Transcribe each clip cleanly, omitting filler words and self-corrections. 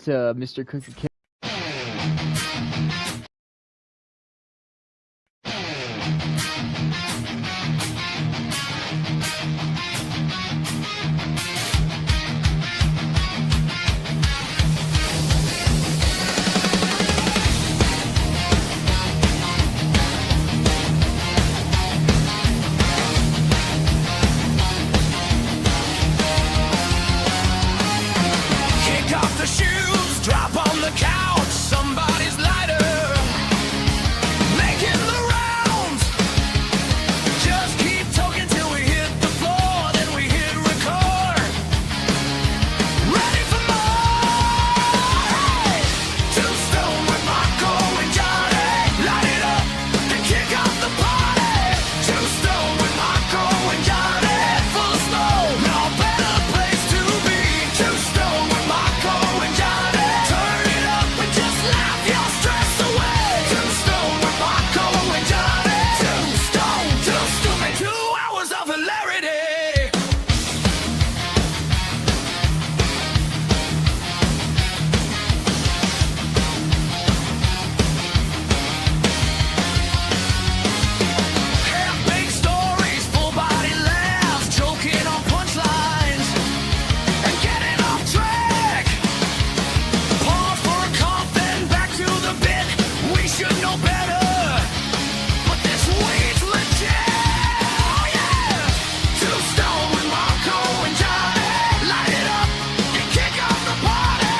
Mr. Cookie Kid. The shoes drop on the couch, somebody's lighter making the rounds. Just keep talking till we hit the floor, then we hit record. Ready for more? Hey! Two Stone with Marco and Johnny, light it up and kick off the party. Two Stone with Marco and Johnny, full of smoke, no better place to be. Two Stone with Marco and Johnny, turn it up and just laugh your stress away. Two Stone with Marco and Johnny, two stone, two stupid, 2 hours of hilarity. Half-baked stories, full-body laughs, joking on punchlines and getting off track. Pause for a cough, then back to the bit. We should know better, but this weed's legit. Oh yeah! Two Stone with Marco and Johnny, light it up and kick off the party.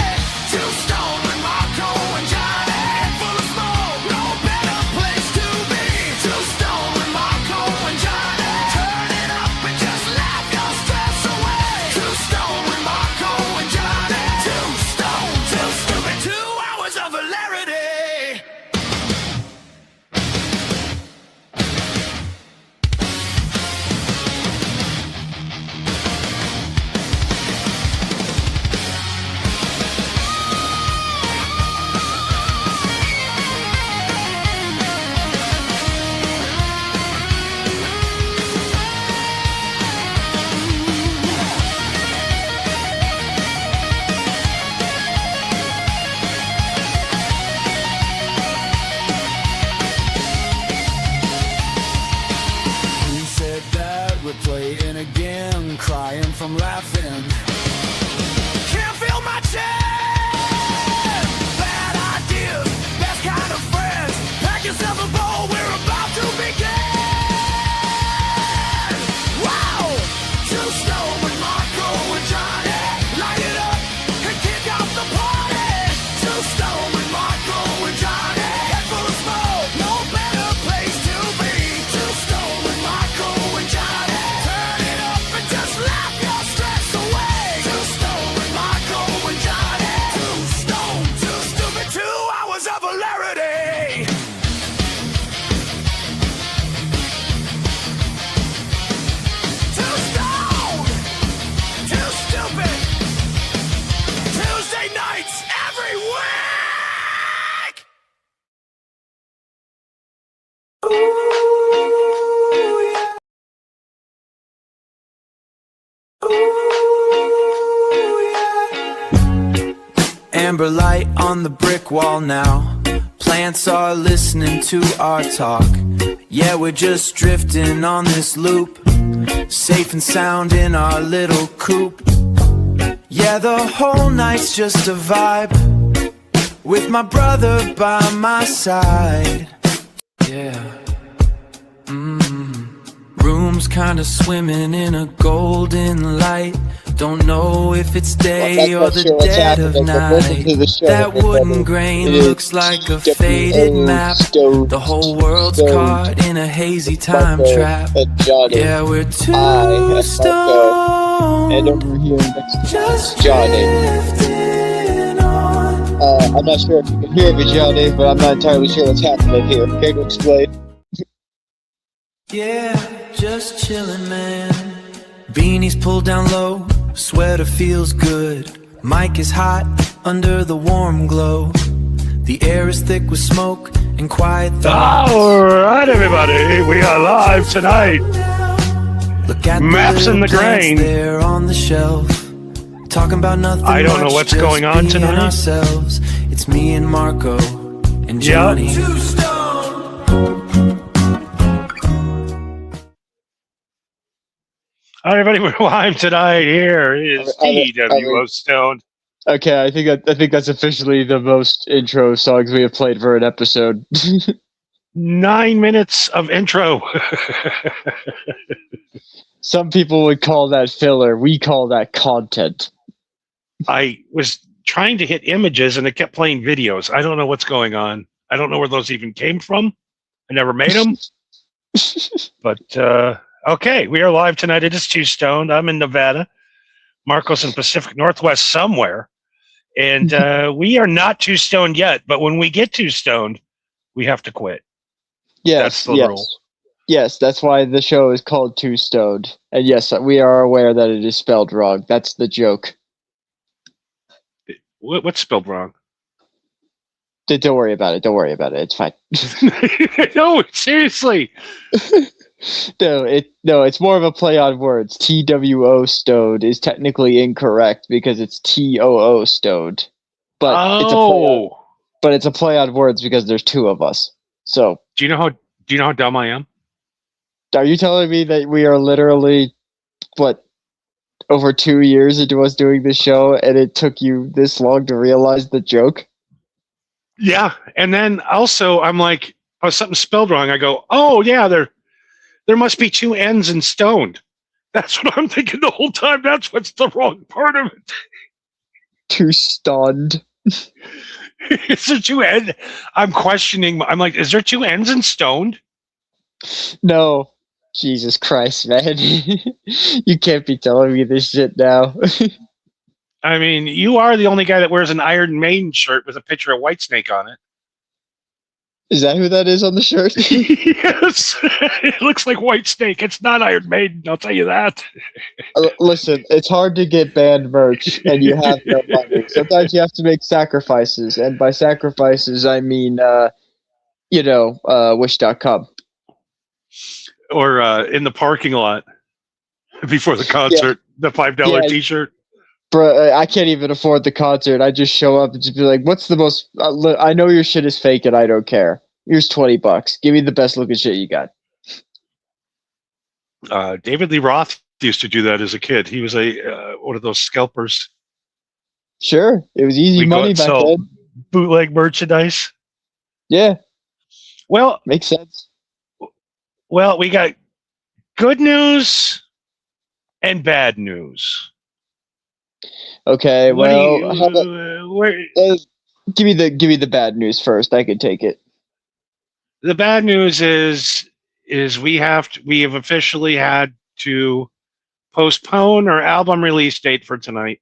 Two Stone with Marco and Johnny, full of smoke, no better place to be. Two Stone with Marco and Johnny, turn it up and just laugh your stress away. Two Stone with Marco and Johnny, two stone, two stupid, 2 hours of hilarity. He said that we're playing again, crying from laughing. Can't feel my chin. Bad ideas, best kind of friends. Pack yourself a bowl, we're about to begin. Wow! Two Stone with Marco and Johnny, light it up and kick off the party. Two Stone with Marco and Johnny, head full of smoke, no better place to be. Two Stone with Marco and Johnny, turn it up and just laugh your stress away. Two Stone with Marco and Johnny, two stone, two stupid, 2 hours of hilarity. Two stone, two stupid, Tuesday nights every week. Amber light on the brick wall now. Plants are listening to our talk. Yeah, we're just drifting on this loop, safe and sound in our little coop. Yeah, the whole night's just a vibe, with my brother by my side. Yeah. Room's kinda swimming in a golden light. Don't know if it's day or the dead of night. That wooden grain looks like a faded map. The whole world's caught in a hazy time trap. Yeah, we're two stone, and over here next to just Johnny. drifting on. I'm not sure if you can hear me, Johnny, but I'm not entirely sure what's happening here. Can you explain? Yeah, just chillin', man. Beanies pulled down low, sweater feels good. Mic is hot under the warm glow. The air is thick with smoke and quiet thoughts. Alright everybody, we are live tonight. Look at Maps the in the plants grain. there on the shelf. Talking about nothing. I don't know what's going on tonight. Ourselves. It's me and Marco and Johnny. Yep. Hi, everybody. We're live tonight. Here is TWO Stoned. Okay, I think that's officially the most intro songs we have played for an episode. 9 minutes of intro. Some people would call that filler. We call that content. I was trying to hit images and it kept playing videos. I don't know what's going on. I don't know where those even came from. I never made them. But, okay, we are live tonight. It is Too Stoned. I'm in Nevada. Marco's in Pacific Northwest somewhere. And we are not too stoned yet. But when we get too stoned, we have to quit. Yes, that's the rule. Yes, that's why the show is called Too Stoned. And yes, we are aware that it is spelled wrong. That's the joke. What's spelled wrong? Don't worry about it. Don't worry about it. It's fine. No, seriously. No, it's more of a play on words. TWO stoned is technically incorrect because it's TOO stoned. But it's a play on words because there's two of us. So do you know how dumb I am? Are you telling me that we are literally over 2 years into us doing this show and it took you this long to realize the joke? Yeah. And then also I'm like, oh, something's spelled wrong. I go, oh yeah, there must be two N's in stoned. That's what I'm thinking the whole time. That's what's the wrong part of it. Too stoned. Is there two N's? I'm questioning. I'm like, is there two N's in stoned? No. Jesus Christ, man. You can't be telling me this shit now. I mean, you are the only guy that wears an Iron Maiden shirt with a picture of Whitesnake on it. Is that who that is on the shirt? Yes. It looks like Whitesnake. It's not Iron Maiden, I'll tell you that. Listen, it's hard to get band merch and you have no money. Sometimes you have to make sacrifices. And by sacrifices, I mean, wish.com. Or in the parking lot before the concert, the $5 T-shirt. Bro, I can't even afford the concert. I just show up and just be like, "What's the most? I know your shit is fake, and I don't care. Here's $20. Give me the best looking shit you got." David Lee Roth used to do that as a kid. He was one of those scalpers. Sure, it was easy money back then. Bootleg merchandise. Yeah. Well, makes sense. Well, we got good news and bad news. Okay, give me the bad news first. I can take it. The bad news is we have officially had to postpone our album release date for tonight.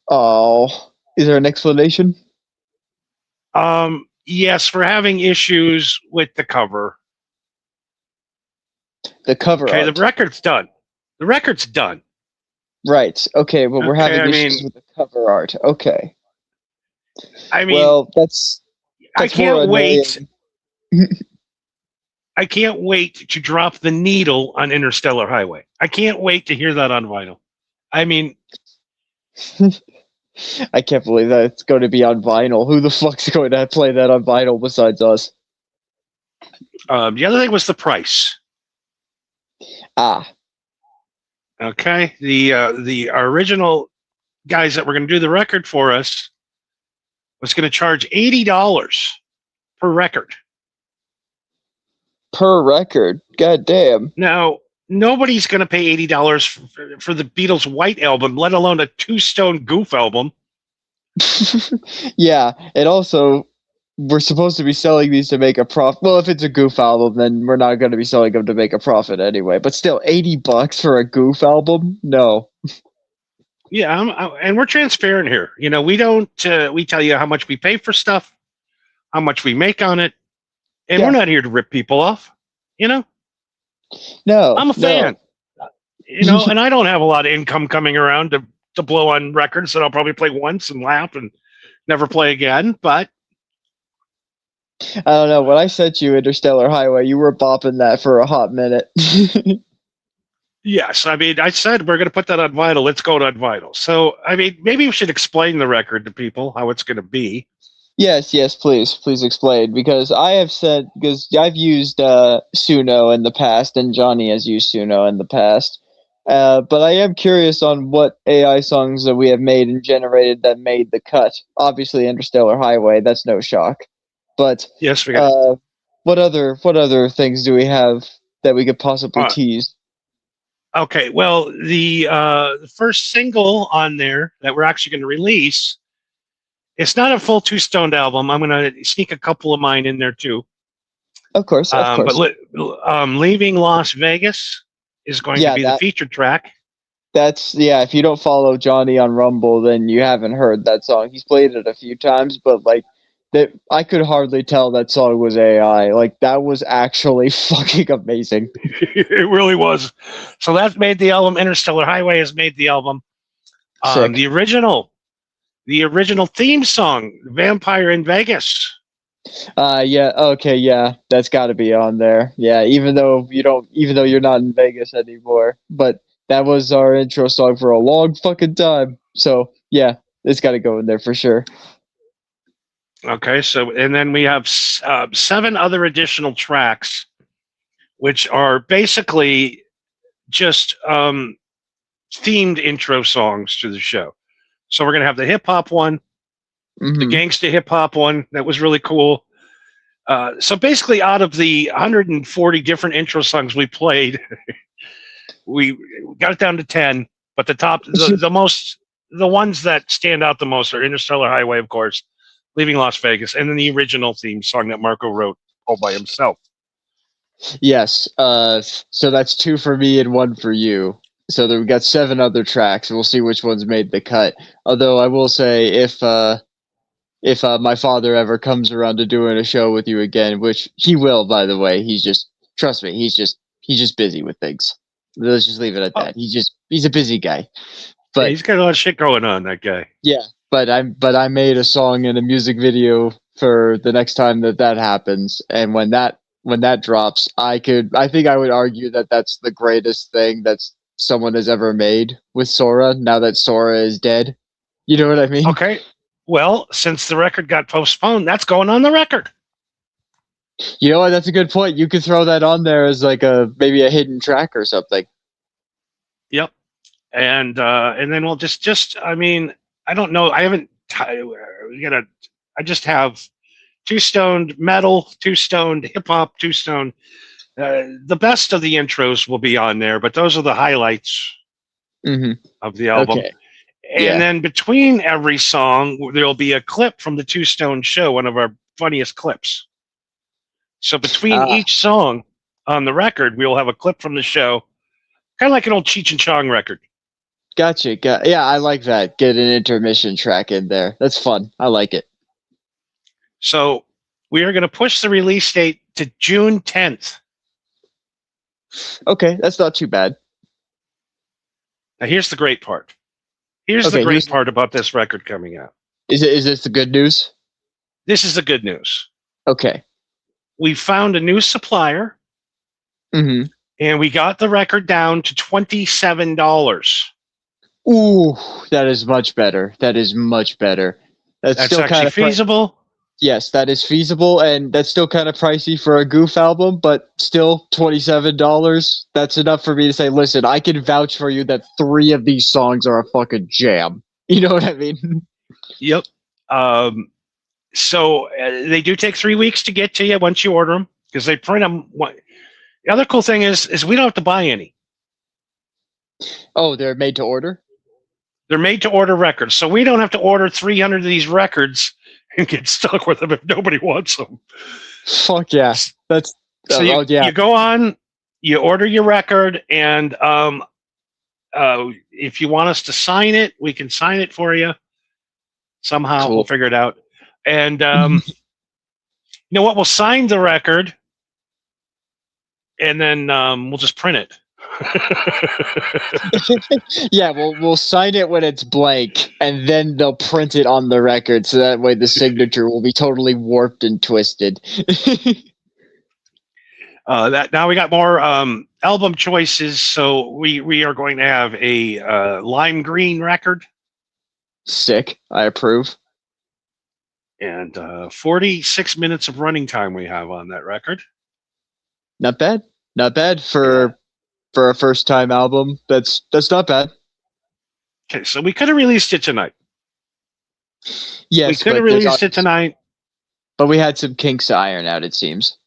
Oh, is there an explanation? Yes, we're having issues with the cover. The cover art. The record's done. The record's done. Right. Okay, but we're having issues with the cover art. Okay. I mean, well, that's I can't wait. I can't wait to drop the needle on Interstellar Highway. I can't wait to hear that on vinyl. I mean, I can't believe that it's going to be on vinyl. Who the fuck's going to play that on vinyl besides us? The other thing was the price. Okay. The original guys that were going to do the record for us was going to charge $80 per record. Per record? God damn. Now, nobody's going to pay $80 for the Beatles' White Album, let alone a Two Stone Goof album. Yeah, and also, we're supposed to be selling these to make a profit. Well, if it's a Goof album, then we're not going to be selling them to make a profit anyway. But still, $80 for a Goof album? No. Yeah, and we're transparent here. You know, we don't. We tell you how much we pay for stuff, how much we make on it, and we're not here to rip people off. You know. No, I'm a fan. You know, and I don't have a lot of income coming around to blow on records that I'll probably play once and laugh and never play again. But I don't know. When I sent you Interstellar Highway, you were bopping that for a hot minute. yeah, I mean, you know, I don't have a lot of income coming around to blow on records that I'll probably play once and laugh and never play again. But I don't know. When I sent you Interstellar Highway, you were bopping that for a hot minute. Yes, I mean, I said we're going to put that on vinyl. Let's go on vinyl. So, I mean, maybe we should explain the record to people how it's going to be. Yes, please explain, because I've used Suno in the past, and Johnny has used Suno in the past. But I am curious on what AI songs that we have made and generated that made the cut. Obviously, Interstellar Highway, that's no shock. But Yes, we got. what other things do we have that we could possibly tease? Okay, well, the first single on there that we're actually going to release, it's not a full Two Stoned album. I'm going to sneak a couple of mine in there too. Of course. Leaving Las Vegas is going to be the featured track. If you don't follow Johnny on Rumble, then you haven't heard that song. He's played it a few times, but like that, I could hardly tell that song was AI. Like that was actually fucking amazing. It really was. So that made the album. Interstellar Highway has made the album. The original theme song, Vampire in Vegas. That's got to be on there. Yeah, even though you're not in Vegas anymore, but that was our intro song for a long fucking time. So yeah, it's got to go in there for sure. Okay, so and then we have 7 other additional tracks, which are basically just themed intro songs to the show. So we're gonna have the hip hop one, the gangsta hip hop one that was really cool. So basically, out of the 140 different intro songs we played, we got it down to 10. But the ones that stand out the most are Interstellar Highway, of course, Leaving Las Vegas, and then the original theme song that Marco wrote all by himself. Yes. So that's 2 for me and 1 for you. So we've got 7 other tracks. We'll see which ones made the cut. Although I will say, if my father ever comes around to doing a show with you again, which he will, by the way, trust me, he's just busy with things. Let's just leave it at that. He's a busy guy. But yeah, he's got a lot of shit going on, that guy. Yeah, but I made a song and a music video for the next time that happens, and when that drops, I think I would argue that that's the greatest thing that someone has ever made with Sora. Now that Sora is dead, you know what I mean? Okay. Well, since the record got postponed, that's going on the record. You know what? That's a good point. You could throw that on there as like maybe a hidden track or something. Yep. And then we'll just I mean, I don't know. I just have Two Stoned metal, Two Stoned hip hop, Two Stoned. The best of the intros will be on there, but those are the highlights of the album. Okay. And then between every song, there'll be a clip from the Two Stone show, one of our funniest clips. So between each song on the record, we'll have a clip from the show, kind of like an old Cheech and Chong record. Gotcha. Yeah, I like that. Get an intermission track in there. That's fun. I like it. So we are going to push the release date to June 10th. Okay, that's not too bad. Now here's the great part. Here's the great part about this record coming out. Is this the good news? This is the good news. Okay. We found a new supplier, and we got the record down to $27. Ooh, that is much better. That's still actually kind of feasible. Yes, that is feasible, and that's still kind of pricey for a Goof album, but still $27. That's enough for me to say, listen, I can vouch for you that 3 of these songs are a fucking jam. You know what I mean? Yep. So they do take 3 weeks to get to you once you order them, because they print them. The other cool thing is we don't have to buy any. Oh, they're made to order? They're made to order records, so we don't have to order 300 of these records and get stuck with them if nobody wants them. Fuck yeah. That's so you go on, you order your record, and if you want us to sign it, we can sign it for you. Somehow we'll figure it out. And you know what? We'll sign the record, and then we'll just print it. Yeah, we'll sign it when it's blank, and then they'll print it on the record, so that way the signature will be totally warped and twisted. That now we got more album choices. So we are going to have a lime green record Sick. I approve. and 46 minutes of running time we have on that record. Not bad. Not bad for a first time album. That's not bad. Okay, so we could have released it tonight. Yes, we could have released it tonight. But we had some kinks to iron out, it seems.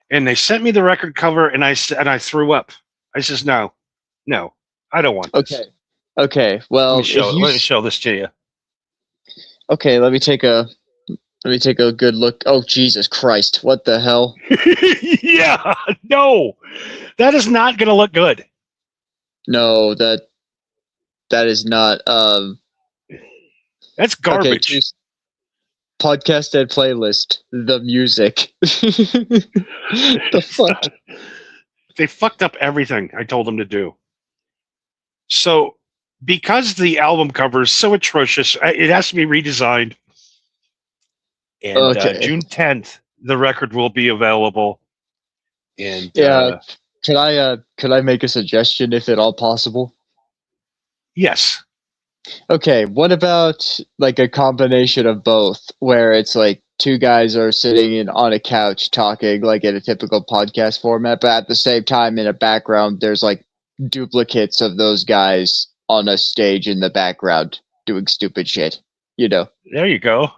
And they sent me the record cover, and I threw up. I says, no, I don't want this. Okay. Well, Let me show this to you. Okay, let me take a good look. Oh, Jesus Christ! What the hell? Yeah, no, that is not going to look good. No, that is not. That's garbage. Okay, podcast and playlist. The music. The fuck. They fucked up everything I told them to do. So, because the album cover is so atrocious, it has to be redesigned. And June 10th, the record will be available. And could I make a suggestion, if at all possible? Yes. Okay, what about like a combination of both, where it's like two guys are sitting on a couch talking like in a typical podcast format, but at the same time in a background there's like duplicates of those guys on a stage in the background doing stupid shit. You know. There you go.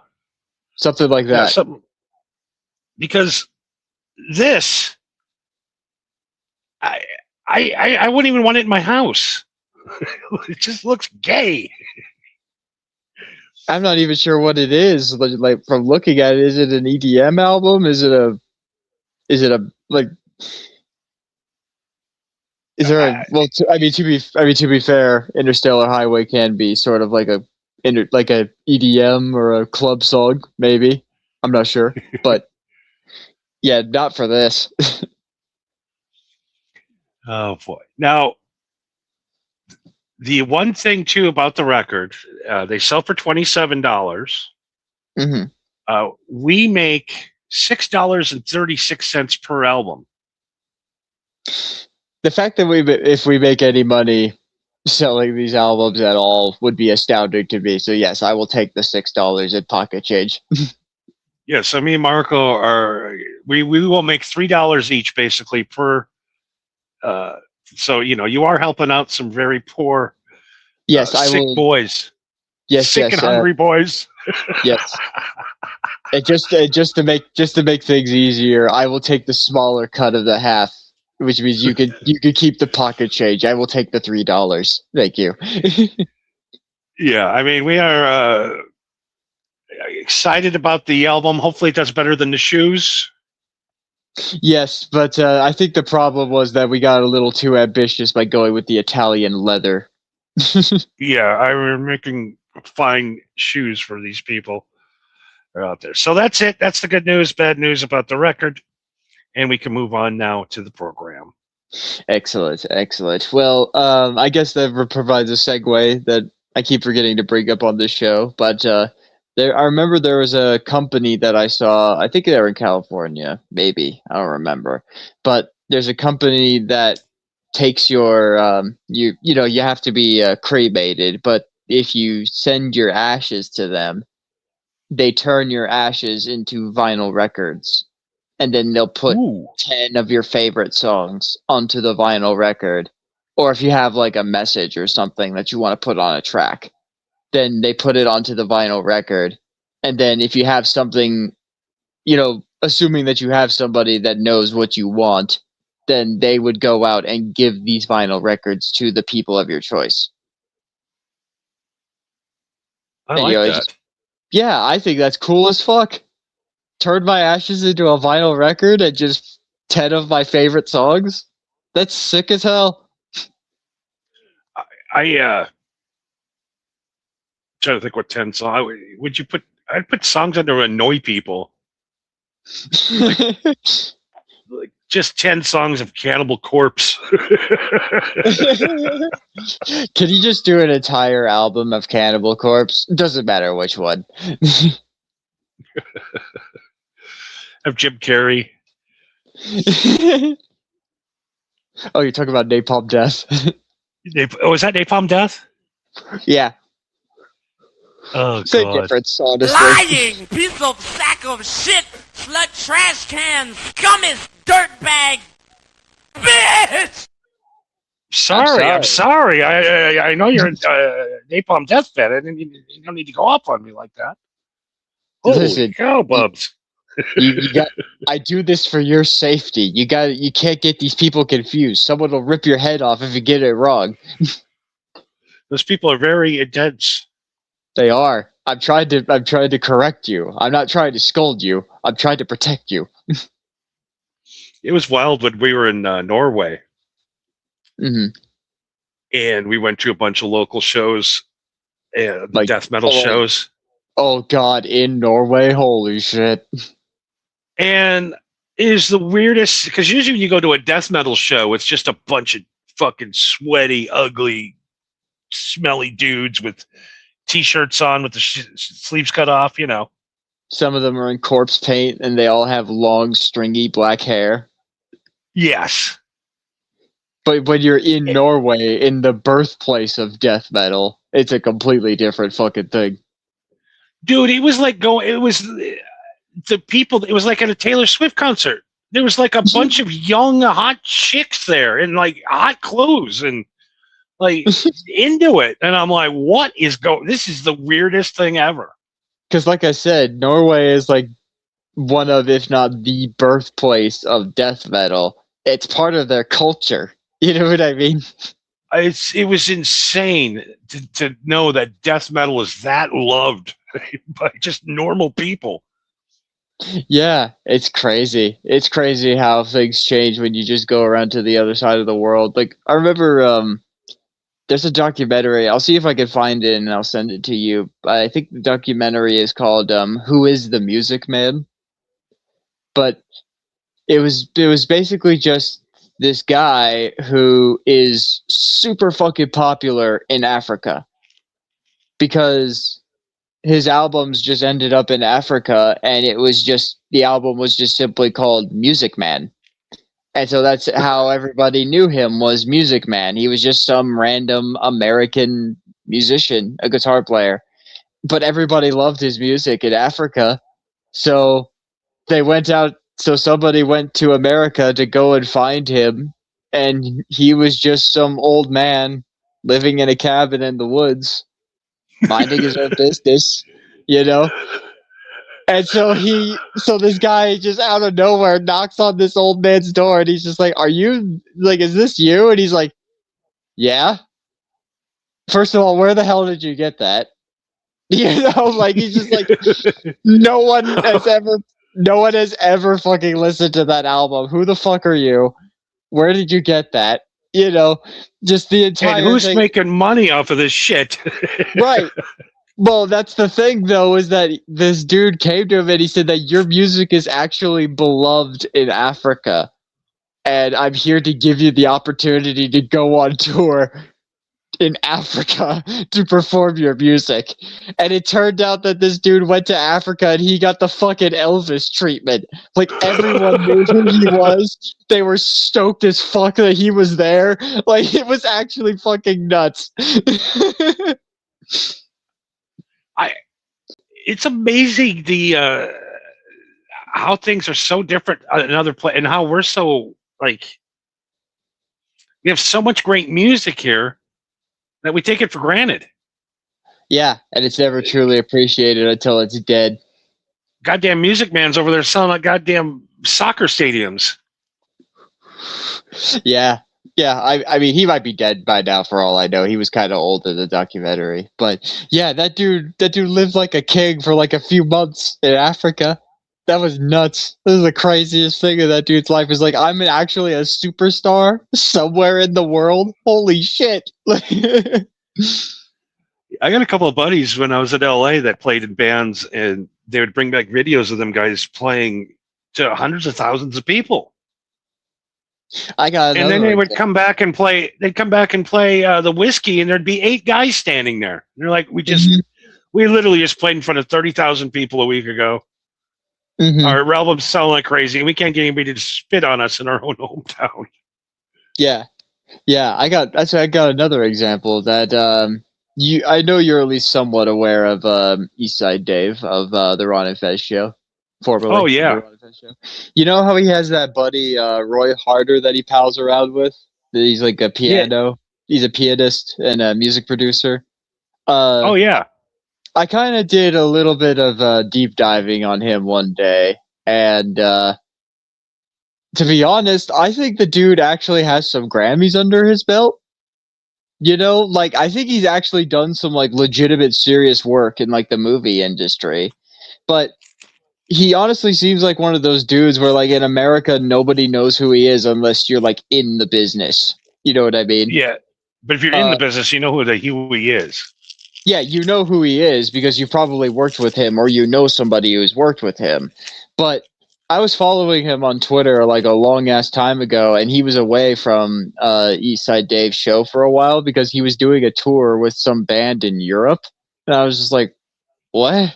Something like that. Yeah, because this I wouldn't even want it in my house. It just looks gay. I'm not even sure what it is. Like from looking at it, is it an EDM album? Is there a to be fair, Interstellar Highway can be sort of like a EDM or a club song, maybe. I'm not sure, but yeah, not for this. Oh boy! Now, the one thing too about the record, they sell for $27. Mm-hmm. We make $6.36 per album. The fact that if we make any money selling these albums at all would be astounding to me. So yes, I will take the $6 in pocket change. Yeah, so me and Marco we will make $3 each basically per. So you are helping out some very poor, sick boys. Yes, sick and hungry boys. Yes. Just to make things easier, I will take the smaller cut of the half, which means you could keep the pocket change. I will take the $3. Thank you. Yeah, I mean we are excited about the album. Hopefully, it does better than the shoes. Yes, but I think the problem was that we got a little too ambitious by going with the Italian leather. Yeah, we're making fine shoes for these people that are out there. So that's it. That's the good news, bad news about the record. And we can move on now to the program. Excellent. Well, I guess that provides a segue that I keep forgetting to bring up on this show. But I remember there was a company that I saw. I think they were in California, maybe. I don't remember. But there's a company that takes your you have to be cremated, but if you send your ashes to them, they turn your ashes into vinyl records, and then they'll put 10 of your favorite songs onto the vinyl record. Or if you have like a message or something that you want to put on a track, then they put it onto the vinyl record. And then if you have something, assuming that you have somebody that knows what you want, then they would go out and give these vinyl records to the people of your choice. I like that. Yeah, I think that's cool as fuck. Turn my ashes into a vinyl record and just 10 of my favorite songs. That's sick as hell. I trying to think what 10 songs would you put. I'd put songs under to annoy people. Like just 10 songs of Cannibal Corpse. Can you just do an entire album of Cannibal Corpse? Doesn't matter which one. Of Jim Carrey. Oh, you're talking about Napalm Death? Was that Napalm Death? Yeah. Oh, Same God. difference, honestly. Lying piece of sack of shit, slut trash can, scummest dirtbag, bitch! I'm sorry. I know you're a Napalm Death fan. You don't need to go up on me like that. Holy Listen, cow, Bubs. you got. I do this for your safety. You can't get these people confused. Someone will rip your head off if you get it wrong. Those people are very intense. They are. I'm trying to correct you. I'm not trying to scold you. I'm trying to protect you. It was wild when we were in Norway, Mm-hmm. and we went to a bunch of local shows, Like death metal shows. Oh God, in Norway, holy shit! And it is the weirdest, because usually when you go to a death metal show, it's just a bunch of fucking sweaty, ugly, smelly dudes with t-shirts on with the sleeves cut off, you know. Some of them are in corpse paint, and they all have long, stringy black hair. Yes. But when you're in Norway, in the birthplace of death metal, it's a completely different fucking thing. Dude, it was like it was like at a Taylor Swift concert. There was like a bunch of young, hot chicks there in like hot clothes and like into it. And I'm like, what is this is the weirdest thing ever. Because like I said, Norway is like one of, if not the birthplace of death metal. It's part of their culture. You know what I mean? It was insane to know that death metal is that loved by just normal people. Yeah, it's crazy. It's crazy how things change when you just go around to the other side of the world. Like I remember there's a documentary. I'll see if I can find it and I'll send it to you. I think the documentary is called Who is the Music Man? But it was basically just this guy who is super fucking popular in Africa because his albums just ended up in Africa, and the album was just simply called Music Man. And so that's how everybody knew him, was Music Man. He was just some random American musician, a guitar player. But everybody loved his music in Africa. So somebody went to America to go and find him, and he was just some old man living in a cabin in the woods, minding his own business, you know? And so this guy just out of nowhere knocks on this old man's door, and he's just like, is this you? And he's like, yeah. First of all, where the hell did you get that? You know, like he's just like, no one has ever fucking listened to that album. Who the fuck are you? Where did you get that? You know, just the entire and who's thing. making money off of this shit? Right. Well, that's the thing, though, is that this dude came to him and he said that your music is actually beloved in Africa, and I'm here to give you the opportunity to go on tour in Africa to perform your music. And it turned out that this dude went to Africa and he got the fucking Elvis treatment. Like, everyone knew who he was. They were stoked as fuck that he was there. Like, it was actually fucking nuts. It's amazing how things are so different in other places, and how we're so like we have so much great music here that we take it for granted. Yeah, and it's never truly appreciated until it's dead. Goddamn Music Man's over there selling like goddamn soccer stadiums. Yeah. I mean, he might be dead by now for all I know. He was kind of old in the documentary, but yeah, that dude lived like a king for like a few months in Africa. That was nuts. This is the craziest thing in that dude's life. Is like, I'm actually a superstar somewhere in the world. Holy shit! I got a couple of buddies when I was in LA that played in bands, and they would bring back videos of them guys playing to hundreds of thousands of people. I got, and then they would come back and play. They'd come back and play the Whiskey, and there'd be 8 guys standing there. And they're like, we literally just played in front of 30,000 people a week ago. Mhm. Our albums sell like crazy, and we can't get anybody to spit on us in our own hometown. Yeah, yeah. I got another example that I know you're at least somewhat aware of Eastside Dave of the Ron and Fez show, formerly Oh, of the yeah. Ron and Fez show. You know how he has that buddy Roy Harder that he pals around with? He's like a Yeah. piano. He's a pianist and a music producer. Uh, Oh, yeah. I kind of did a little bit of deep diving on him one day, and to be honest, I think the dude actually has some Grammys under his belt. You know, like I think he's actually done some like legitimate serious work in like the movie industry. But he honestly seems like one of those dudes where like in America nobody knows who he is unless you're like in the business. You know what I mean? Yeah. But if you're in the business, you know who he is. Yeah, you know who he is because you've probably worked with him or you know somebody who's worked with him. But I was following him on Twitter like a long ass time ago, and he was away from Eastside Dave's show for a while because he was doing a tour with some band in Europe. And I was just like, what?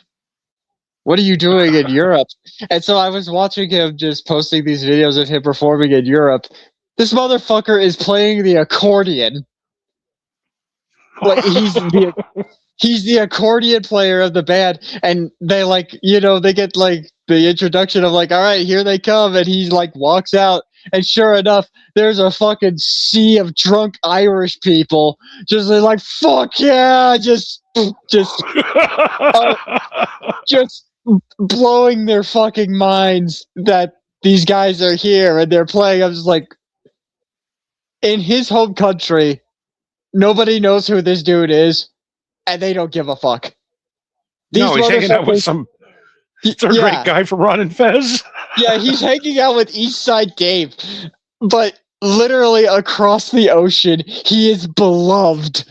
What are you doing in Europe? And so I was watching him just posting these videos of him performing in Europe. This motherfucker is playing the accordion. Like he's the accordion player of the band, and they like, you know, they get like the introduction of like, all right, here they come, and he like walks out, and sure enough, there's a fucking sea of drunk Irish people just like, fuck yeah, just blowing their fucking minds that these guys are here and they're playing. I'm just like, in his home country, nobody knows who this dude is, and they don't give a fuck. No, he's hanging out with some third-rate guy from Ron and Fez. Yeah, he's hanging out with Eastside Dave, but literally across the ocean, he is beloved.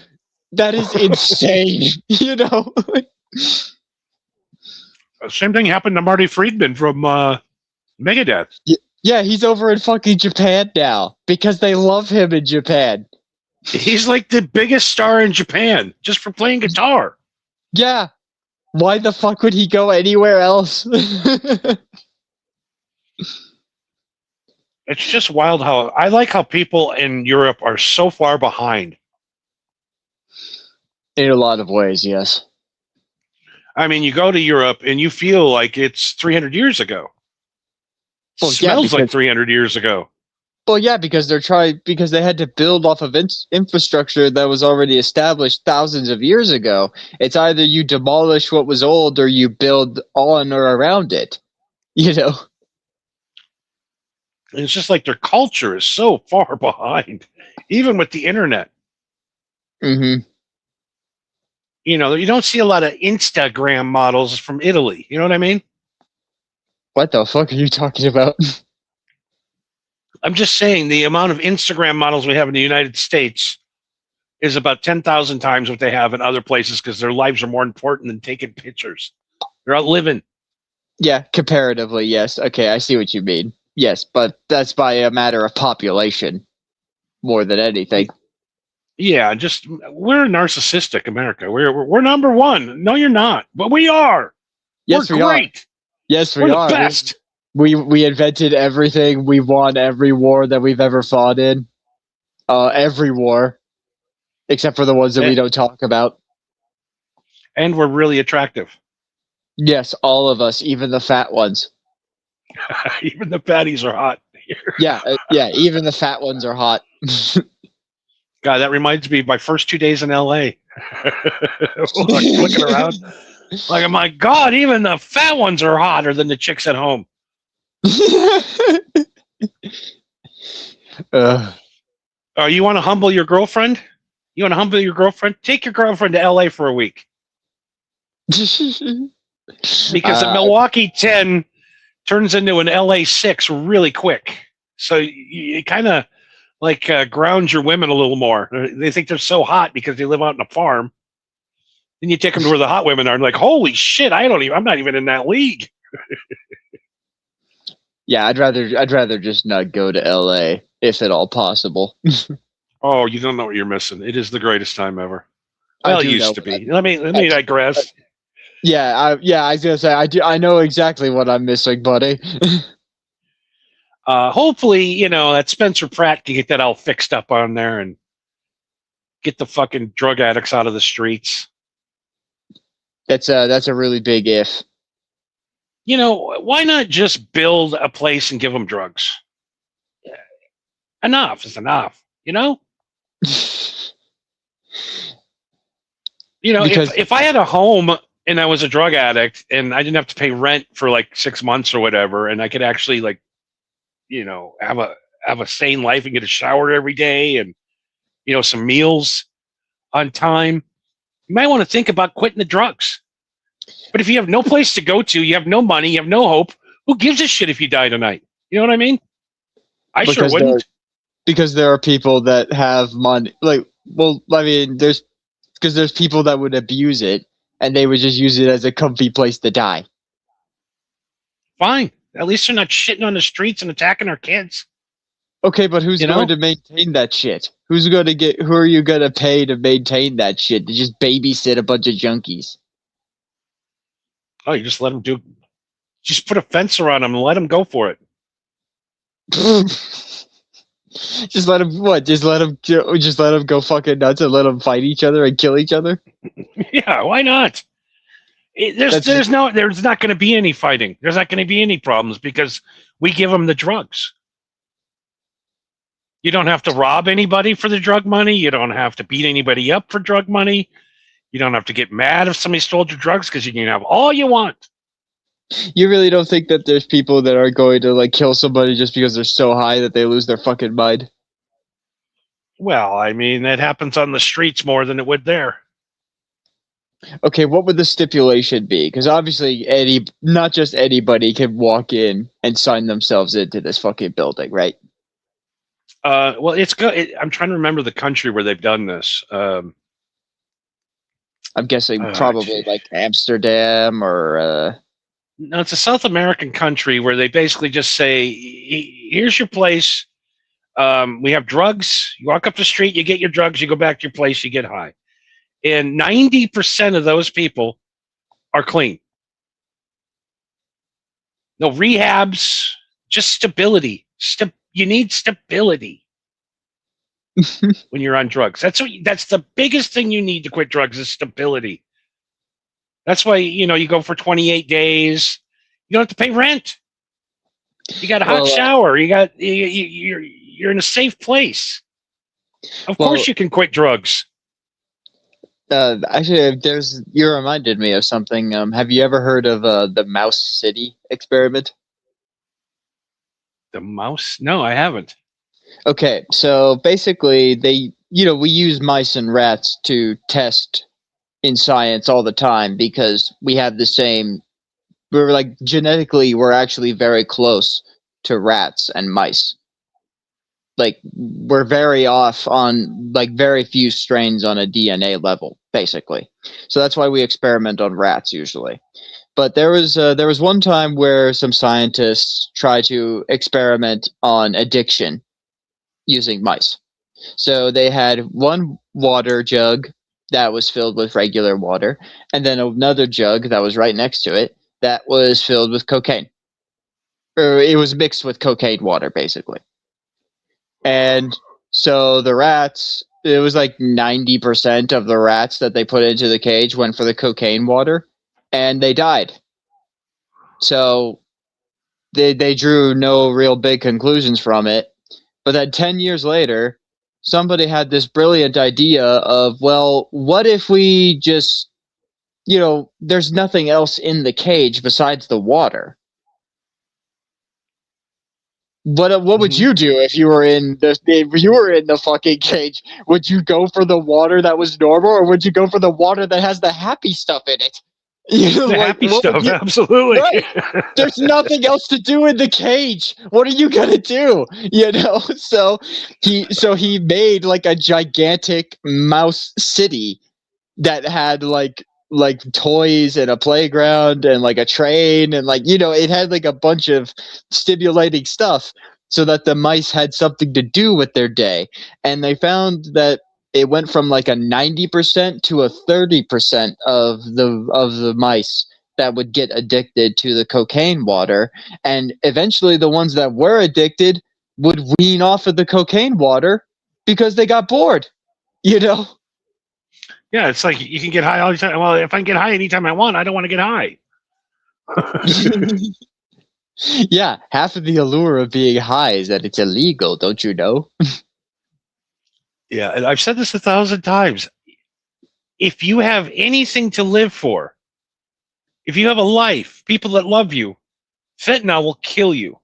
That is insane, you know? Same thing happened to Marty Friedman from Megadeth. Yeah, he's over in fucking Japan now because they love him in Japan. He's like the biggest star in Japan just for playing guitar. Yeah. Why the fuck would he go anywhere else? It's just wild how I like how people in Europe are so far behind. In a lot of ways, yes. I mean, you go to Europe and you feel like it's 300 years ago. Well, Smells like 300 years ago. Well, yeah, because because they had to build off of infrastructure that was already established thousands of years ago. It's either you demolish what was old or you build on or around it. You know? And it's just like their culture is so far behind, even with the internet. Mm-hmm. You know, you don't see a lot of Instagram models from Italy. You know what I mean? What the fuck are you talking about? I'm just saying the amount of Instagram models we have in the United States is about 10,000 times what they have in other places because their lives are more important than taking pictures. They're out living. Yeah, comparatively, yes. Okay, I see what you mean. Yes, but that's by a matter of population more than anything. Yeah, just we're narcissistic, America. We're number one. No, you're not, but we are. Yes, we're great. Are. Yes, we we're are. The best. We invented everything. We won every war that we've ever fought in. Every war, except for the ones that we don't talk about. And we're really attractive. Yes, all of us, even the fat ones. Even the fatties are hot. Yeah, even the fat ones are hot. God, that reminds me of my first 2 days in LA. Looking around. Like, my God, even the fat ones are hotter than the chicks at home. You want to humble your girlfriend? You want to humble your girlfriend? Take your girlfriend to LA for a week. Because a Milwaukee 10 turns into an LA 6 really quick. So you kind of like ground your women a little more. They think they're so hot because they live out in a farm. Then you take them to where the hot women are and like, holy shit, I'm not even in that league. Yeah, I'd rather just not go to LA if at all possible. Oh, you don't know what you're missing. It is the greatest time ever. Well, it used to be. Let me digress. I was gonna say I know exactly what I'm missing, buddy. Hopefully, that Spencer Pratt can get that all fixed up on there and get the fucking drug addicts out of the streets. That's a really big if. Why not just build a place and give them drugs? Enough is enough, Because if I had a home and I was a drug addict and I didn't have to pay rent for like 6 months or whatever, and I could actually have a sane life and get a shower every day and some meals on time, you might want to think about quitting the drugs. But if you have no place to go to, you have no money, you have no hope, who gives a shit if you die tonight? You know what I mean? I sure wouldn't. Because there are people that have money. There's people that would abuse it and they would just use it as a comfy place to die. Fine. At least they're not shitting on the streets and attacking our kids. Okay, but who's going to maintain that shit? Who are you going to pay to maintain that shit? To just babysit a bunch of junkies? Oh, you just let them just put a fence around them and let them go for it. Just let them what? Just let them go fucking nuts and let them fight each other and kill each other? Yeah, why not? There's not going to be any fighting. There's not going to be any problems because we give them the drugs. You don't have to rob anybody for the drug money. You don't have to beat anybody up for drug money. You don't have to get mad if somebody stole your drugs because you can have all you want. You really don't think that there's people that are going to kill somebody just because they're so high that they lose their fucking mind? Well, I mean, that happens on the streets more than it would there. Okay, what would the stipulation be? Because obviously, not just anybody can walk in and sign themselves into this fucking building, right? Well, it's good. I'm trying to remember the country where they've done this. I'm guessing probably like Amsterdam or. No, it's a South American country where they basically just say, "Here's your place. We have drugs. You walk up the street, you get your drugs. You go back to your place, you get high." And 90% of those people are clean. No rehabs, just stability. You need stability when you're on drugs. That's the biggest thing you need to quit drugs is stability. That's why you go for 28 days. You don't have to pay rent. You got a hot shower. You're in a safe place. Of course, you can quit drugs. Actually, you reminded me of something. Have you ever heard of the Mouse City experiment? The mouse? No, I haven't. Okay, so basically, we use mice and rats to test in science all the time because we have genetically, we're actually very close to rats and mice. We're very off on very few strains on a DNA level, basically. So that's why we experiment on rats usually. But there was one time where some scientists tried to experiment on addiction using mice. So they had one water jug that was filled with regular water, and then another jug that was right next to it that was filled with cocaine. Or it was mixed with cocaine water, basically. And so the rats, it was 90% of the rats that they put into the cage went for the cocaine water, and they died. So they drew no real big conclusions from it. But then 10 years later, somebody had this brilliant idea of, well, what if we just, there's nothing else in the cage besides the water? What would you do if you were in the fucking cage? Would you go for the water that was normal, or would you go for the water that has the happy stuff in it? Happy stuff, absolutely. Right. There's nothing else to do in the cage. What are you gonna do? So he made a gigantic mouse city that had toys and a playground and a train and it had a bunch of stimulating stuff so that the mice had something to do with their day. And they found that it went from like a 90% to a 30% of the mice that would get addicted to the cocaine water, and eventually the ones that were addicted would wean off of the cocaine water because they got bored. You know. Yeah, it's like you can get high all the time. Well, if I can get high anytime I want, I don't want to get high. Yeah, half of the allure of being high is that it's illegal, don't you know? Yeah, and I've said this 1,000 times. If you have anything to live for, if you have a life, people that love you, fentanyl will kill you.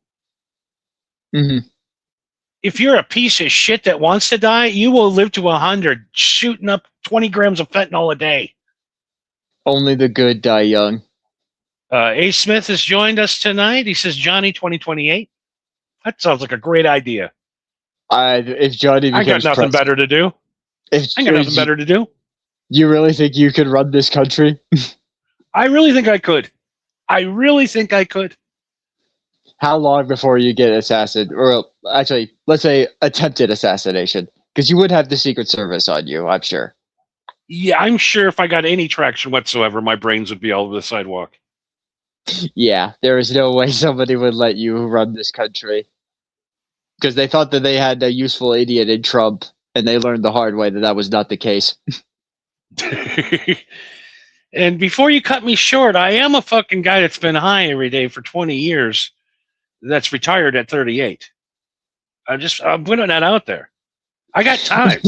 Mm-hmm. If you're a piece of shit that wants to die, you will live to 100, shooting up 20 grams of fentanyl a day. Only the good die young. A. Smith has joined us tonight. He says, Johnny 2028. That sounds like a great idea. If Johnny becomes I got nothing better to do. I got nothing better to do. You really think you could run this country? I really think I could. I really think I could. How long before you get assassinated? Or actually, let's say attempted assassination. Because you would have the Secret Service on you, I'm sure. Yeah, I'm sure if I got any traction whatsoever, my brains would be all over the sidewalk. Yeah, there is no way somebody would let you run this country. Because they thought that they had a useful idiot in Trump, and they learned the hard way that that was not the case. And before you cut me short, I am a fucking guy that's been high every day for 20 years that's retired at 38. I'm putting that out there. I got time.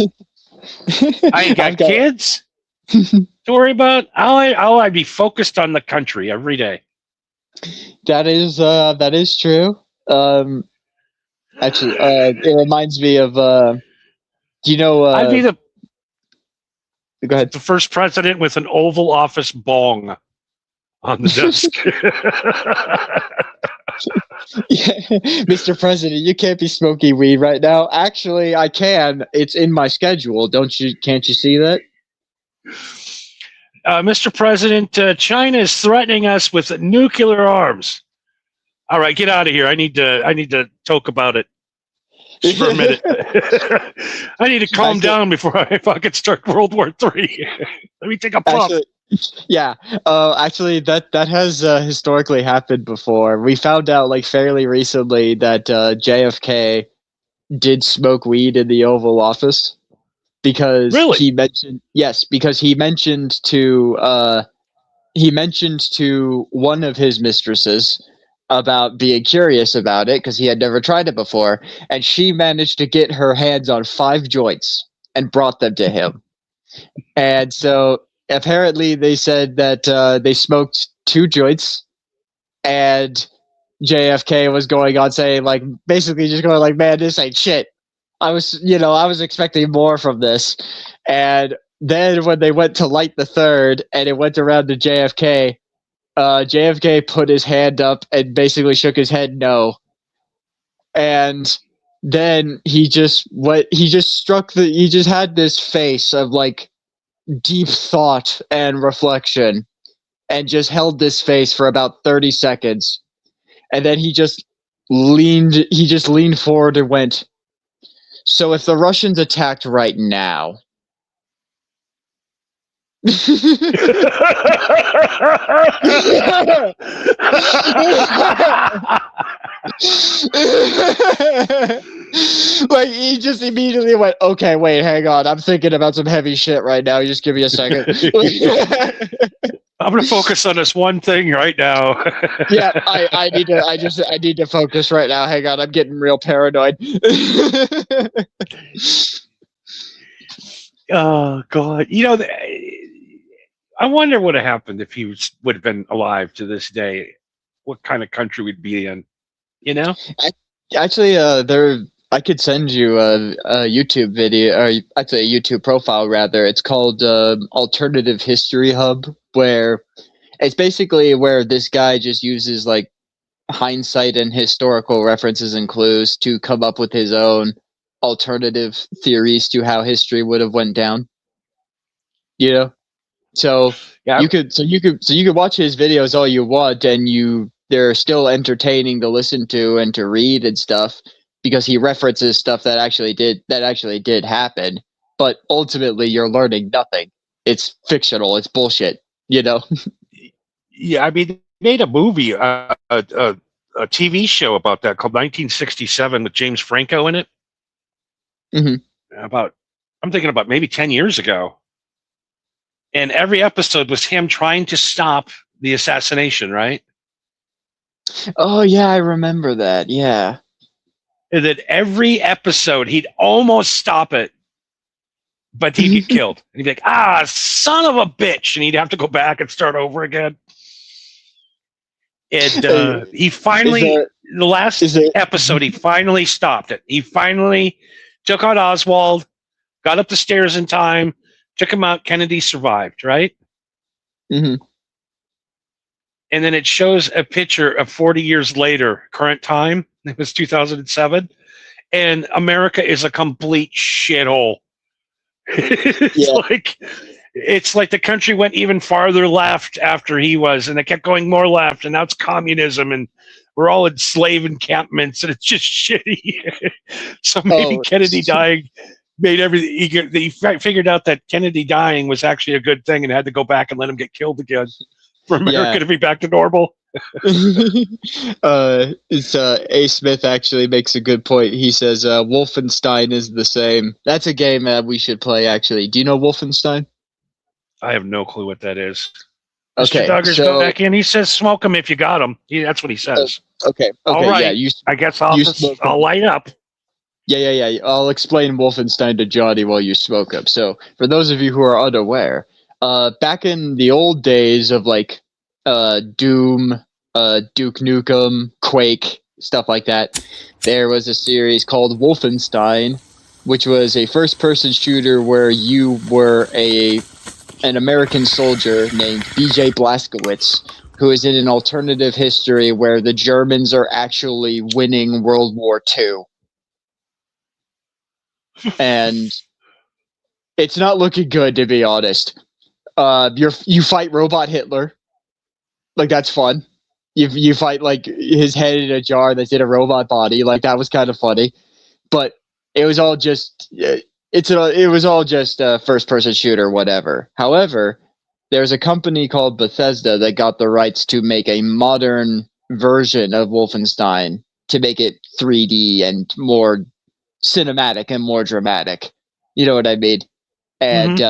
I ain't got kids to worry about. I'll be focused on the country every day. That is true. Actually, it reminds me of. Do you know? I'd be go ahead. the first president with an Oval Office bong on the desk. Yeah. Mr. President, you can't be smoking weed right now. Actually, I can. It's in my schedule. Can't you see that? Mr. President, China is threatening us with nuclear arms. All right, get out of here. I need to talk about it just for a minute. I need to calm down before I fucking start World War III. Let me take a puff. Yeah. Actually, that has historically happened before. We found out like fairly recently that JFK did smoke weed in the Oval Office because he mentioned to one of his mistresses about being curious about it because he had never tried it before, and she managed to get her hands on 5 joints and brought them to him. And so apparently they said that they smoked 2 joints, and JFK was going on saying, like, basically just going like, man, this ain't shit. I was expecting more from this. And then when they went to light the 3rd and it went around to JFK, JFK put his hand up and basically shook his head no. And then he just had this face of like deep thought and reflection, and just held this face for about 30 seconds. And then he just leaned forward and went, so if the Russians attacked right now, like he just immediately went, okay, wait, hang on, I'm thinking about some heavy shit right now. You just give me a second. I'm gonna focus on this one thing right now. Yeah, I need to focus right now. Hang on, I'm getting real paranoid. Oh God! I wonder what would have happened if he would have been alive to this day. What kind of country we'd be in? Actually, I could send you a YouTube video, or actually a YouTube profile rather. It's called Alternative History Hub, where it's basically where this guy just uses like hindsight and historical references and clues to come up with his own alternative theories to how history would have went down. So yeah, you could watch his videos all you want, and they're still entertaining to listen to and to read and stuff, because he references stuff that actually did happen. but ultimately you're learning nothing. It's fictional. It's bullshit. You know. Yeah, I mean, they made a movie, a TV show about that called 1967 with James Franco in it. hmm I'm thinking about maybe 10 years ago. And every episode was him trying to stop the assassination, right? Oh yeah, I remember that. Yeah. And that every episode he'd almost stop it, but he'd get killed. And he'd be like, son of a bitch. And he'd have to go back and start over again. And he finally, the last episode, he finally stopped it. He finally took out Oswald, got up the stairs in time, took him out. Kennedy survived, right? hmm And then it shows a picture of 40 years later, current time. It was 2007. And America is a complete shithole. It's like the country went even farther left after he was, and it kept going more left, and now it's communism, and we're all in slave encampments, and it's just shitty. So maybe Kennedy dying made everything. He figured out that Kennedy dying was actually a good thing, and had to go back and let him get killed again for America to be back to normal. A. Smith actually makes a good point. He says Wolfenstein is the same. That's a game that we should play. Actually, do you know Wolfenstein? I have no clue what that is. Okay, Mr. Duggar's back in. He says, "Smoke them if you got them." That's what he says. Okay. All right. Yeah, I guess I'll light up. Yeah. I'll explain Wolfenstein to Johnny while you smoke up. So, for those of you who are unaware, back in the old days of like Doom, Duke Nukem, Quake, stuff like that, there was a series called Wolfenstein, which was a first-person shooter where you were an American soldier named B.J. Blazkowicz, who is in an alternative history where the Germans are actually winning World War II. And it's not looking good, to be honest. You fight Robot Hitler. Like, that's fun. You fight, like, his head in a jar that's in a robot body. Like, that was kind of funny. But it was all just... It was all just a first-person shooter, whatever. However, there's a company called Bethesda that got the rights to make a modern version of Wolfenstein to make it 3D and more cinematic and more dramatic. You know what I mean? And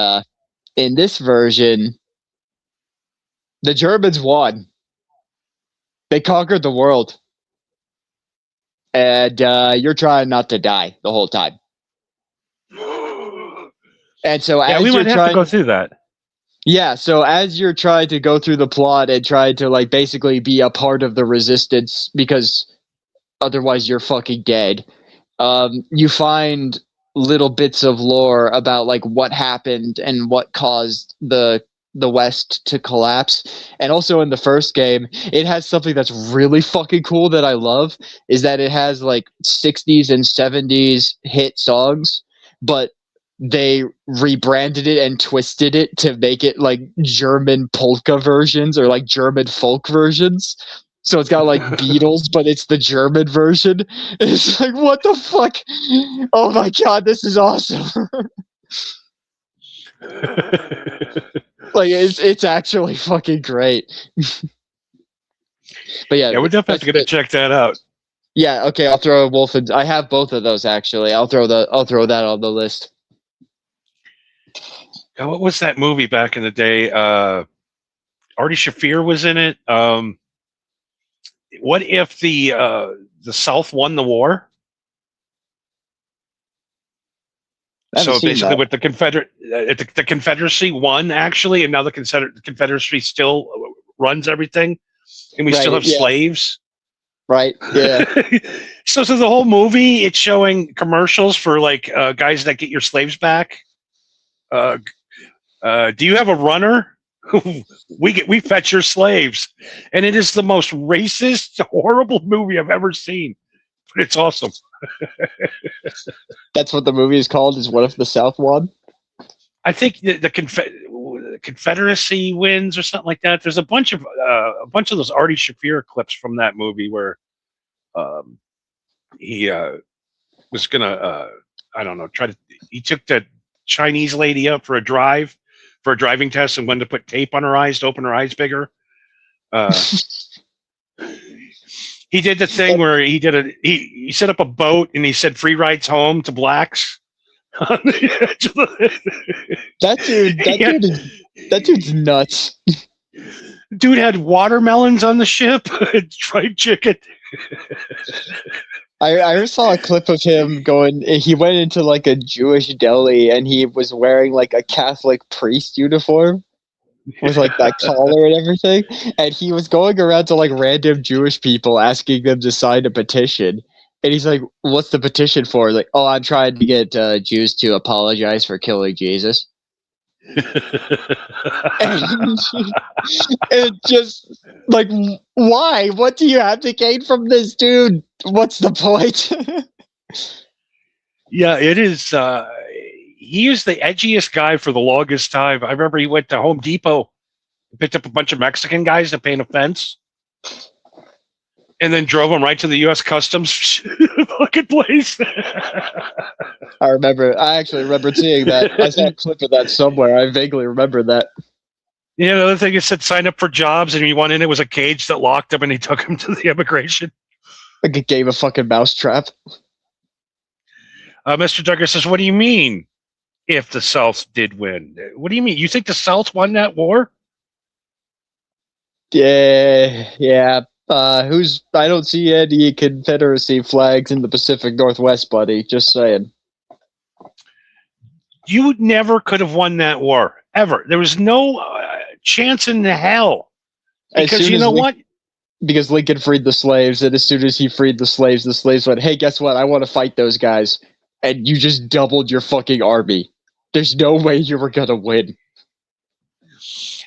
in this version, the Germans won. They conquered the world. And you're trying not to die the whole time. And so as we you're might have to go through that. Yeah, so as you're trying to go through the plot and try to like basically be a part of the resistance, because otherwise you're fucking dead, you find little bits of lore about like what happened and what caused the West to collapse. And also in the first game, it has something that's really fucking cool that I love, is that it has like 60s and 70s hit songs, but they rebranded it and twisted it to make it like German polka versions or like German folk versions. So it's got like Beatles, but it's the German version. It's like, what the fuck? Oh my god, this is awesome. Like it's actually fucking great. But yeah, we're definitely going to check that out. Yeah, okay, I'll throw a Wolf. I have both of those actually. I'll throw that on the list. What was that movie back in the day? Artie Shafir was in it. What if the South won the war? So basically, with the the Confederacy won actually, and now the Confederacy still runs everything, and we still have slaves. Right. Yeah. So the whole movie, it's showing commercials for like guys that get your slaves back. Do you have a runner? we fetch your slaves, and it is the most racist, horrible movie I've ever seen, but it's awesome. That's what the movie is called. Is What If the South Won? I think the Confederacy wins or something like that. There's a bunch of those Artie Shafir clips from that movie where he was gonna I don't know, he took the Chinese lady up for a driving test, and wanted to put tape on her eyes to open her eyes bigger. He did the thing where he set up a boat and he said free rides home to blacks. That dude's nuts. Dude had watermelons on the ship, fried chicken. I saw a clip of him going. He went into like a Jewish deli and he was wearing like a Catholic priest uniform with like that collar and everything. And he was going around to like random Jewish people asking them to sign a petition. And he's like, "What's the petition for?" Like, "Oh, I'm trying to get Jews to apologize for killing Jesus." and just like, why? What do you have to gain from this dude? What's the point? Yeah, it is. He was the edgiest guy for the longest time. I remember he went to Home Depot, picked up a bunch of Mexican guys to paint a fence, and then drove them right to the U.S. Customs fucking place. I actually remember seeing that. I saw a clip of that somewhere. I vaguely remember that. Yeah, the other thing is said sign up for jobs, and he went in, it was a cage that locked him, and he took him to the immigration. Like a game of fucking mousetrap. Mr. Duggar says, "What do you mean if the South did win? What do you mean? You think the South won that war?" Yeah. I don't see any Confederacy flags in the Pacific Northwest, buddy. Just saying. You never could have won that war, ever. There was no chance in the hell. Because you know what? Because Lincoln freed the slaves, and as soon as he freed the slaves went, "Hey, guess what? I want to fight those guys." And you just doubled your fucking army. There's no way you were going to win.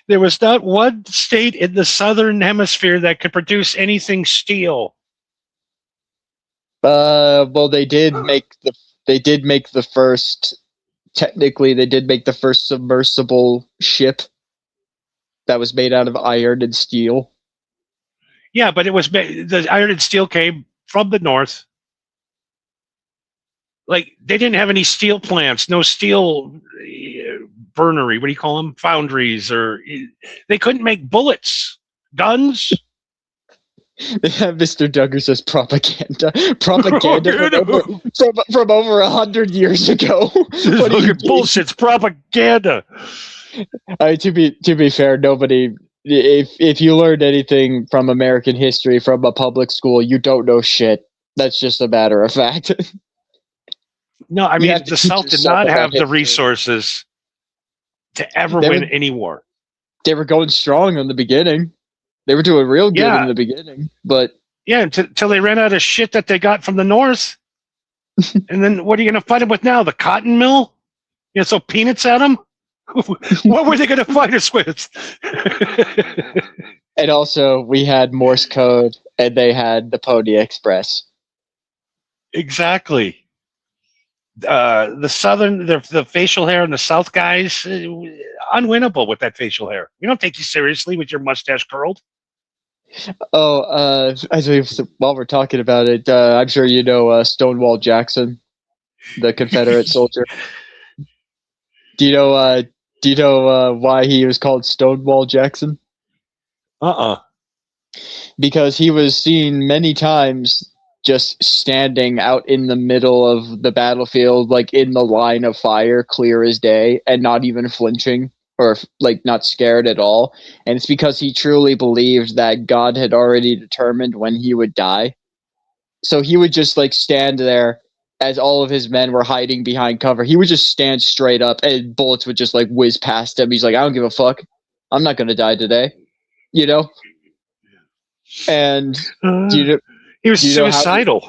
There was not one state in the southern hemisphere that could produce anything steel. Well, they did make the first. Technically, they did make the first submersible ship that was made out of iron and steel. Yeah, but the iron and steel came from the north. Like, they didn't have any steel plants, no steel burnery. What do you call them? Foundries, or they couldn't make bullets, guns. Mr. Duggar says propaganda from over 100 years ago. What are you bullshit's propaganda. To be fair, nobody. If you learned anything from American history from a public school, you don't know shit. That's just a matter of fact. No, I mean, the South did not have the resources to ever win any war. They were going strong in the beginning. They were doing real good in the beginning, but yeah, until they ran out of shit that they got from the North. And then what are you going to fight them with now? The cotton mill? You know, throw peanuts at them? What were they going to fight us with? And also, we had Morse code, and they had the Pony Express. Exactly. The facial hair in the South guys, unwinnable with that facial hair. We don't take you seriously with your mustache curled. Oh, while we're talking about it, I'm sure you know Stonewall Jackson, the Confederate soldier. Do you know why he was called Stonewall Jackson? Because he was seen many times just standing out in the middle of the battlefield, like in the line of fire, clear as day, and not even flinching or like not scared at all. And it's because he truly believed that God had already determined when he would die. So he would just like stand there as all of his men were hiding behind cover. He would just stand straight up and bullets would just like whiz past him. He's like, "I don't give a fuck. I'm not going to die today." You know? And he was suicidal.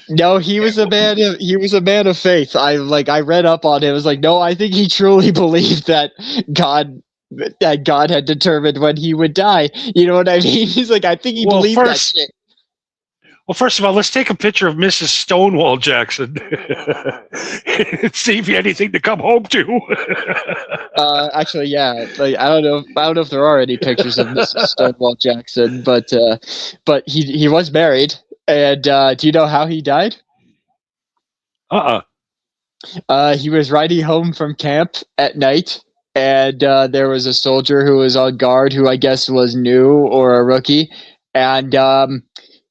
No, he was a man. He was a man of faith. I read up on him. I was like, no, I think he truly believed that God had determined when he would die. You know what I mean? He's like, I think he believed that shit. Well, first of all, let's take a picture of Mrs. Stonewall Jackson and see if you had anything to come home to. Actually, yeah. Like, I don't know if there are any pictures of Mrs. Stonewall Jackson, but he was married. And do you know how he died? He was riding home from camp at night, and there was a soldier who was on guard who I guess was new or a rookie, and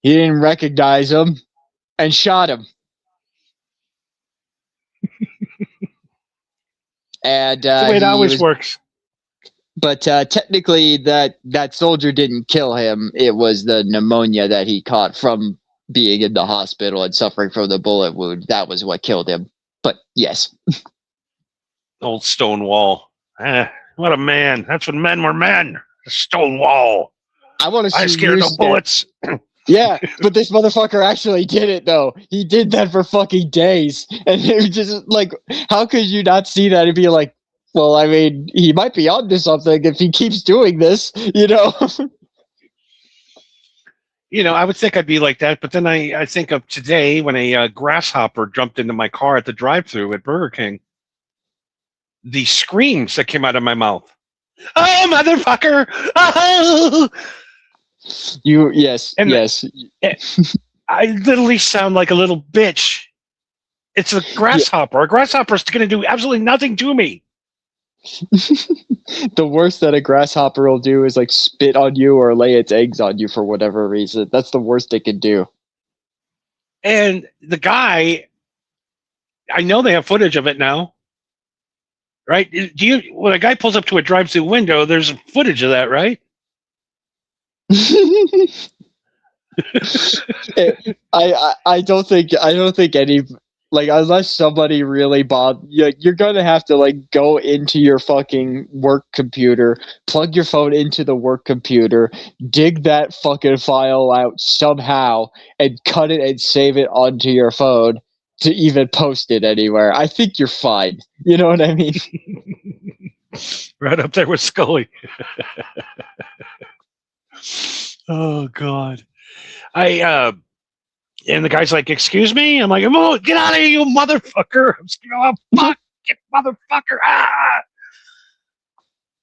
he didn't recognize him and shot him. And That's the way it always works. But technically, that soldier didn't kill him. It was the pneumonia that he caught from being in the hospital and suffering from the bullet wound. That was what killed him. But yes. Old Stonewall. What a man. That's when men were men. Stonewall. I want to see I scared no bullets. Yeah, but this motherfucker actually did it, though. He did that for fucking days. And it was just like, how could you not see that and be like, well, I mean, he might be onto something if he keeps doing this, you know? You know, I would think I'd be like that, but then I think of today when a grasshopper jumped into my car at the drive-thru at Burger King. The screams that came out of my mouth. Oh, motherfucker! Oh! Yes. I literally sound like a little bitch. It's a grasshopper. Yeah. A grasshopper is going to do absolutely nothing to me. The worst that a grasshopper will do is like spit on you or lay its eggs on you for whatever reason. That's the worst it can do. And the guy, I know they have footage of it now, right? When a guy pulls up to a drive-thru window, there's footage of that, right? I don't think any, like, unless somebody really you're gonna have to like go into your fucking work computer, plug your phone into the work computer, dig that fucking file out somehow, and cut it and save it onto your phone to even post it anywhere. I think you're fine. You know what I mean? Right up there with Scully. Oh God. And the guy's like, "Excuse me?" I'm like, "Oh, get out of here, you motherfucker!" I'm like, "Oh, fuck, get motherfucker!" Ah!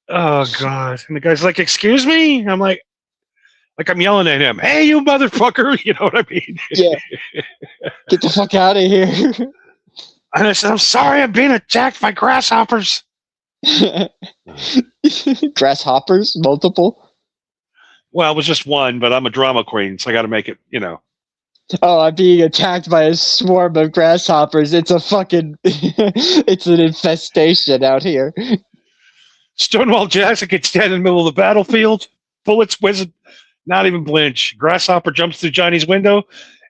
Oh God! And the guy's like, "Excuse me?" I'm like I'm yelling at him, "Hey, you motherfucker!" You know what I mean? Yeah. Get the fuck out of here. And I said, "I'm sorry, I'm being attacked by grasshoppers." Grasshoppers, multiple. Well, it was just one, but I'm a drama queen, so I got to make it, you know. Oh, I'm being attacked by a swarm of grasshoppers. It's a fucking, it's an infestation out here. Stonewall Jackson gets dead in the middle of the battlefield. Bullets whizzing, not even blinch. Grasshopper jumps through Johnny's window.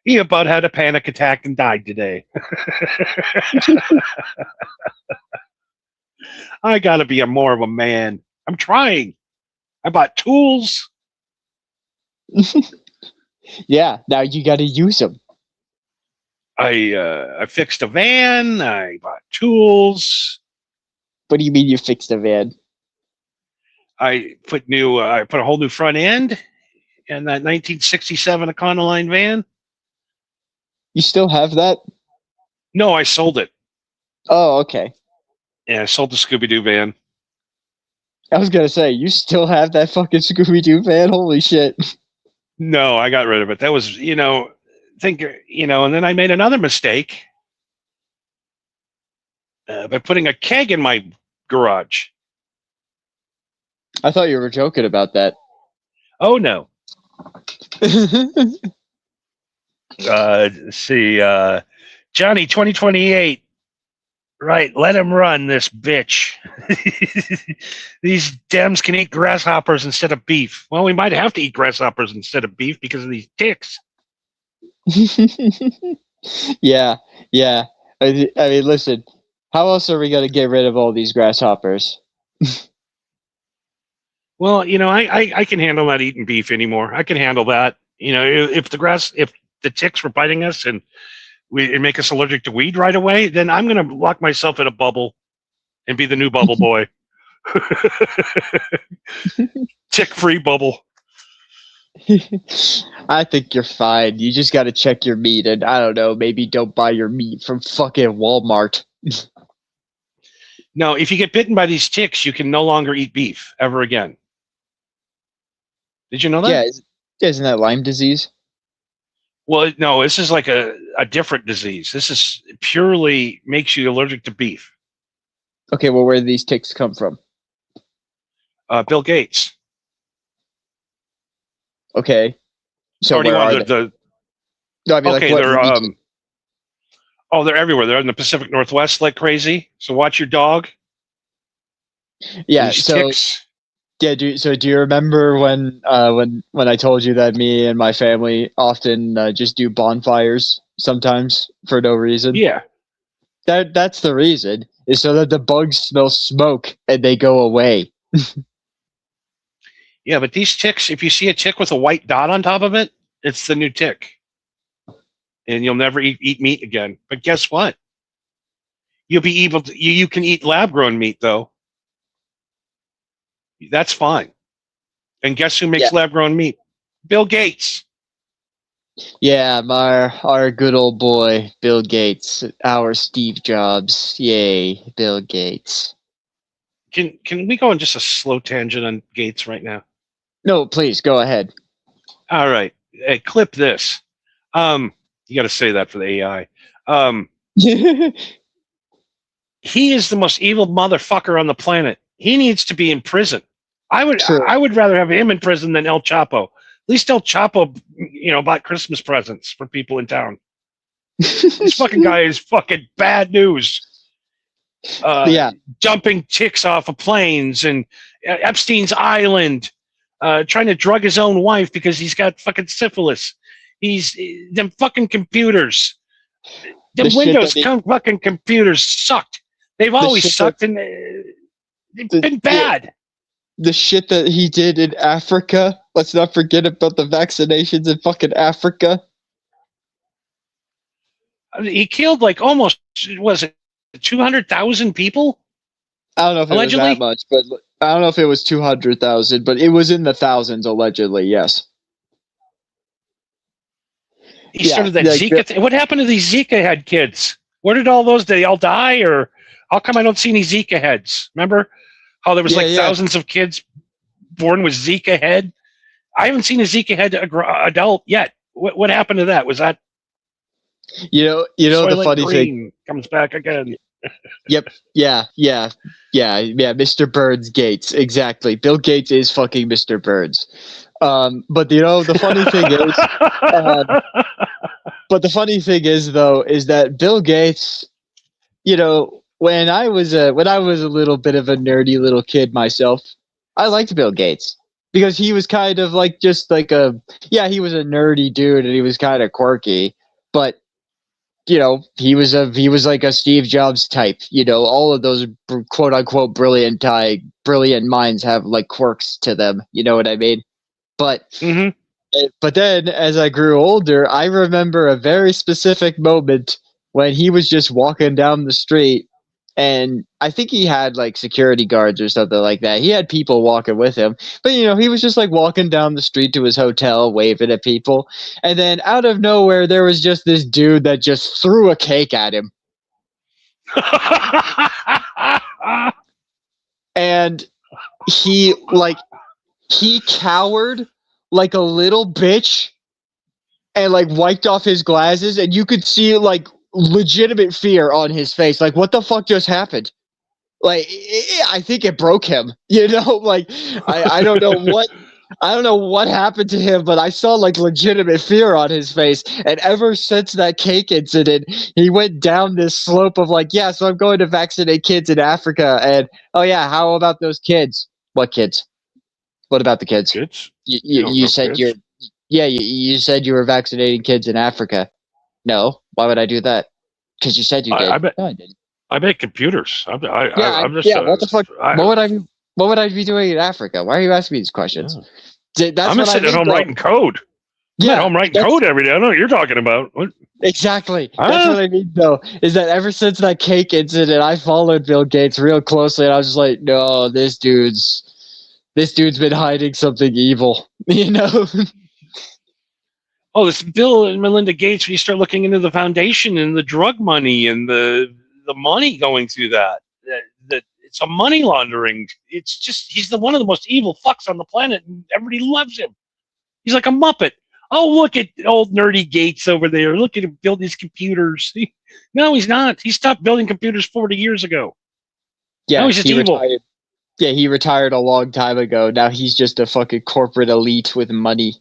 He about had a panic attack and died today. I got to be more of a man. I'm trying. I bought tools. Yeah, now you got to use them. I fixed a van. I bought tools. What do you mean you fixed a van? I put a whole new front end in that 1967 Econoline van. You still have that? No, I sold it. Oh, okay. Yeah, I sold the Scooby-Doo van. I was gonna say, you still have that fucking Scooby-Doo van? Holy shit. No, I got rid of it. That was, and then I made another mistake by putting a keg in my garage. I thought you were joking about that. Oh, no. Let's see. Johnny, 2028. Right, let him run, this bitch. These Dems can eat grasshoppers instead of beef. Well, we might have to eat grasshoppers instead of beef because of these ticks. Yeah. I mean, listen, how else are we going to get rid of all these grasshoppers? Well, I can handle not eating beef anymore. I can handle that. If the ticks were biting us and it make us allergic to weed right away, then I'm going to lock myself in a bubble and be the new bubble boy. Tick-free bubble. I think you're fine. You just got to check your meat, and I don't know, maybe don't buy your meat from fucking Walmart. No, if you get bitten by these ticks, you can no longer eat beef ever again. Did you know that? Yeah, isn't that Lyme disease? Well, no, this is like a different disease. This is purely makes you allergic to beef. Okay, well, where do these ticks come from? Bill Gates. Okay, so Or do you where want are they? No, I mean, like, okay, what they're region? they're everywhere. They're in the Pacific Northwest like crazy. So watch your dog. Yeah, These so ticks. yeah, do you remember when I told you that me and my family often just do bonfires sometimes for no reason? Yeah. That's the reason, is so that the bugs smell smoke and they go away. Yeah, but these ticks, if you see a tick with a white dot on top of it, it's the new tick. And you'll never eat meat again. But guess what? You'll be able to, you can eat lab grown meat though. That's fine. And guess who Yeah, makes lab grown meat? Bill Gates. yeah, our good old boy Bill Gates, our Steve Jobs. Yay, Bill Gates. Can we go on just a slow tangent on Gates right now? No, please go ahead. All right. Hey, clip this. You got to say that for the AI. He is the most evil motherfucker on the planet. He needs to be in prison. True. I would rather have him in prison than El Chapo. At least El Chapo, bought Christmas presents for people in town. This fucking guy is fucking bad news. Yeah, Dumping chicks off of planes and Epstein's Island, trying to drug his own wife because he's got fucking syphilis. He's them fucking computers. Them The shit Windows that fucking computers sucked. They've always shit sucked, and they've been bad. the shit that he did in Africa. Let's not forget about the vaccinations in fucking Africa. I mean, he killed like almost, was it 200,000 people? I don't know if it Allegedly? was that much, but I don't know if it was 200,000, but it was in the thousands allegedly. Yes. He Yeah, started that like Zika. What happened to these Zika head kids? Where did all those? Did they all die, or how come I don't see any Zika heads? Remember how there was Yeah, like yeah. thousands of kids born with Zika head? I haven't seen a Zika head adult yet. What happened to that? Was that You know the Soylent funny thing. Green comes back again? Yep. Yeah. Mr. Burns Gates. Exactly. Bill Gates is fucking Mr. Burns. But the funny thing is, but the funny thing is though, is that Bill Gates, when I was a little bit of a nerdy little kid myself, I liked Bill Gates because he was kind of like just like he was a nerdy dude and he was kind of quirky, but he was like a Steve Jobs type. All of those quote unquote brilliant minds have like quirks to them. You know what I mean? But Mm-hmm. but then as I grew older, I remember a very specific moment when he was just walking down the street, and I think he had like security guards or something like that. He had people walking with him, but he was just like walking down the street to his hotel, waving at people. And then out of nowhere, there was just this dude that just threw a cake at him. And he cowered like a little bitch and like wiped off his glasses, and you could see like legitimate fear on his face. Like, what the fuck just happened? Like, I think it broke him. Like I don't know what happened to him, but I saw like legitimate fear on his face. And ever since that cake incident, he went down this slope of like, yeah, so I'm going to vaccinate kids in Africa. And oh yeah, how about those kids? What kids? What about the kids? Kids? You said kids? you said you were vaccinating kids in Africa. No, why would I do that? Because you said you did. I bet. No, I didn't. I bet computers. I'm just. What the fuck? What would I be doing in Africa? Why are you asking me these questions? I'm just sitting at home writing code. I'm at home writing code every day. I don't know what you're talking about. What? Exactly. That's what I mean, though, is that ever since that cake incident, I followed Bill Gates real closely, and I was just like, no, this dude's been hiding something evil, Oh, this Bill and Melinda Gates. When you start looking into the foundation and the drug money and the money going through that it's a money laundering. It's just he's one of the most evil fucks on the planet, and everybody loves him. He's like a Muppet. Oh, look at old nerdy Gates over there. Look at him build these computers. No, he's not. He stopped building computers 40 years ago. Yeah, Now he's just he evil. retired. Yeah, he retired a long time ago. Now he's just a fucking corporate elite with money.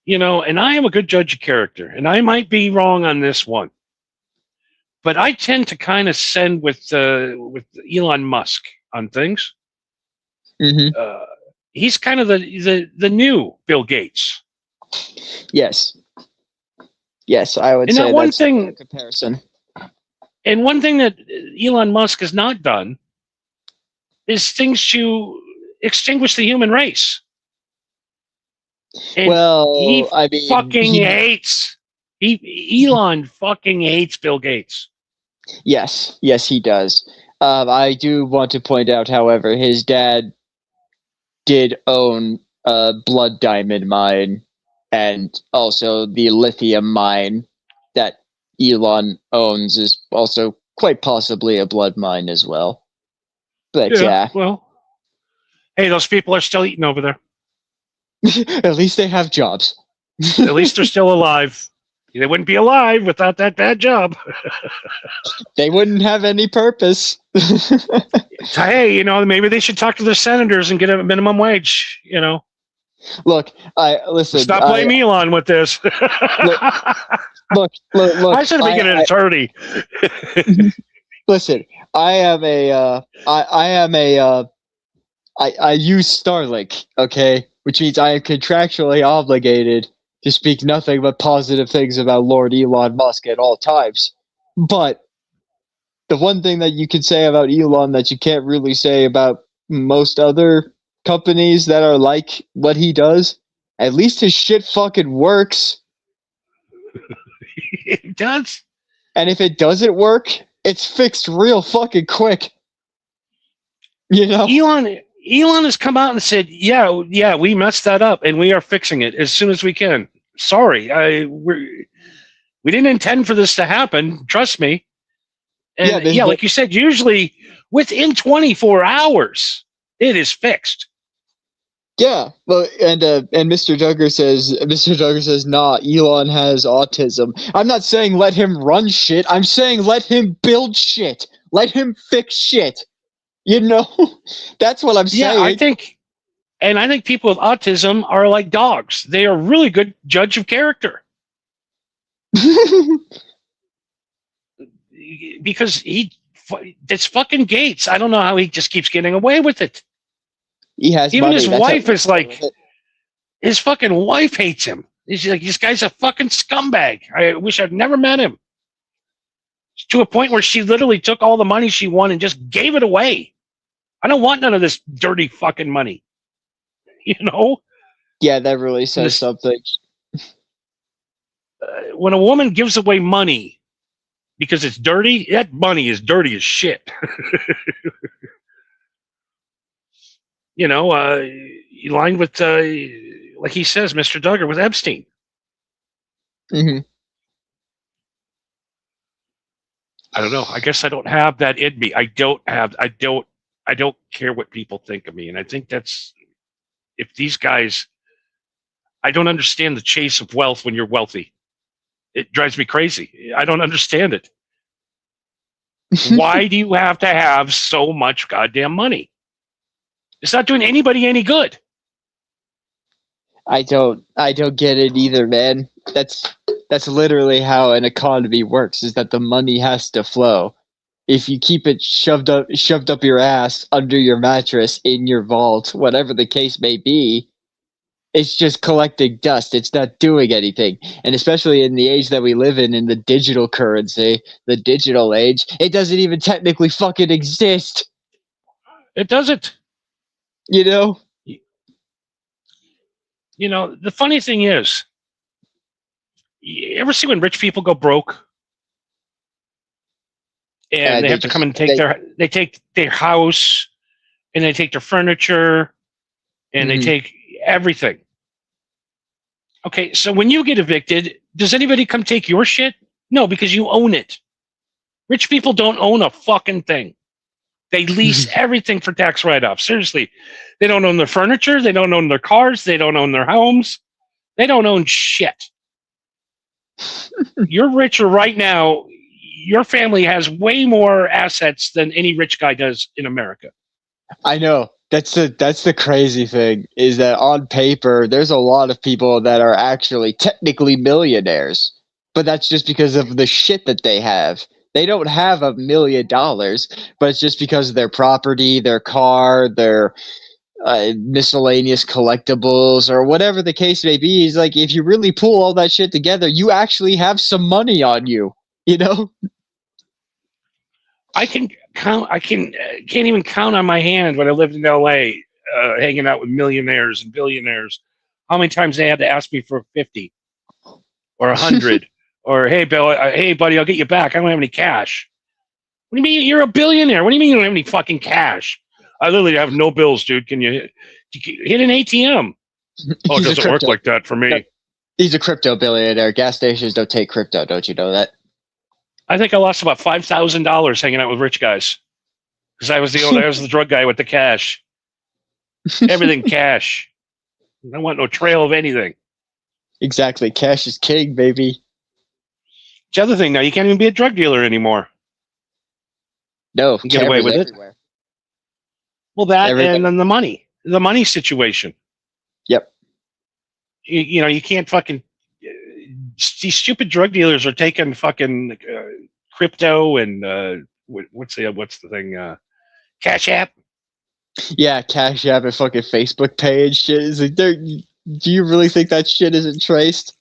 You know, and I am a good judge of character, and I might be wrong on this one, but I tend to kind of send with Elon Musk on things. Hmm. He's kind of the new Bill Gates. Yes. Yes, I would And say that one that's thing, a comparison. and one thing that Elon Musk has not done is things to extinguish the human race. And Well, he I mean, fucking hates. Elon fucking hates Bill Gates. yes, he does. I do want to point out, however, his dad did own a blood diamond mine and also the lithium mine that Elon owns is also quite possibly a blood mine as well. But yeah. Well, hey, those people are still eating over there. At least they have jobs. At least they're still alive. They wouldn't be alive without that bad job. They wouldn't have any purpose. Hey, you know, maybe they should talk to their senators and get a minimum wage. You know, Look, listen. stop blaming Elon with this. Look. I should have been an attorney. Listen, I use Starlink, okay, which means I am contractually obligated to speak nothing but positive things about Lord Elon Musk at all times. But the one thing that you can say about Elon that you can't really say about most other companies that are like what he does, at least his shit fucking works. It does. And if it doesn't work, it's fixed real fucking quick. You know? Elon has come out and said, yeah, we messed that up and we are fixing it as soon as we can. Sorry, we didn't intend for this to happen. Trust me. And like you said, usually within 24 hours, it is fixed. Yeah, well, and Mr. Duggar says, nah, Elon has autism. I'm not saying let him run shit. I'm saying let him build shit. Let him fix shit. You know, that's what I'm saying. Yeah, I think people with autism are like dogs. They are really good judge of character. Because it's fucking Gates. I don't know how he just keeps getting away with it. He has even money. his wife is like, his fucking wife hates him. She's like, this guy's a fucking scumbag. I wish I'd never met him. To a point where she literally took all the money she won and just gave it away. I don't want none of this dirty fucking money. You know? Yeah, that really says something. When a woman gives away money because it's dirty, that money is dirty as shit. You know, he lined with, like he says, Mr. Duggar with Epstein. Mm-hmm. I don't know. I guess I don't have that in me. I don't care what people think of me. And I think that's, if these guys, I don't understand the chase of wealth when you're wealthy. It drives me crazy. I don't understand it. Why do you have to have so much goddamn money? It's not doing anybody any good. I don't get it either, man. That's literally how an economy works, is that the money has to flow. If you keep it shoved up your ass, under your mattress, in your vault, whatever the case may be, it's just collecting dust. It's not doing anything. And especially in the age that we live in the digital currency, the digital age, it doesn't even technically fucking exist. It doesn't. You know? You know, the funny thing is, you ever see when rich people go broke? And they have to come and take their house, and they take their furniture, and they take everything. Okay, so when you get evicted, does anybody come take your shit? No, because you own it. Rich people don't own a fucking thing. They lease everything for tax write-off. Seriously. They don't own their furniture. They don't own their cars. They don't own their homes. They don't own shit. You're richer right now. Your family has way more assets than any rich guy does in America. I know. That's the crazy thing, is that on paper there's a lot of people that are actually technically millionaires, but that's just because of the shit that they have. They don't have $1 million, but it's just because of their property, their car, their miscellaneous collectibles, or whatever the case may be. Is like, if you really pull all that shit together, you actually have some money on you. You know? I can count. Can't even count on my hand when I lived in L.A. Hanging out with millionaires and billionaires. How many times they had to ask me for 50 or 100 or hey Bill, hey buddy, I'll get you back. I don't have any cash. What do you mean you're a billionaire? What do you mean you don't have any fucking cash? I literally have no bills, dude. Can you hit an ATM? Oh, it doesn't work like that for me. He's a crypto billionaire. Gas stations don't take crypto. Don't you know that? I think I lost about $5,000 hanging out with rich guys because I was the drug guy with the cash. Everything cash. I don't want no trail of anything. Exactly. Cash is king, baby. The other thing now, you can't even be a drug dealer anymore. No, You get away with everywhere. it. Well, that Everything. and then the money situation. Yep. You know, you can't fucking. These stupid drug dealers are taking fucking crypto and what's the thing? Cash App. Yeah, Cash App and fucking Facebook page shit. Is like, do you really think that shit isn't traced?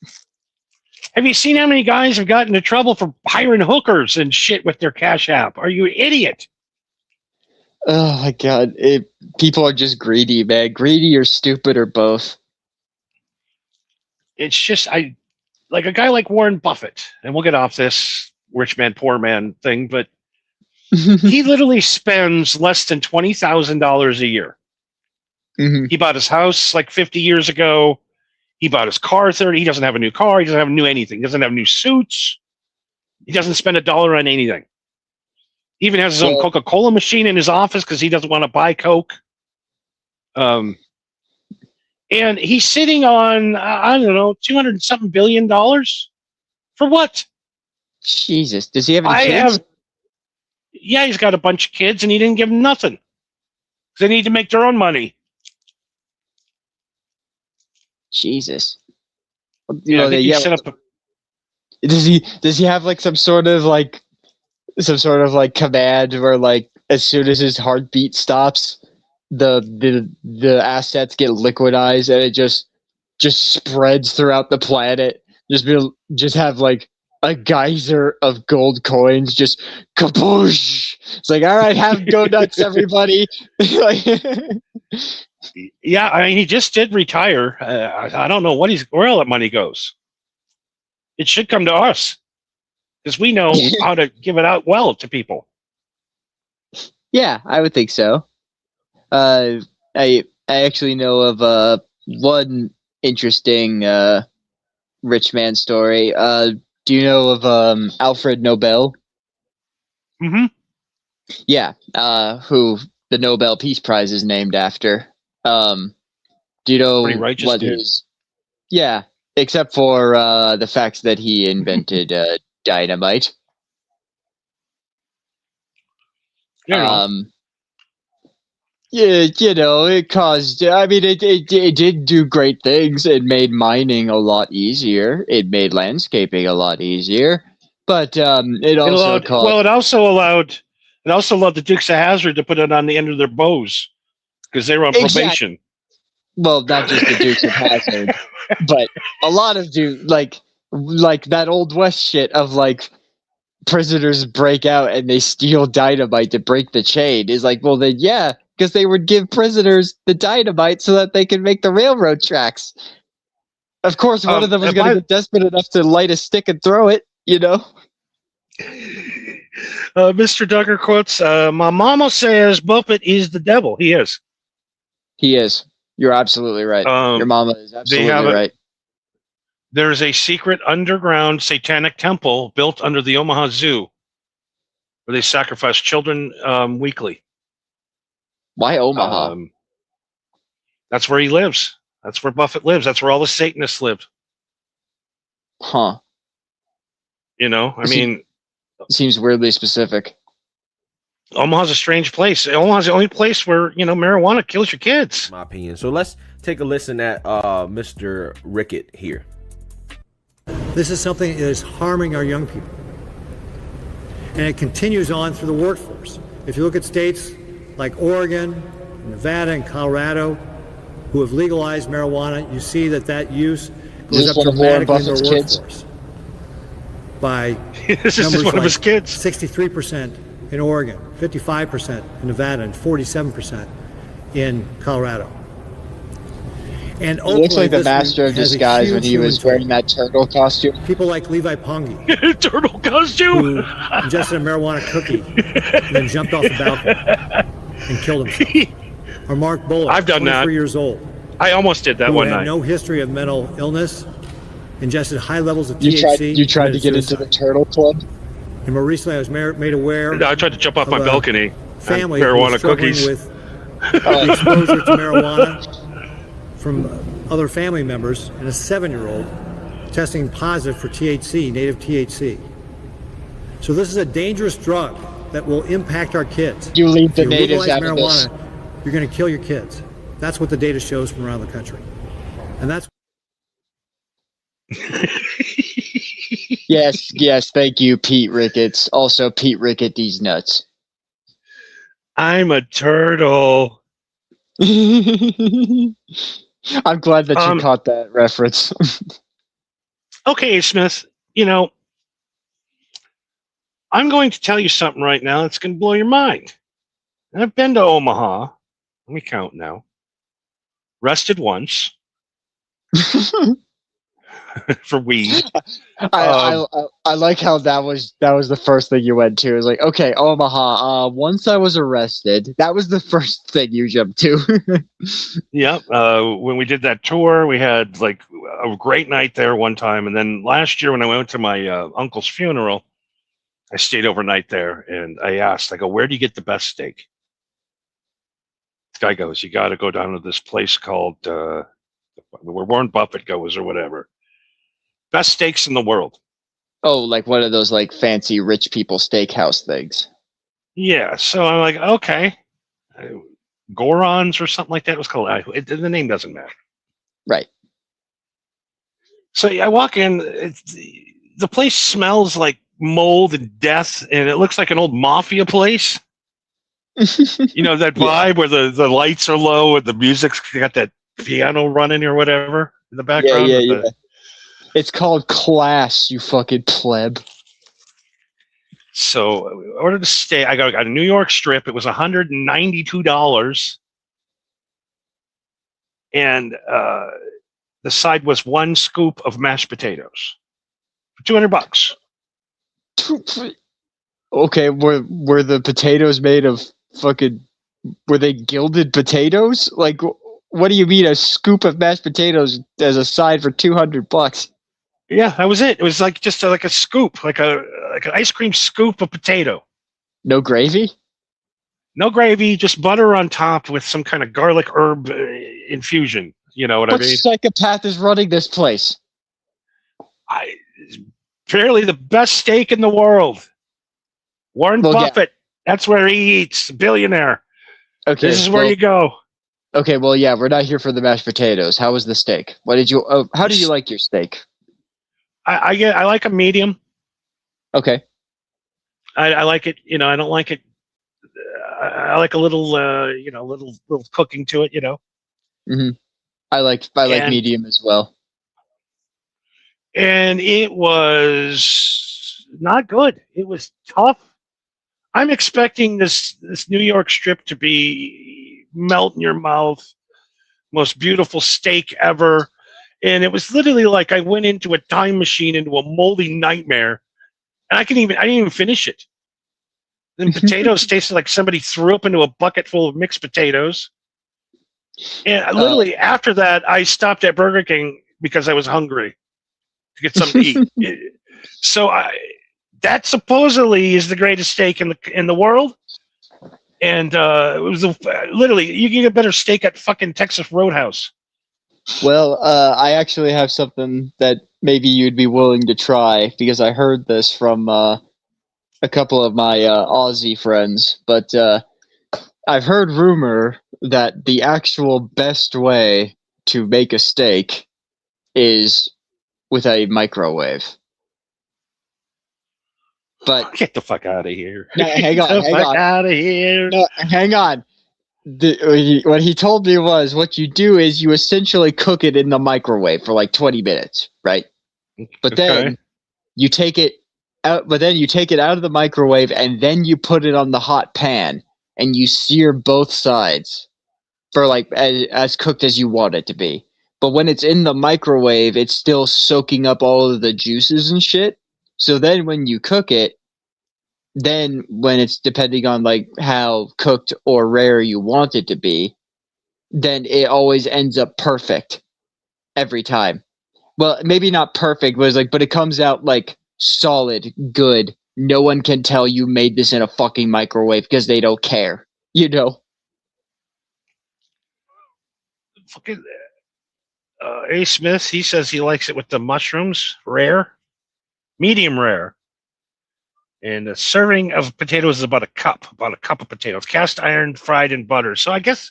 Have you seen how many guys have gotten into trouble for hiring hookers and shit with their Cash App? Are you an idiot? Oh my god. People are just greedy, man. Greedy or stupid or both. It's just like a guy like Warren Buffett, and we'll get off this rich man, poor man thing, but he literally spends less than $20,000 a year. Mm-hmm. He bought his house like 50 years ago. He bought his car 30. He doesn't have a new car. He doesn't have new anything. He doesn't have new suits. He doesn't spend $1 on anything. He even has his own Coca-Cola machine in his office because he doesn't want to buy Coke. And he's sitting on, I don't know, $200-something billion for what? Jesus. Does he have any kids? Yeah, he's got a bunch of kids, and he didn't give them nothing. They need to make their own money. Jesus. Yeah, set up. Does he have like some sort of command where, like, as soon as his heartbeat stops, the assets get liquidized and it just spreads throughout the planet? Just have like a geyser of gold coins, just kaboosh. It's like, all right, go nuts, everybody. Yeah, I mean, he just did retire. I don't know where all that money goes. It should come to us because we know how to give it out well to people. Yeah, I would think so. I actually know of one interesting rich man story. Do you know of Alfred Nobel? Mm-hmm. Yeah, who the Nobel Peace Prize is named after. Do you know what dude. his? Yeah, except for the fact that he invented dynamite. Yeah. Yeah, it caused. I mean, it did do great things. It made mining a lot easier. It made landscaping a lot easier. But it also allowed the Dukes of Hazzard to put it on the end of their bows because they were on probation. Well, not just the Dukes of Hazzard, but a lot of like that Old West shit of like prisoners break out and they steal dynamite to break the chain is like, well then yeah, because they would give prisoners the dynamite so that they could make the railroad tracks. Of course, one of them was going to get desperate enough to light a stick and throw it, you know? Mr. Duggar quotes, my mama says Buffett is the devil. He is. He is. You're absolutely right. Your mama is absolutely right. There's a secret underground satanic temple built under the Omaha Zoo where they sacrifice children weekly. Why Omaha? That's where he lives. That's where Buffett lives. That's where all the Satanists lived. Huh. You know, I mean, Seems weirdly specific. Omaha's a strange place. Omaha's the only place where, you know, marijuana kills your kids. My opinion. So let's take a listen at Mr. Rickett here. This is something that is harming our young people. And it continues on through the workforce. If you look at states like Oregon, Nevada, and Colorado, who have legalized marijuana, you see that use goes up dramatically in their workforce. By This is one of his kids. 63% in Oregon, 55% in Nevada, and 47% in Colorado. And It looks like the master of disguise when he was wearing that turtle costume. People like Levi Pongi, Turtle costume. who ingested a marijuana cookie and then jumped off the balcony and killed himself. Or Mark Bullock, I've done 23 that. years old, I almost did that who one had night. no history of mental illness, ingested high levels of THC. You tried to get committed into the suicide. turtle club? And more recently, I was made aware I tried to jump off my of a balcony. family and who was marijuana struggling cookies. with the exposure to marijuana from other family members, and a 7-year-old testing positive for THC, native THC. So this is a dangerous drug that will impact our kids. You leave If the you natives legalize out of this. marijuana, you're going to kill your kids. That's what the data shows from around the country. And that's Yes, thank you, Pete Ricketts. Also, Pete Rickett, these nuts. I'm a turtle. I'm glad that you Um, caught that reference. Okay, Smith, you know, I'm going to tell you something right now that's going to blow your mind. I've been to Omaha. Let me count now. Rested once for weed. I like how that was the first thing you went to. It was like, okay, Omaha. Once I was arrested, that was the first thing you jumped to. Yep. When we did that tour, we had like a great night there one time. And then last year when I went to my uncle's funeral, I stayed overnight there and I asked, I go, where do you get the best steak? This guy goes, you got to go down to this place called where Warren Buffett goes or whatever. Best steaks in the world. Oh, like one of those like fancy rich people steakhouse things. Yeah. So I'm like, okay. Gorons or something like that it was called. The name doesn't matter. Right. So I walk in. The place smells like mold and death, and it looks like an old mafia place. You know that vibe where the lights are low and the music's got that piano running or whatever in the background. Yeah. It's called class, you fucking pleb. So I ordered a steak. I got a New York strip. It was $192, and the side was 1 scoop of mashed potatoes for $200. Okay, were the potatoes made of fucking? Were they gilded potatoes? Like, what do you mean a scoop of mashed potatoes as a side for $200? Yeah, that was it. It was like just like a scoop, like an ice cream scoop of potato. No gravy? No gravy, just butter on top with some kind of garlic herb infusion. You know what What I mean? psychopath is running this place? Apparently the best steak in the world. Warren Well, yeah. Buffett. That's where he eats. Billionaire. Okay, This is where well, you go. Okay, well, yeah, we're not here for the mashed potatoes. How was the steak? What did you? How do you like your steak? I like a medium. Okay. I like it. You know, I don't like it. I like a little, little cooking to it. You know. Mm-hmm. I like medium as well. And it was not good. It was tough. I'm expecting this New York strip to be melt in your mouth, most beautiful steak ever. And it was literally like I went into a time machine, into a moldy nightmare, and I didn't even finish it. Then potatoes tasted like somebody threw up into a bucket full of mixed potatoes. And literally after that, I stopped at Burger King because I was hungry to get something to eat. So that supposedly is the greatest steak in the world. And it was literally, you can get a better steak at fucking Texas Roadhouse. Well, I actually have something that maybe you'd be willing to try because I heard this from a couple of my Aussie friends. But I've heard rumor that the actual best way to make a steak is with a microwave. But Get the fuck out of here. no, hang Get on, the hang fuck on. out of here. No, hang on. What he told me was what you do is you essentially cook it in the microwave for like 20 minutes, right? But then you take it out. But then you take it out of the microwave and then you put it on the hot pan and you sear both sides for like as cooked as you want it to be. But when it's in the microwave, it's still soaking up all of the juices and shit. So then when you cook it, then when it's depending on like how cooked or rare you want it to be, then it always ends up perfect every time. Well, maybe not perfect, but it's like, but it comes out like solid, good. No one can tell you made this in a fucking microwave because they don't care. You know? Fucking A. Smith, he says he likes it with the mushrooms, rare, medium rare. And a serving of potatoes is about a cup of potatoes, cast iron, fried in butter. So I guess,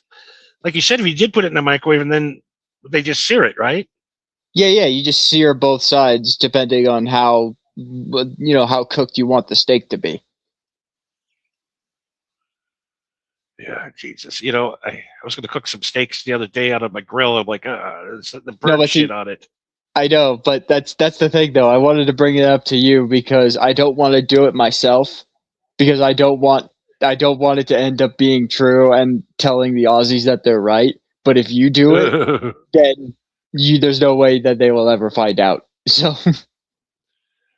like you said, if you did put it in the microwave and then they just sear it, right? Yeah. You just sear both sides depending on how how cooked you want the steak to be. Yeah, Jesus. I was going to cook some steaks the other day out of my grill. I'm like, the No, bird but shit on it. I know, but that's the thing though. I wanted to bring it up to you because I don't want to do it myself because I don't want it to end up being true and telling the Aussies that they're right. But if you do it, then there's no way that they will ever find out. So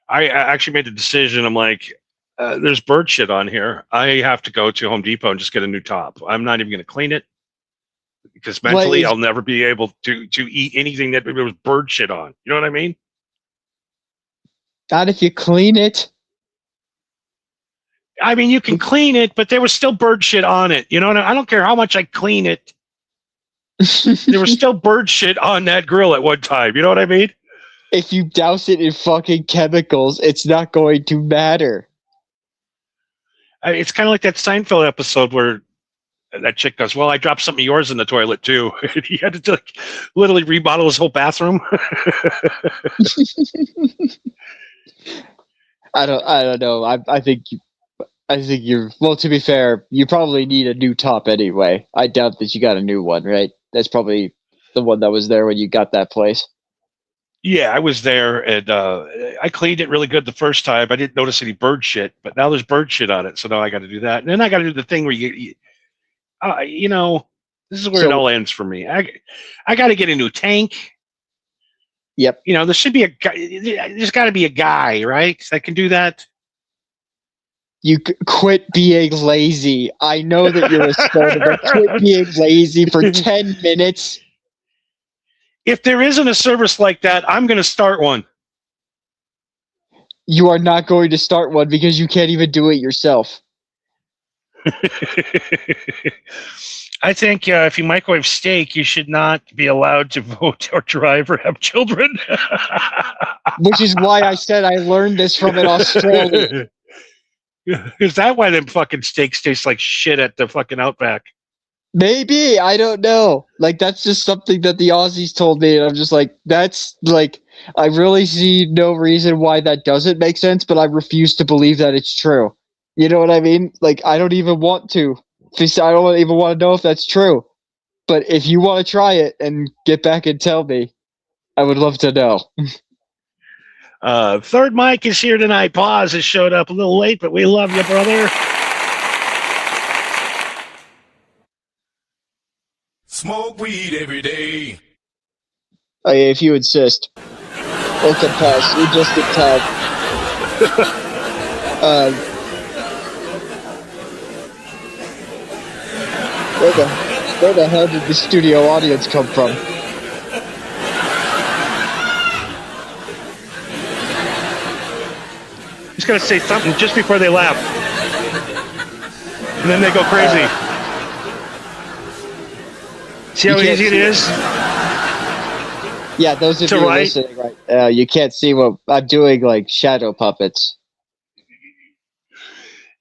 I actually made the decision. I'm like, there's bird shit on here. I have to go to Home Depot and just get a new top. I'm not even going to clean it because mentally I'll never be able to eat anything that there was bird shit on. You know what I mean? not if you clean it. I mean, you can clean it, but there was still bird shit on it. You know, I don't care how much I clean it. There was still bird shit on that grill at one time. You know what I mean? If you douse it in fucking chemicals, it's not going to matter. It's kind of like that Seinfeld episode where that chick goes, "Well, I dropped some of yours in the toilet too." And he had to like literally remodel his whole bathroom. I don't know. I think you're well. To be fair, you probably need a new top anyway. I doubt that you got a new one, right? That's probably the one that was there when you got that place. Yeah, I was there and I cleaned it really good the first time. I didn't notice any bird shit, but now there's bird shit on it, so now I got to do that. And then I got to do the thing where this is where it all ends for me. I got to get a new tank. Yep. There should be a guy. There's got to be a guy, right, that can do that. You quit being lazy. I know that you're a stoner, but quit being lazy for 10 minutes. If there isn't a service like that, I'm going to start one. You are not going to start one because you can't even do it yourself. I think if you microwave steak, you should not be allowed to vote or drive or have children. Which is why I said I learned this from an Australian. Is that why them fucking steaks taste like shit at the fucking Outback? Maybe. I don't know. Like, that's just something that the Aussies told me. And I'm just like, that's like, I really see no reason why that doesn't make sense, but I refuse to believe that it's true. You know what I mean? Like, I don't even want to. I don't even want to know if that's true. But if you want to try it and get back and tell me, I would love to know. Third Mike is here tonight. Pause has showed up a little late, but we love you, brother. Smoke weed every day. Oh, yeah, if you insist. Okay, pass. You just in time. Where the hell did the studio audience come from? Just gonna say something just before they laugh, and then they go crazy. See how easy it is? Yeah, those of To you write? listening right now, you can't see what I'm doing, like shadow puppets.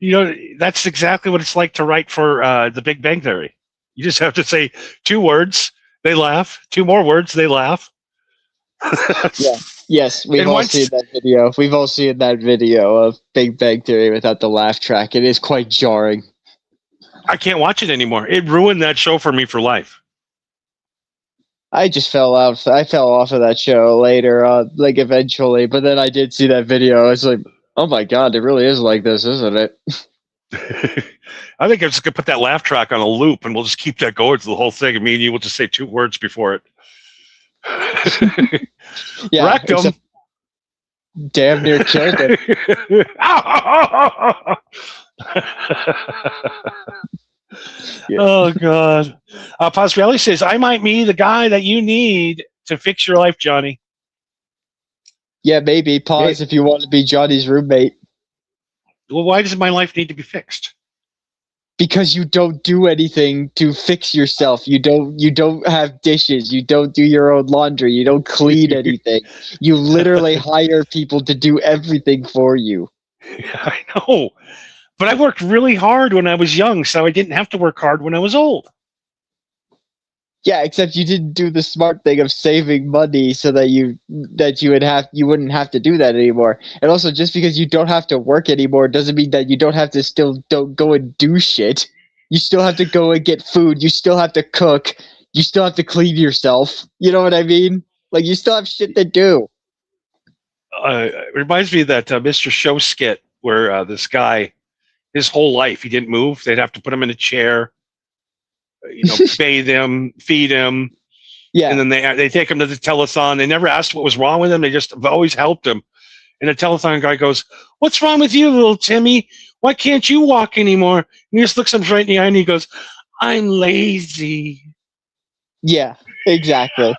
You know, that's exactly what it's like to write for The Big Bang Theory. You just have to say 2 words, they laugh. 2 more words, they laugh. Yeah. Yes, we've And all once- seen that video. We've all seen that video of Big Bang Theory without the laugh track. It is quite jarring. I can't watch it anymore. It ruined that show for me for life. I just fell out. I fell off of that show later, like eventually. But then I did see that video. I was like, "Oh my god, it really is like this, isn't it?" I think I'm just gonna put that laugh track on a loop, and we'll just keep that going through the whole thing. And me and you will just say 2 words before it. Yeah, Rectum. except damn near killed him. Yeah. Oh God. Pasquale says, I might be the guy that you need to fix your life, Johnny. Yeah, maybe pause if you want to be Johnny's roommate. Well, why does my life need to be fixed? Because you don't do anything to fix yourself. You don't have dishes. You don't do your own laundry. You don't clean anything. You literally hire people to do everything for you. I know. But I worked really hard when I was young, so I didn't have to work hard when I was old. Yeah, except you didn't do the smart thing of saving money so that you wouldn't have to do that anymore. And also, just because you don't have to work anymore doesn't mean that you don't go and do shit. You still have to go and get food. You still have to cook. You still have to clean yourself. You know what I mean? Like, you still have shit to do. It reminds me of that Mr. Show skit where this guy, his whole life, he didn't move. They'd have to put him in a chair, bathe him, feed him. Yeah. And then they take him to the telethon. They never asked what was wrong with him. They just have always helped him. And the telethon guy goes, "What's wrong with you, little Timmy? Why can't you walk anymore?" And he just looks him right in the eye and he goes, "I'm lazy." Yeah, exactly.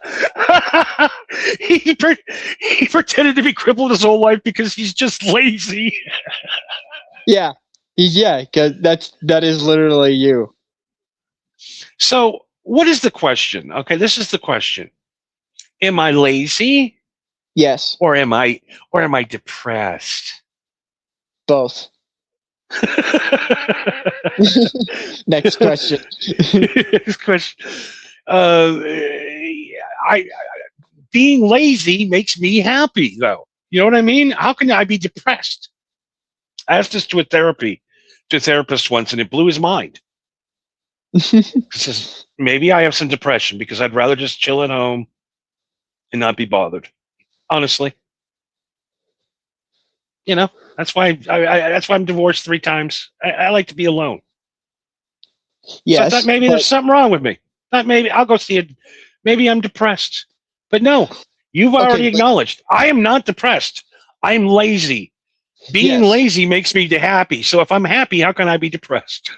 he pretended to be crippled his whole life because he's just lazy. Yeah. Because that is literally you. So what is the question? Okay, this is the question. Am I lazy? Yes, Or am I depressed? both. Next question. Next question. Being lazy makes me happy, though. You know what I mean? How can I be depressed? I asked this to a therapist once, and it blew his mind. He says, maybe I have some depression because I'd rather just chill at home and not be bothered. Honestly, that's why that's why I'm divorced 3 times. I like to be alone. Yes, So I thought maybe there's something wrong with me. Thought maybe I'll go see it. Maybe I'm depressed. But no, you've already acknowledged I am not depressed. I'm lazy. Being lazy makes me happy. So if I'm happy, how can I be depressed?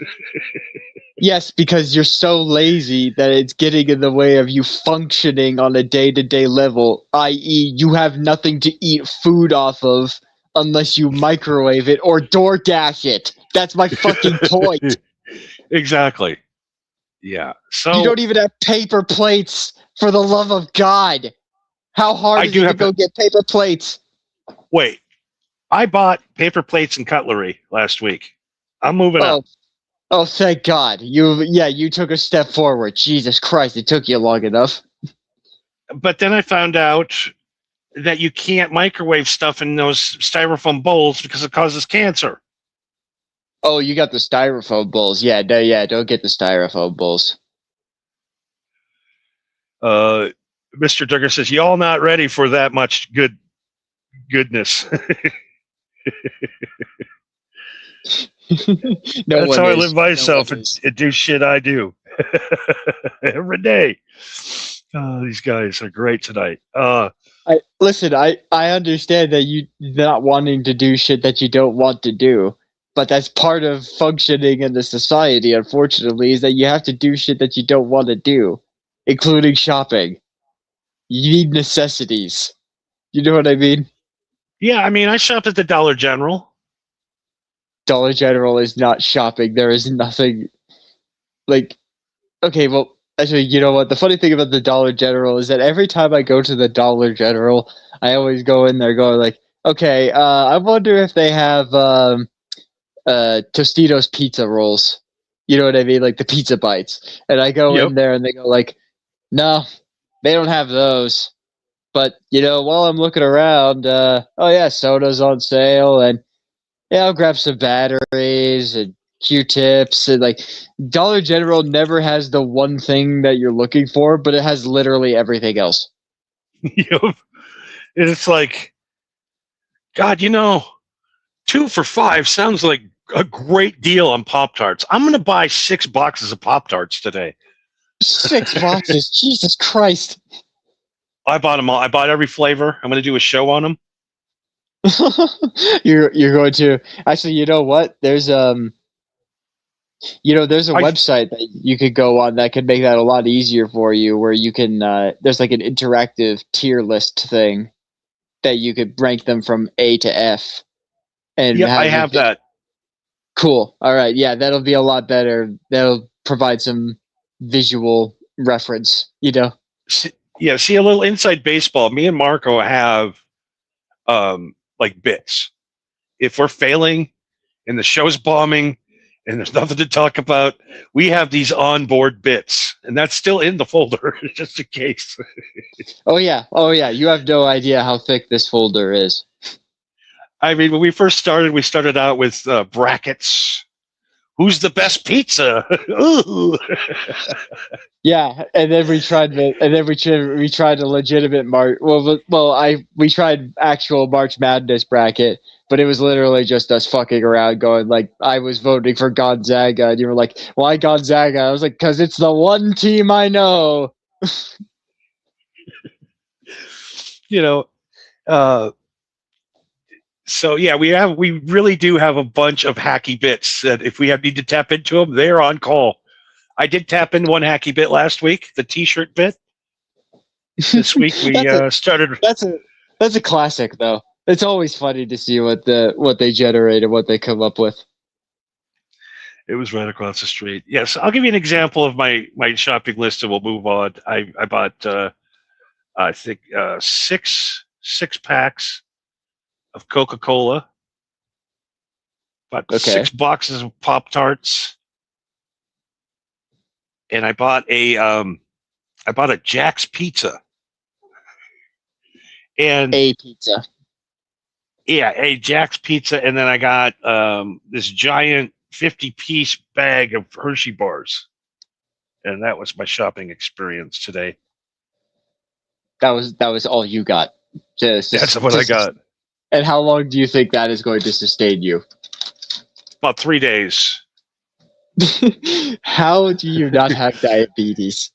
Yes, because you're so lazy that it's getting in the way of you functioning on a day-to-day level, i.e. you have nothing to eat food off of unless you microwave it or DoorDash it. That's my fucking point. Exactly. Yeah. So you don't even have paper plates, for the love of God. How hard is it to go get paper plates? Wait. I bought paper plates and cutlery last week. I'm moving up. Oh, thank God. You took a step forward. Jesus Christ, it took you long enough. But then I found out that you can't microwave stuff in those styrofoam bowls because it causes cancer. Oh, you got the styrofoam bowls. Yeah, don't get the styrofoam bowls. Mr. Duggar says, y'all not ready for that much goodness. That's how I live myself and do shit I do every day. Oh, these guys are great tonight. I understand that you not wanting to do shit that you don't want to do, but that's part of functioning in the society, unfortunately, is that you have to do shit that you don't want to do, including shopping. You need necessities. You know what I mean? Yeah, I mean, I shop at the Dollar General. Dollar General is not shopping. There is nothing like, okay, well, Actually, you know what? The funny thing about the Dollar General is that every time I go to the Dollar General, I always go in there going like, okay, I wonder if they have Tostitos pizza rolls. You know what I mean? Like the pizza bites. And I go Yep. in there and they go like, no, they don't have those. But, you know, while I'm looking around, oh yeah, soda's on sale, and yeah, I'll grab some batteries and Q-tips, and like Dollar General never has the one thing that you're looking for, but it has literally everything else. Yep. It's like, God, 2 for $5 sounds like a great deal on Pop-Tarts. I'm going to buy 6 boxes of Pop-Tarts today. 6 boxes, Jesus Christ! I bought them all. I bought every flavor. I'm going to do a show on them. You're going to actually. You know what? There's there's a website that you could go on that could make that a lot easier for you, where you can there's like an interactive tier list thing that you could rank them from A to F. And Yep, I have that. Cool. All right. Yeah, that'll be a lot better. That'll provide some visual reference, Yeah, see a little inside baseball. Me and Marco have like bits. If we're failing and the show's bombing and there's nothing to talk about, we have these onboard bits, and that's still in the folder just in case. Oh yeah. You have no idea how thick this folder is. I mean, when we first started, we started out with brackets. Who's the best pizza? Yeah, and then we tried a legitimate we tried actual March Madness bracket, but it was literally just us fucking around going like, I was voting for Gonzaga, and you were like, why Gonzaga? I was like, because it's the one team I know. So yeah, we really do have a bunch of hacky bits that if we need to tap into them, they're on call. I did tap in one hacky bit last week, the T-shirt bit. This week we started. That's a classic though. It's always funny to see what they generate and what they come up with. It was right across the street. Yes, I'll give you an example of my shopping list, and we'll move on. I bought I think 6 packs of Coca-Cola, bought 6 boxes of Pop-Tarts, and I bought a Jack's Pizza. And a pizza. Yeah, a Jack's Pizza, and then I got this giant 50-piece bag of Hershey bars. And that was my shopping experience today. That was all you got. That's what I got. And how long do you think that is going to sustain you? About 3 days. How do you not have diabetes?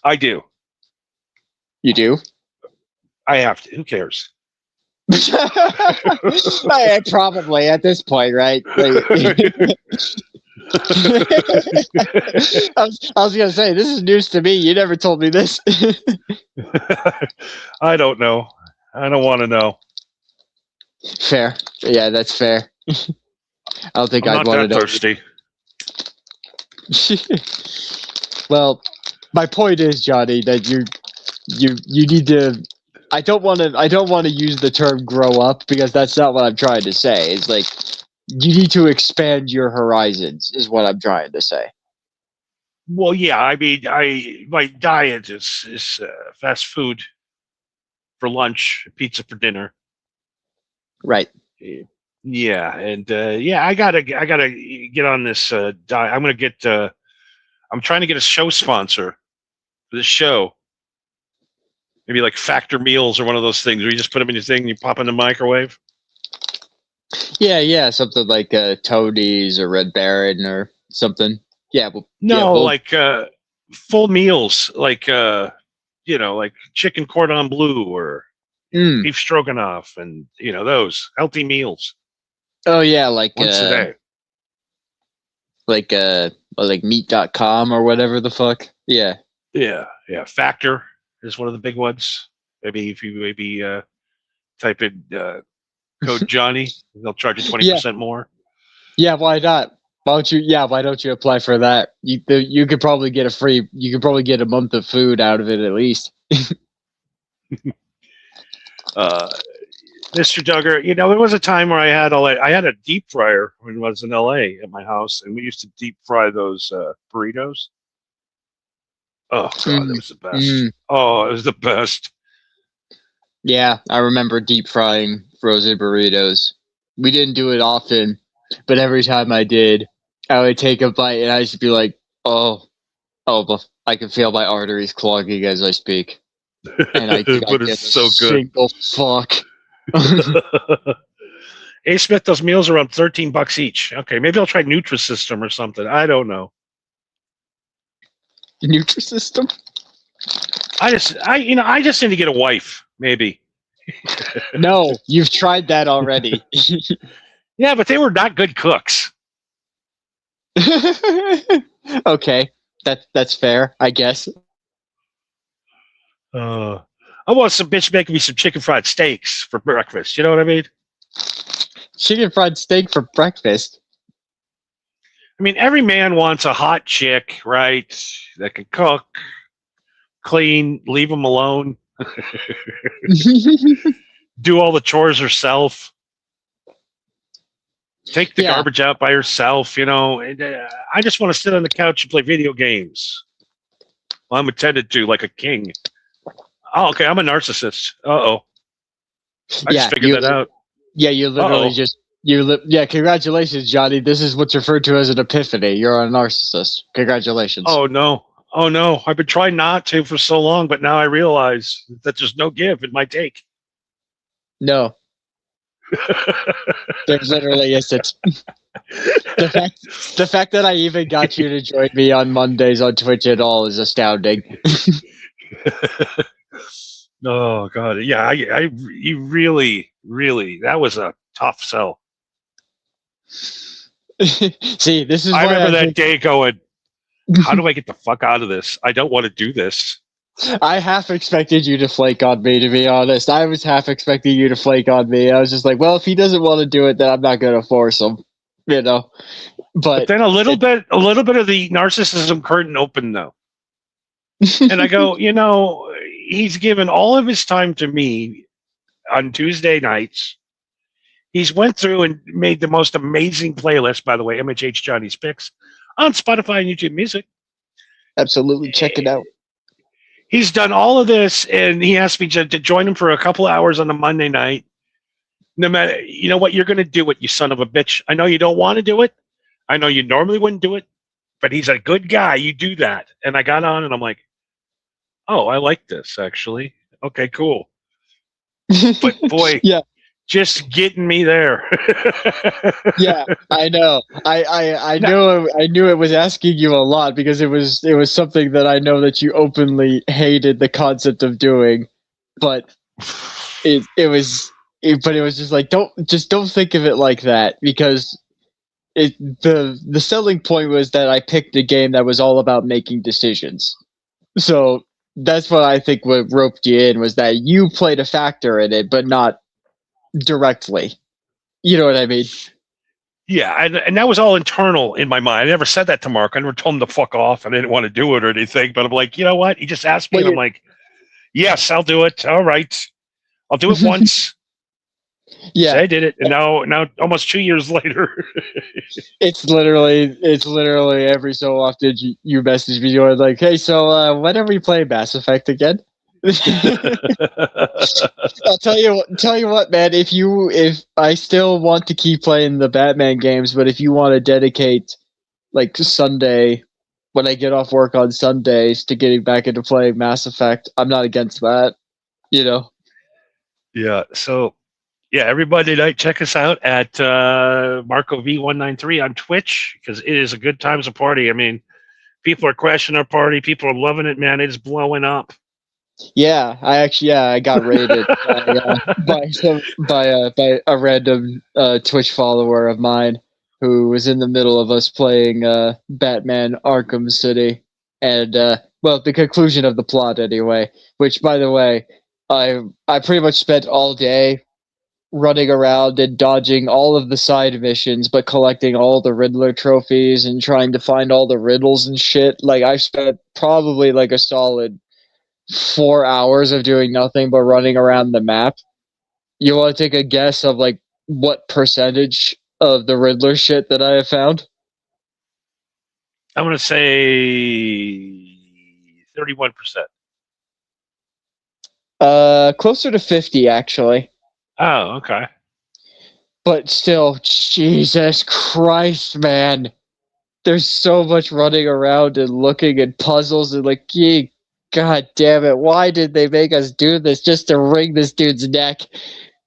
I do. You do? I have to. Who cares? Probably at this point, right? Like, I was gonna say, this is news to me. You never told me this. I don't know. I don't want to know. Fair. Yeah, that's fair. I don't think I'd want to know. Thirsty. Well, my point is, Johnny, that you need to. I don't want to use the term "grow up" because that's not what I'm trying to say. It's like you need to expand your horizons, is what I'm trying to say. Well, yeah. I mean, my diet is fast food for lunch, pizza for dinner. Right. Yeah, and I gotta get on this diet. I'm trying to get a show sponsor for this show. Maybe like Factor Meals or one of those things where you just put them in your thing and you pop in the microwave. Yeah, something like Toadies or Red Baron or something. Yeah. Like full meals, like like chicken cordon bleu or beef stroganoff, and those healthy meals. Oh yeah, like once a day. Like meat.com or whatever the fuck. Yeah. Yeah. Factor is one of the big ones. Maybe if you type in code Johnny, they'll charge you 20% more. Yeah, why not? Why don't you? Yeah, why don't you apply for that? You could probably get You could probably get a month of food out of it at least. Mr. Duggar, there was a time where I had a deep fryer when I was in LA at my house, and we used to deep fry those burritos. Oh God, it was the best. Oh, it was the best. Yeah, I remember deep frying frozen burritos. We didn't do it often, but every time I did, I would take a bite and I used to be like, but I can feel my arteries clogging as I speak. And I did not But give it's a so good. single fuck. Hey Smith, those meals are around $13 each. Okay, maybe I'll try Nutrisystem or something. I don't know. Nutrisystem? I just need to get a wife, maybe. No, you've tried that already. Yeah, but they were not good cooks. Okay, that's fair, I guess. I want some bitch making me some chicken fried steaks for breakfast. You know what I mean? Chicken fried steak for breakfast. I mean, every man wants a hot chick, right? That can cook, clean, leave them alone, do all the chores herself, take the garbage out by herself. And, I just want to sit on the couch and play video games. Well, I'm attended to like a king. Oh, okay. I'm a narcissist. Uh-oh. I just figured that out. Yeah, you literally congratulations, Johnny. This is what's referred to as an epiphany. You're a narcissist. Congratulations. Oh, no. I've been trying not to for so long, but now I realize that there's no give in my take. No. There literally isn't. The fact that I even got you to join me on Mondays on Twitch at all is astounding. Oh God, yeah, you really, that was a tough sell. See, this is. I remember that day going, how do I get the fuck out of this? I don't want to do this. I half expected you to flake on me, to be honest. I was half expecting you to flake on me. I was just like, well, if he doesn't want to do it, then I'm not going to force him, But then a little bit of the narcissism curtain opened though, and I go, he's given all of his time to me on Tuesday nights. He's went through and made the most amazing playlist, by the way, MHH Johnny's Picks, on Spotify and YouTube Music. Absolutely, check it out. He's done all of this, and he asked me to join him for a couple of hours on a Monday night. No matter, you know what, you're going to do it, you son of a bitch. I know you don't want to do it. I know you normally wouldn't do it, but he's a good guy. You do that. And I got on, and I'm like, oh, I like this, actually. Okay, cool. But boy, just getting me there. Yeah, I know. I knew it was asking you a lot because it was something that I know that you openly hated the concept of doing, but it was just like don't think of it like that, because the selling point was that I picked a game that was all about making decisions. So that's what I think what roped you in, was that you played a factor in it, but not directly. You know what I mean? Yeah, and that was all internal in my mind. I never said that to Mark. I never told him to fuck off. I didn't want to do it or anything. But I'm like, you know what? He just asked me, and I'm like, yes, I'll do it. All right, I'll do it once. Yeah, so I did it, and now almost 2 years later, it's literally every so often you message me, you're like, hey, so when are we playing Mass Effect again? I'll tell you what, man. If I still want to keep playing the Batman games, but if you want to dedicate like Sunday, when I get off work on Sundays, to getting back into playing Mass Effect, I'm not against that. Yeah. So, yeah, every Monday night, check us out at Marco V193 on Twitch, because it is a good times of party. I mean, people are crashing our party. People are loving it, man. It's blowing up. Yeah, I got raided by a random Twitch follower of mine who was in the middle of us playing Batman Arkham City, and the conclusion of the plot anyway. Which, by the way, I pretty much spent all day running around and dodging all of the side missions, but collecting all the Riddler trophies and trying to find all the riddles and shit. Like, I've spent probably like a solid 4 hours of doing nothing but running around the map. You want to take a guess of like what percentage of the Riddler shit that I have found? I'm going to say 31%. Closer to 50 actually. Oh, okay. But still, Jesus Christ, man. There's so much running around and looking at puzzles and like, gee, God damn it, why did they make us do this just to wring this dude's neck?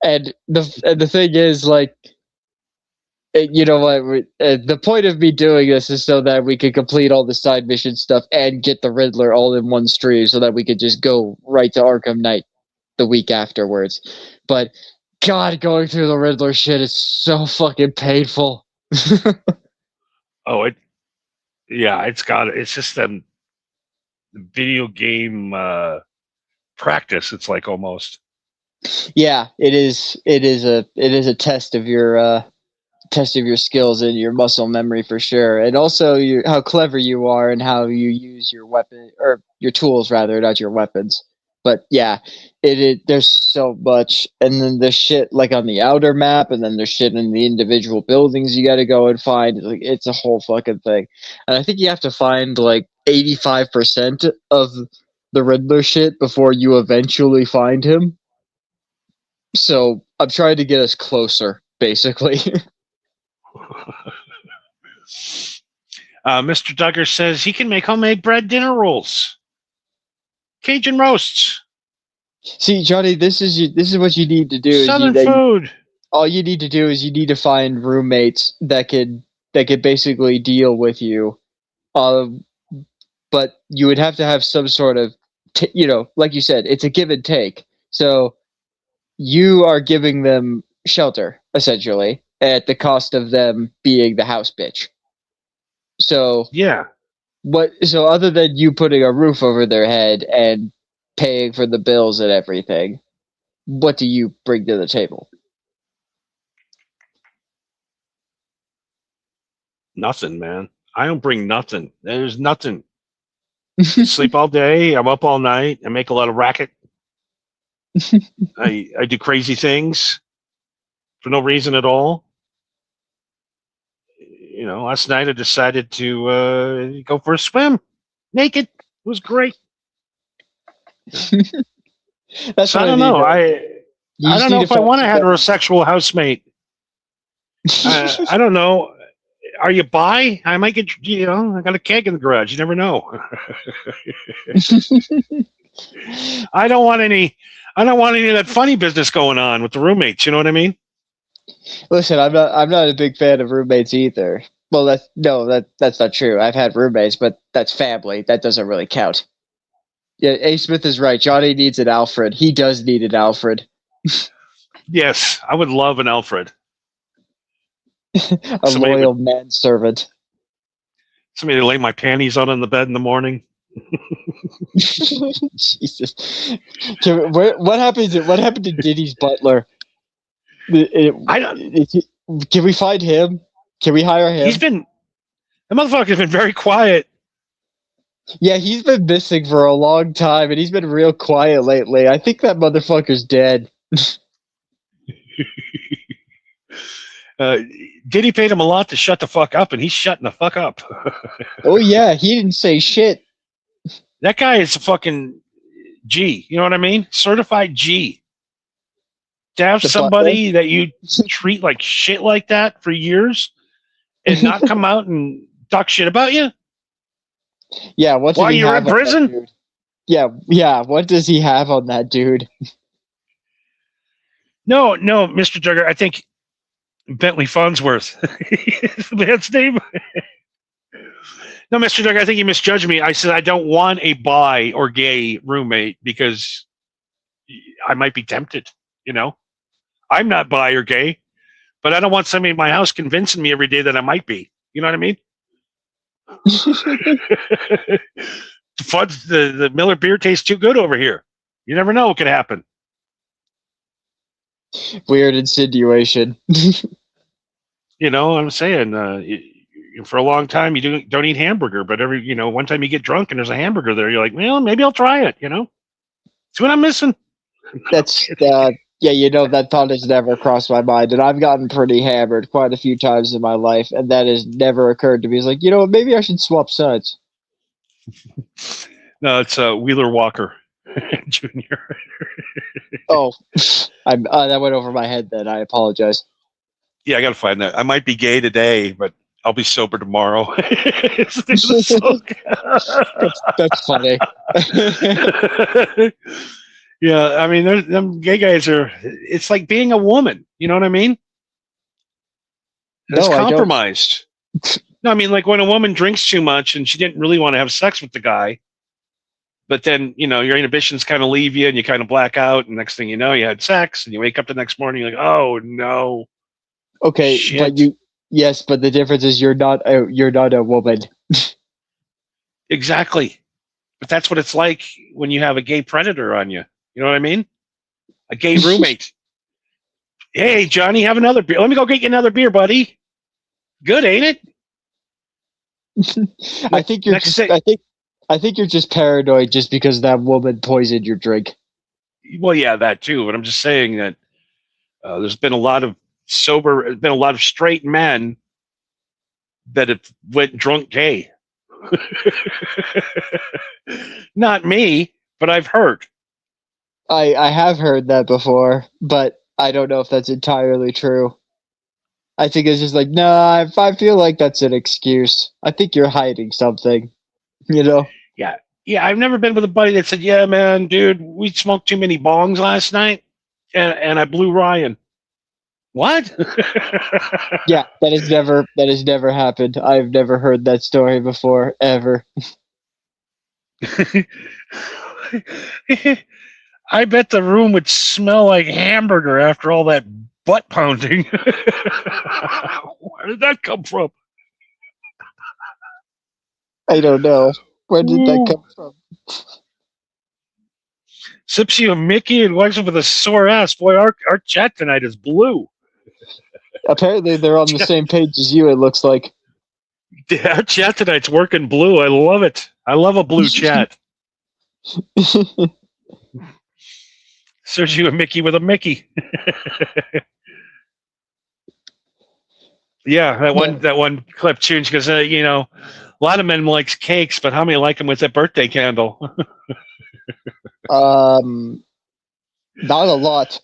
And the thing is, like, you know what? The point of me doing this is so that we could complete all the side mission stuff and get the Riddler all in one stream, so that we could just go right to Arkham Knight the week afterwards. But God, going through the Riddler shit is so fucking painful. Oh, it's just the video game practice. It's like almost. Yeah, it is a test of your skills and your muscle memory for sure, and also how clever you are and how you use your weapon or your tools rather, not your weapons. But yeah, there's so much, and then there's shit like on the outer map, and then there's shit in the individual buildings you got to go and find. Like, it's a whole fucking thing, and I think you have to find like 85% of the Riddler shit before you eventually find him. So I'm trying to get us closer, basically. Mr. Duggar says he can make homemade bread dinner rolls, Cajun roasts, See, Johnny, this is what you need to do. Southern food. All you need to do is you need to find roommates that could basically deal with you. But you would have to have some sort of, like you said, it's a give and take. So you are giving them shelter essentially at the cost of them being the house bitch. So Yeah. So other than you putting a roof over their head and paying for the bills and everything, what do you bring to the table? Nothing, man. I don't bring nothing. There's nothing. Sleep all day. I'm up all night. I make a lot of racket. I do crazy things for no reason at all. You know, last night I decided to go for a swim naked. It was great. That's So what I don't know. I don't know if I want a heterosexual housemate. I don't know. Are you bi? I might get, I got a keg in the garage. You never know. I don't want any of that funny business going on with the roommates. You know what I mean? Listen, I'm not a big fan of roommates either. Well, that's not true. I've had roommates, but that's family. That doesn't really count. Yeah, A. Smith is right. Johnny needs an Alfred. He does need an Alfred. Yes, I would love an Alfred. Loyal manservant. Somebody to lay my panties out on the bed in the morning. Jesus. What happened to Diddy's butler? Can we find him? Can we hire him? The motherfucker's been very quiet. Yeah, he's been missing for a long time, and he's been real quiet lately. I think that motherfucker's dead. Diddy paid him a lot to shut the fuck up, and he's shutting the fuck up. Oh yeah, he didn't say shit. That guy is a fucking G. You know what I mean? Certified G. To have somebody that you treat like shit like that for years and not come out and talk shit about you? Yeah, while you're in prison? Yeah. What does he have on that dude? No, Mr. Duggar. I think Bentley Farnsworth is the man's name. No, Mr. Duggar, I think you misjudged me. I said I don't want a bi or gay roommate because I might be tempted, I'm not bi or gay, but I don't want somebody in my house convincing me every day that I might be. You know what I mean? The Miller beer tastes too good over here. You never know what could happen. Weird insinuation. You know, I'm saying for a long time you don't eat hamburger, but one time you get drunk and there's a hamburger there, you're like, well, maybe I'll try it. See what I'm missing? That's yeah, that thought has never crossed my mind, and I've gotten pretty hammered quite a few times in my life, and that has never occurred to me. It's like, maybe I should swap sides. No, it's Wheeler Walker Jr. Oh, that went over my head. Then I apologize. Yeah, I gotta find that. I might be gay today, but I'll be sober tomorrow. That's funny. Yeah, I mean, them gay guys it's like being a woman. You know what I mean? It's No, compromised. No, I mean, like when a woman drinks too much and she didn't really want to have sex with the guy, but then, your inhibitions kind of leave you and you kind of black out. And next thing you know, you had sex and you wake up the next morning, you're like, oh, no. Okay, Shit. but the difference is you're not a woman. Exactly. But that's what it's like when you have a gay predator on you. You know what I mean? A gay roommate. Hey, Johnny, have another beer. Let me go get you another beer, buddy. Good, ain't it? I think you're just paranoid just because that woman poisoned your drink. Well, yeah, that too. But I'm just saying that there's been a lot of straight men that have went drunk gay. Not me, but I've heard. I have heard that before, but I don't know if that's entirely true. I think it's just like, nah, I feel like that's an excuse. I think you're hiding something, Yeah. Yeah, I've never been with a buddy that said, yeah, man, dude, we smoked too many bongs last night, and I blew Ryan. What? Yeah, that has never happened. I've never heard that story before, ever. I bet the room would smell like hamburger after all that butt pounding. Where did that come from? I don't know. Where did that come from? Sips you a Mickey and wakes up with a sore ass. Boy, our chat tonight is blue. Apparently they're on the same page as you, it looks like. Yeah, our chat tonight's working blue. I love it. I love a blue chat. Serves you a Mickey with a Mickey. Yeah, that one clip tunes because a lot of men likes cakes, but how many like them with a birthday candle? Not a lot.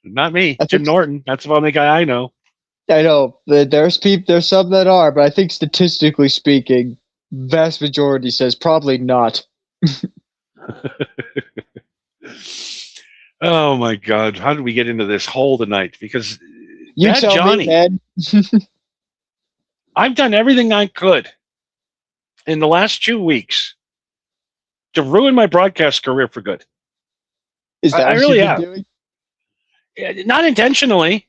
Not me. Jim Norton. That's the only guy I know. I know. There's some that are, but I think statistically speaking, vast majority says probably not. Oh my God! How did we get into this hole tonight? Because you tell Johnny, me, man. I've done everything I could in the last 2 weeks to ruin my broadcast career for good. Is that I what really you've have? been doing? Not intentionally.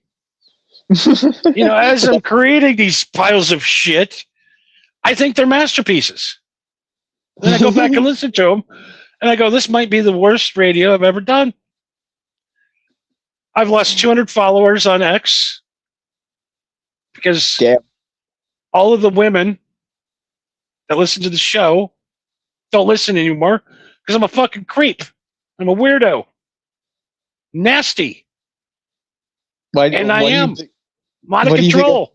As I'm creating these piles of shit, I think they're masterpieces. Then I go back and listen to them, and I go, "This might be the worst radio I've ever done." I've lost 200 followers on X because all of the women that listen to the show don't listen anymore because I'm a fucking creep. I'm a weirdo. Nasty. I am. I'm out of control.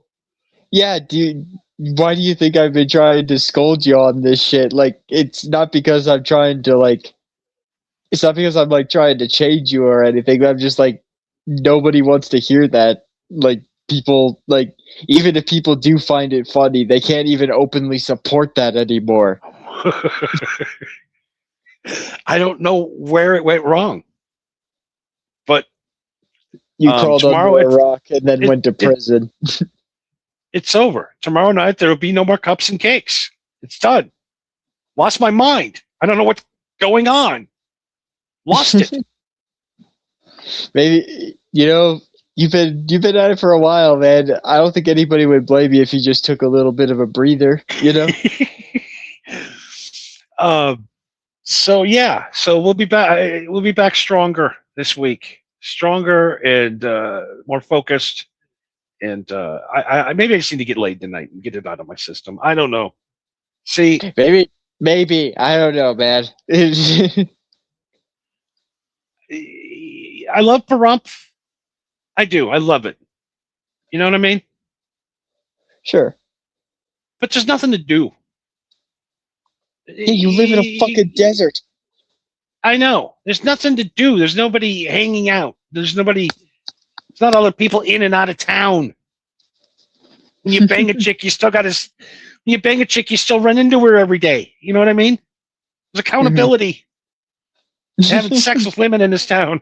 Yeah, dude. Why do you think I've been trying to scold you on this shit? Like, it's not because I'm trying to, it's not because I'm, trying to change you or anything. I'm just, nobody wants to hear that. People, even if people do find it funny, they can't even openly support that anymore. I don't know where it went wrong. But you crawled under a rock and then went to prison. It's over. Tomorrow night there will be no more cups and cakes. It's done. Lost my mind. I don't know what's going on. Lost it. Maybe you've been at it for a while, man. I don't think anybody would blame you if you just took a little bit of a breather. So we'll be back. We'll be back stronger this week. stronger and more focused. And I maybe I just need to get laid tonight and get it out of my system. I don't know. See, Maybe. I don't know, man. I love Pahrump. I do. I love it. You know what I mean? Sure. But there's nothing to do. Hey, you live in a fucking desert. I know. There's nothing to do. There's nobody hanging out. There's nobody. It's not all the people in and out of town. When you bang a chick, you still got to. When you bang a chick, you still run into her every day. You know what I mean? There's accountability. Having sex with women in this town.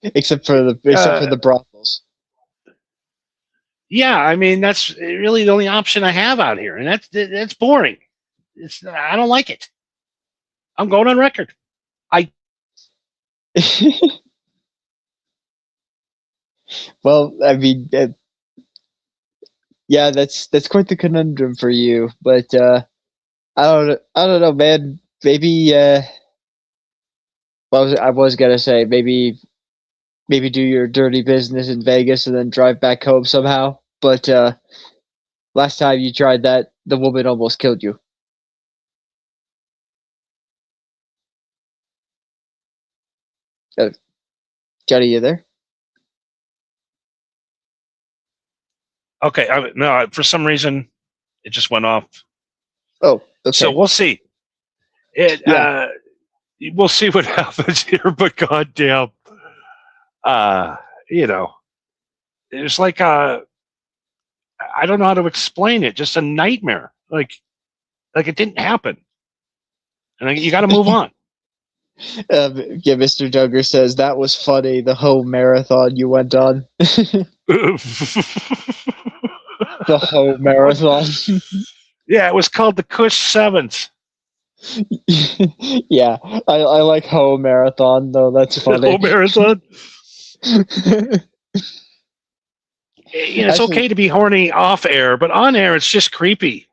Except for the brothels. Yeah, I mean that's really the only option I have out here, and that's boring. I don't like it. I'm going on record. Well, I mean, yeah, that's quite the conundrum for you. But I don't know, man. Maybe I was gonna say maybe do your dirty business in Vegas and then drive back home somehow. But last time you tried that, the woman almost killed you. Johnny, you there? Okay, no, for some reason it just went off. Oh, okay. So we'll see. We'll see what happens here. But goddamn, you know, it's like I don't know how to explain it. Just a nightmare. Like it didn't happen, and you got to move on. Yeah, Mr. Duggar says that was funny. The whole marathon you went on. The whole marathon. Yeah, it was called the Kush Sevens. Yeah, I like whole marathon though. That's funny. Whole marathon. It's okay to be horny off air, but on air it's just creepy.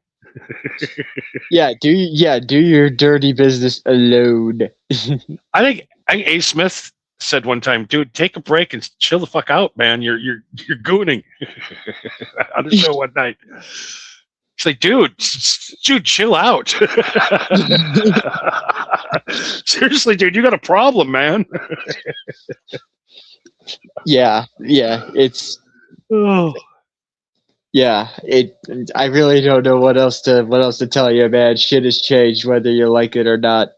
Yeah, do your dirty business alone. I think A. Smith said one time, "Dude, take a break and chill the fuck out, man. You're gooning." On the show one night. It's like, dude, chill out. Seriously, dude, you got a problem, man. Yeah, it's. Oh. Yeah, I really don't know what else to tell you, man. Shit has changed, whether you like it or not,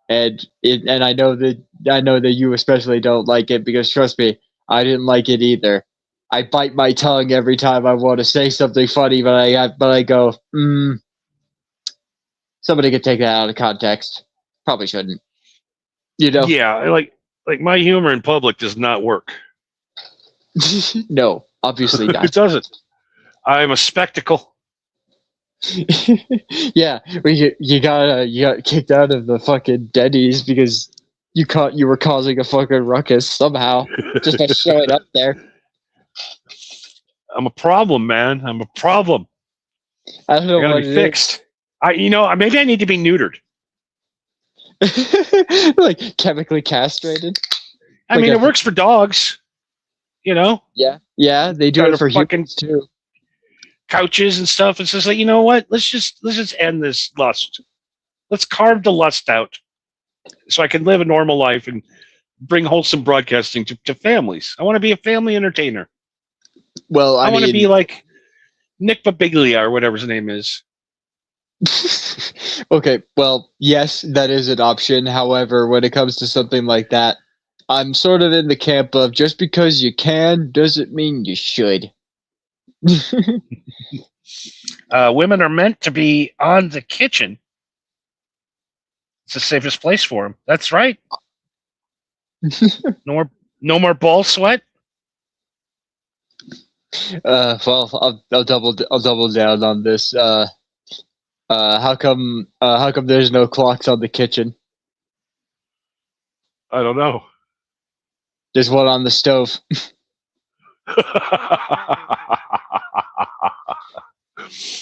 and I know that you especially don't like it because trust me, I didn't like it either. I bite my tongue every time I want to say something funny, but I go, somebody could take that out of context. Probably shouldn't. You know? Yeah, like my humor in public does not work. No, obviously not. It doesn't. I'm a spectacle. Yeah, you got kicked out of the fucking Denny's because you were causing a fucking ruckus somehow just by showing up there. I'm a problem, man. I'm a problem. I don't know I gotta what be fixed. Maybe I need to be neutered. Like chemically castrated. I mean, it works for dogs. You know. Yeah, they do it for humans too. Couches and stuff. It's just like, you know what? Let's just end this lust. Let's carve the lust out, so I can live a normal life and bring wholesome broadcasting to families. I want to be a family entertainer. Well, I want to mean, be like Nick Babiglia or whatever his name is. Okay, well, yes, that is an option. However, when it comes to something like that, I'm sort of in the camp of just because you can doesn't mean you should. Women are meant to be on the kitchen. It's the safest place for them. That's right. No more ball sweat. Well, I'll double down on this. How come there's no clocks on the kitchen? I don't know. There's one on the stove.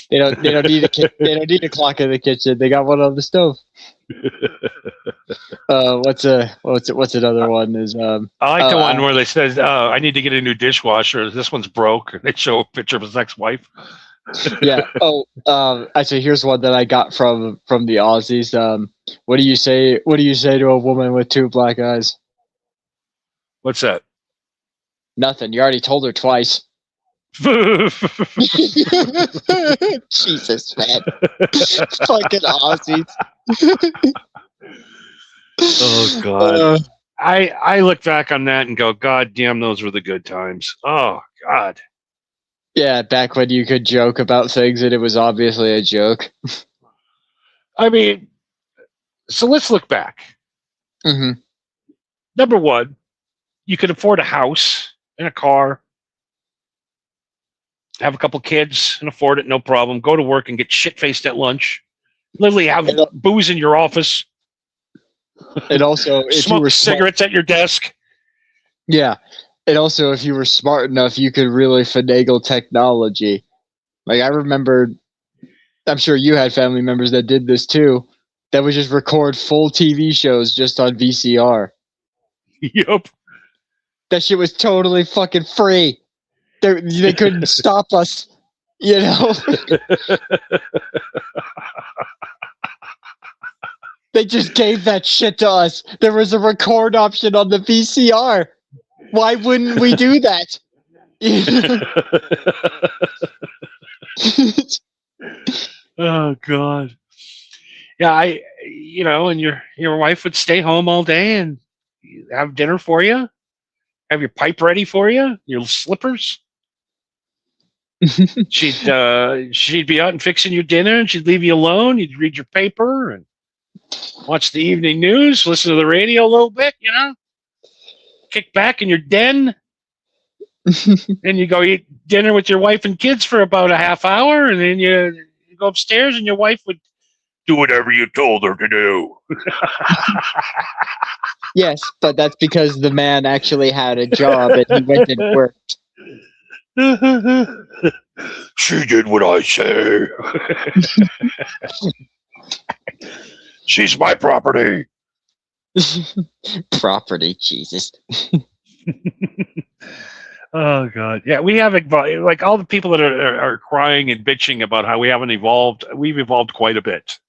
They don't need a clock in the kitchen. They got one on the stove. What's another one is I like the one where they says, "I need to get a new dishwasher. This one's broke." And they show a picture of his ex-wife. yeah. Actually, here's one that I got from the Aussies. What do you say? What do you say to a woman with two black eyes? What's that? Nothing. You already told her twice. Jesus, man. Fucking Aussies. Oh God. I look back on that and go, God damn, those were the good times. Oh God. Yeah, back when you could joke about things and it was obviously a joke. I mean, so let's look back. Mm-hmm. Number one, you could afford a house and a car, have a couple kids and afford it, no problem. Go to work and get shit-faced at lunch. Literally have booze in your office. And also, if smoke you were cigarettes at your desk. Yeah. And also, if you were smart enough, you could really finagle technology. Like, I remember, I'm sure you had family members that did this too, that would just record full TV shows just on VCR. Yep. That shit was totally fucking free. They couldn't stop us, you know? They just gave that shit to us. There was a record option on the VCR. Why wouldn't we do that? Oh God. Yeah, and your wife would stay home all day and have dinner for you, have your pipe ready for you, your slippers. She'd be out and fixing your dinner, and she'd leave you alone. You'd read your paper and watch the evening news, listen to the radio a little bit, kick back in your den. Then you go eat dinner with your wife and kids for about a half hour, and then you go upstairs and your wife would do whatever you told her to do. Yes, but that's because the man actually had a job and he went and worked. She did what I say. She's my property. Property, Jesus. Oh God, yeah, we have like all the people that are crying and bitching about how we haven't evolved. We've evolved quite a bit.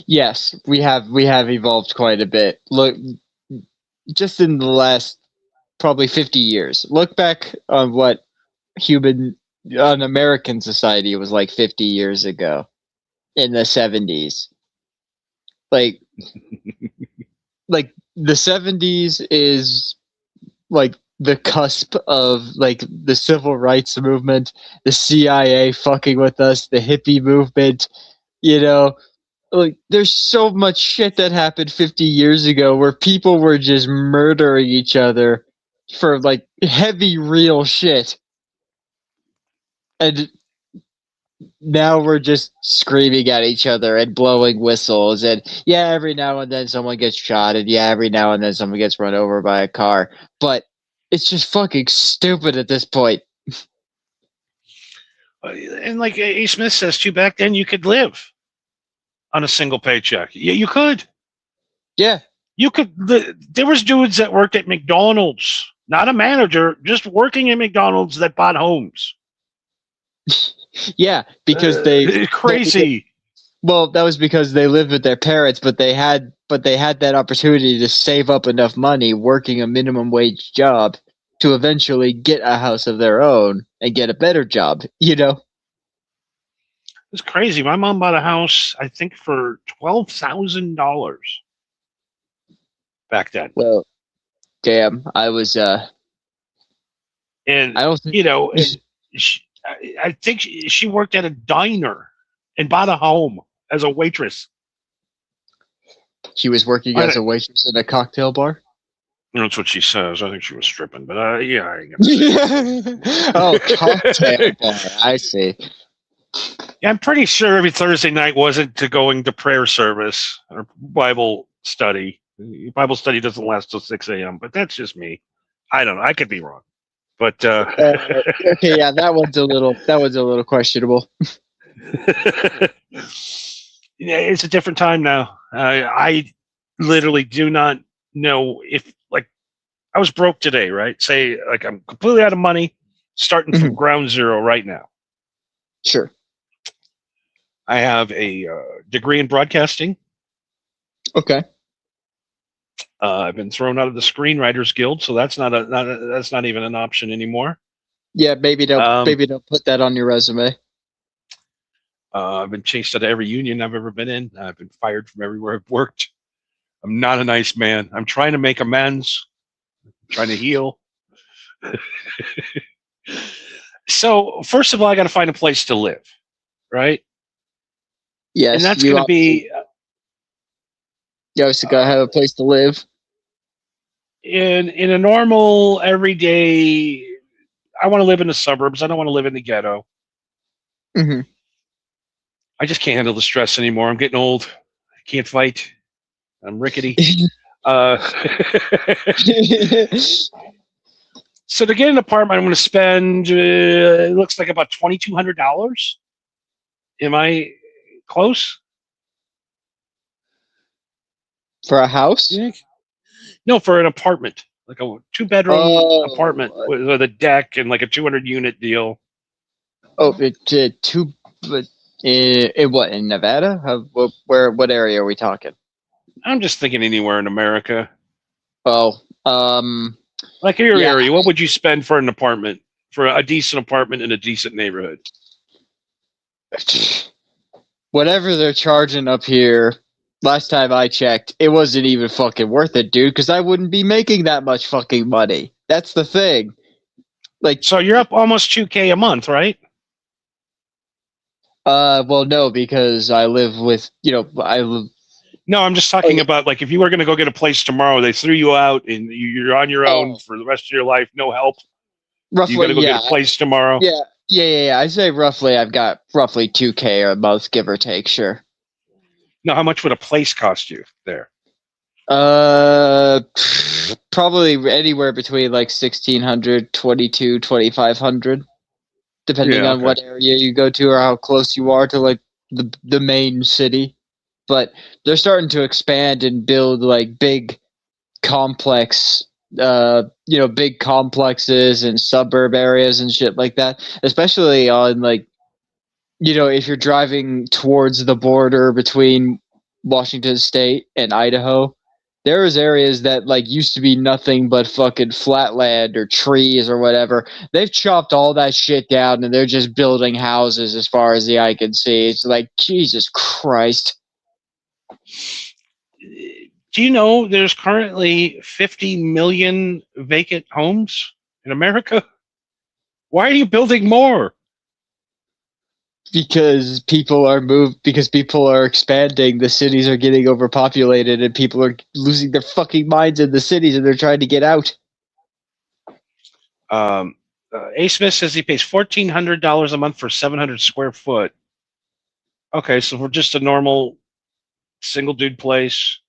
Yes, we have evolved quite a bit. Look, just in the last probably 50 years. Look back on what American society was like 50 years ago in the 70s. Like the 70s is like the cusp of like the civil rights movement, the CIA fucking with us, the hippie movement, like there's so much shit that happened 50 years ago where people were just murdering each other for like heavy real shit. And now we're just screaming at each other and blowing whistles, and yeah, every now and then someone gets shot, and yeah, every now and then someone gets run over by a car, but it's just fucking stupid at this point. And like A. Smith says too, back then you could live on a single paycheck. Yeah, you could. Yeah. You could. There was dudes that worked at McDonald's, not a manager, just working at McDonald's that bought homes. Yeah, because crazy. Well, that was because they lived with their parents, but they had that opportunity to save up enough money working a minimum wage job to eventually get a house of their own and get a better job, It's crazy. My mom bought a house, I think, for $12,000 back then. Well, damn, I was and I don't think, I think she worked at a diner and bought a home as a waitress. She was working as a waitress in a cocktail bar? That's what she says. I think she was stripping, but yeah. Oh, cocktail bar. I see. Yeah, I'm pretty sure every Thursday night wasn't to going to prayer service or Bible study. Bible study doesn't last till 6 a.m., but that's just me. I don't know. I could be wrong. But okay, yeah, that one's a little questionable. It's a different time now. I literally do not know if, like, I was broke today, right? Say, like, I'm completely out of money, starting from ground zero right now. Sure. I have a degree in broadcasting. Okay. I've been thrown out of the Screenwriters Guild, so that's that's not even an option anymore. Yeah, maybe don't put that on your resume. I've been chased out of every union I've ever been in. I've been fired from everywhere I've worked. I'm not a nice man. I'm trying to make amends. I'm trying to heal. So first of all, I got to find a place to live, right? Yes, And that's going to be you obviously gotta have a place to live. in a normal everyday. I want to live in the suburbs. I don't want to live in the ghetto. Hmm. I just can't handle the stress anymore. I'm getting old. I can't fight. I'm rickety. Uh, so to get an apartment, I'm going to spend. It looks like about $2,200. Am I close? For a house? You think? No, for an apartment, like a 2-bedroom apartment with a deck and like a 200-unit deal. Oh, two. But what in Nevada? What area are we talking? I'm just thinking anywhere in America. Oh, Like your yeah. area, what would you spend for an apartment, for a decent apartment in a decent neighborhood? Whatever they're charging up here. Last time I checked, it wasn't even fucking worth it, dude. Because I wouldn't be making that much fucking money. That's the thing. Like, So you're up almost $2,000 a month, right? well, no, because I live with, I live. No, I'm just talking about, like, if you were going to go get a place tomorrow, they threw you out and you're on your own for the rest of your life, no help. Roughly, You got to go get a place tomorrow. Yeah. I say roughly, I've got roughly $2,000 a month, give or take. Sure. Now, how much would a place cost you there? Probably anywhere between like 1,600, 2,500, depending on what area you go to or how close you are to like the main city. But they're starting to expand and build like big complexes and suburb areas and shit like that, especially on like, if you're driving towards the border between Washington State and Idaho, there is areas that like used to be nothing but fucking flatland or trees or whatever. They've chopped all that shit down and they're just building houses as far as the eye can see. It's like, Jesus Christ. Do you know there's currently 50 million vacant homes in America? Why are you building more? Because people are expanding, the cities are getting overpopulated, and people are losing their fucking minds in the cities, and they're trying to get out. A. Smith says he pays $1,400 a month for 700 square foot. Okay, so for just a normal single dude place,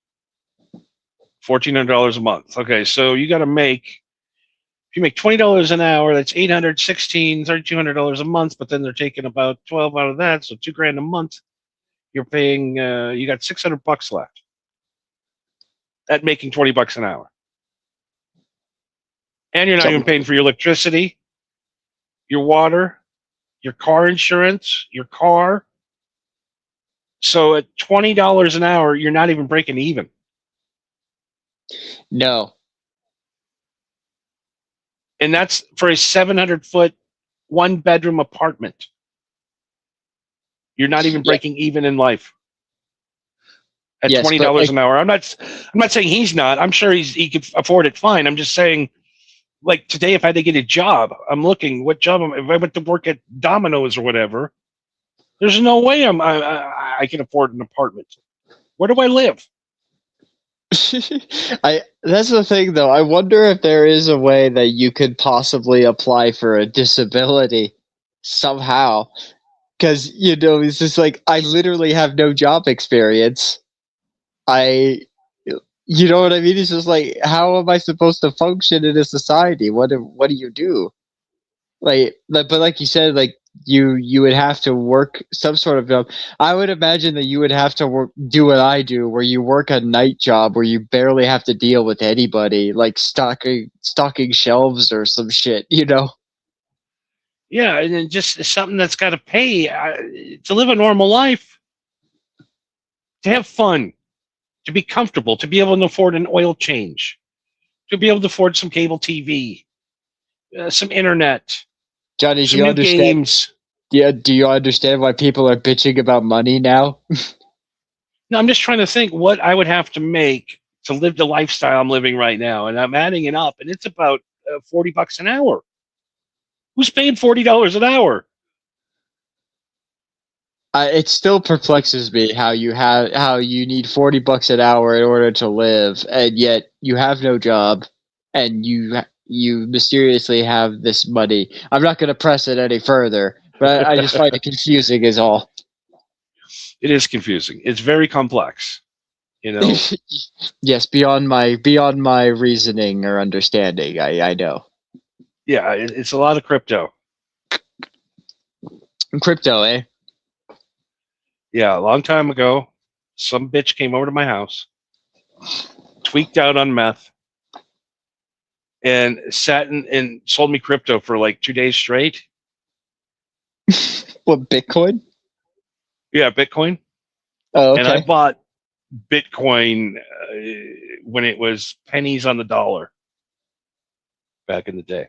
$1,400 a month. Okay, so you got to make, if you make $20 an hour, that's $3,200 a month. But then they're taking about 12 out of that, so $2,000 a month. You're paying. You got $600 left. At making $20 an hour, and you're not even paying for your electricity, your water, your car insurance, your car. So at $20 an hour, you're not even breaking even. No. And that's for a 700-foot, 1-bedroom apartment. You're not even breaking even in life at $20 an hour. I'm not saying he's not. I'm sure he could afford it fine. I'm just saying, like today, if I had to get a job, I'm looking what job. If I went to work at Domino's or whatever, there's no way I can afford an apartment. Where do I live? That's the thing, though. I wonder if there is a way that you could possibly apply for a disability somehow. Because, it's just like, I literally have no job experience. You know what I mean? It's just like, how am I supposed to function in a society? What do you do? But like you said, like, you would have to work some sort of job. I would imagine that you would have to do what I do, where you work a night job where you barely have to deal with anybody, like stocking shelves or some shit, you know? Yeah, and then just something that's got to pay to live a normal life, to have fun, to be comfortable, to be able to afford an oil change, to be able to afford some cable TV, some internet, Johnny, do some you new understand? games. Yeah, do you understand why people are bitching about money now? No, I'm just trying to think what I would have to make to live the lifestyle I'm living right now, and I'm adding it up, and it's about $40 an hour. Who's paying $40 an hour? It still perplexes me how you need $40 an hour in order to live, and yet you have no job, and you mysteriously have this money. I'm not going to press it any further, but I just find it confusing, is all. It is confusing. It's very complex. You know, Yes, beyond my reasoning or understanding. I know. yeah, it's a lot of crypto. Crypto, eh? Yeah, a long time ago, some bitch came over to my house, tweaked out on meth, and sat and sold me crypto for like 2 days straight. What, Bitcoin? Yeah, Bitcoin. Oh, And I okay. bought Bitcoin when it was pennies on the dollar back in the day.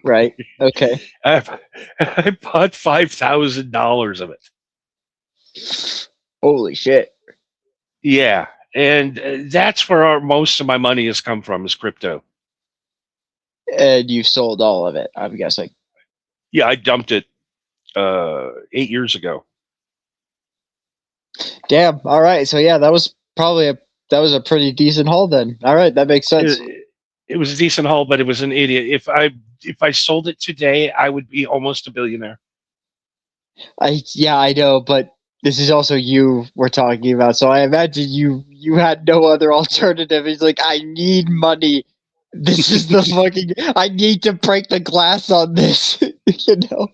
Right. Okay. I bought $5,000 of it. Holy shit. Yeah, and that's where most of my money has come from, is crypto. And you sold all of it, I'm guessing. Yeah, I dumped it 8 years ago. Damn. All right. So yeah, that was a pretty decent haul then. All right, that makes sense. It was a decent haul, but it was an idiot. If I sold it today, I would be almost a billionaire. I know, but this is also you we're talking about. So I imagine you had no other alternative. He's like, I need money. This is the fucking. I need to break the glass on this. You know.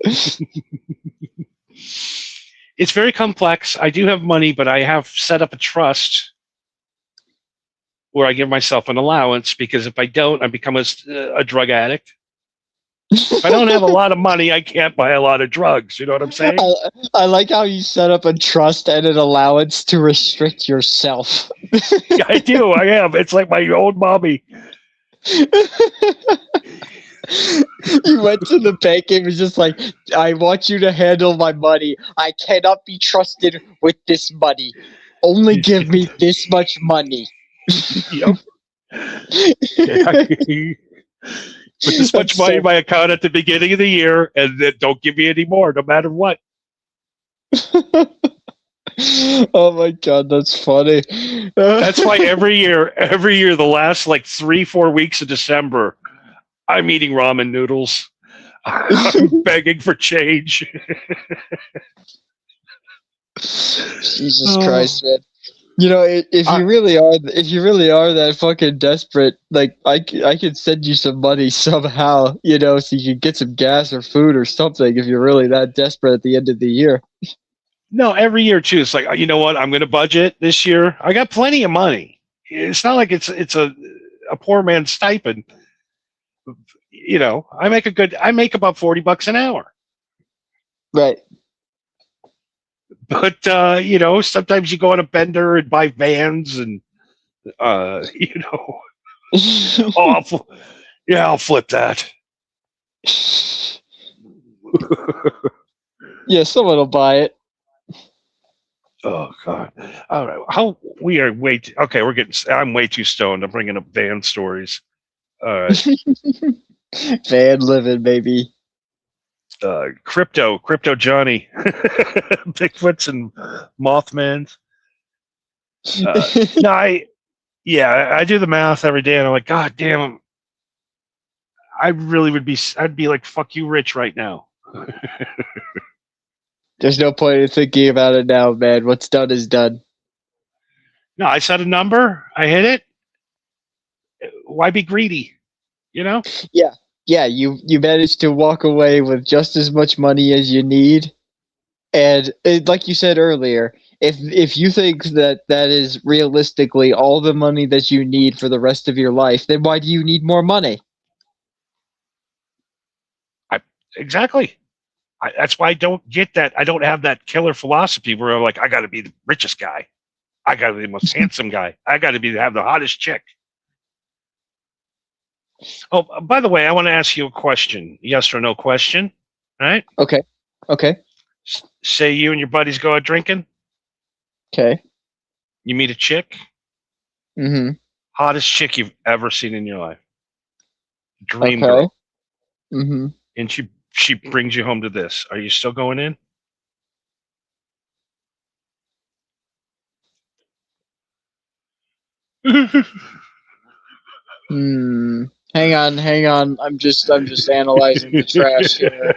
It's very complex. I do have money, but I have set up a trust where I give myself an allowance, because if I don't, I become a drug addict. If I don't have a lot of money, I can't buy a lot of drugs. You know what I'm saying? I like how you set up a trust and an allowance to restrict yourself. Yeah, I do. I am. It's like my old mommy. You went to the bank and was just like, I want you to handle my money. I cannot be trusted with this money. Only give me this much money. Yep. Put this much money in my account at the beginning of the year, and then don't give me any more, no matter what. Oh my god, that's funny. That's why every year, the last like 3-4 weeks of December, I'm eating ramen noodles. I'm begging for change. Jesus Christ, man. You know, if you really are that fucking desperate, like I could send you some money somehow, you know, so you can get some gas or food or something if you're really that desperate at the end of the year. No, every year too. It's like, you know what? I'm going to budget this year. I got plenty of money. It's not like it's a poor man's stipend. You know, I make about $40 an hour. Right. But you know, sometimes you go on a bender and buy vans, and you know, I'll flip that. Yeah, someone will buy it. Oh God! All right, how we are way too, okay. I'm way too stoned. I'm bringing up van stories. All right, Van living, baby. crypto Johnny, Bigfoots and Mothmans. No, I do the math every day, and I'm like, God damn, I'd be like, fuck you, rich right now. There's no point in thinking about it now, man. What's done is done. No, I set a number, I hit it. Why be greedy? You know? Yeah. yeah, you managed to walk away with just as much money as you need, and like you said earlier, if you think that that is realistically all the money that you need for the rest of your life, then why do you need more money? Exactly. That's why I don't get that. I don't have that killer philosophy where I'm like, I got to be the richest guy. I got to be the most handsome guy. I got to have the hottest chick. Oh, by the way, I want to ask you a question. Yes or no question. All right. Okay. Say you and your buddies go out drinking. Okay. You meet a chick. Mm-hmm. Hottest chick you've ever seen in your life. Dream Okay. girl. Mm-hmm. And she brings you home to this. Are you still going in? Hmm. Hang on. I'm just analyzing the trash here.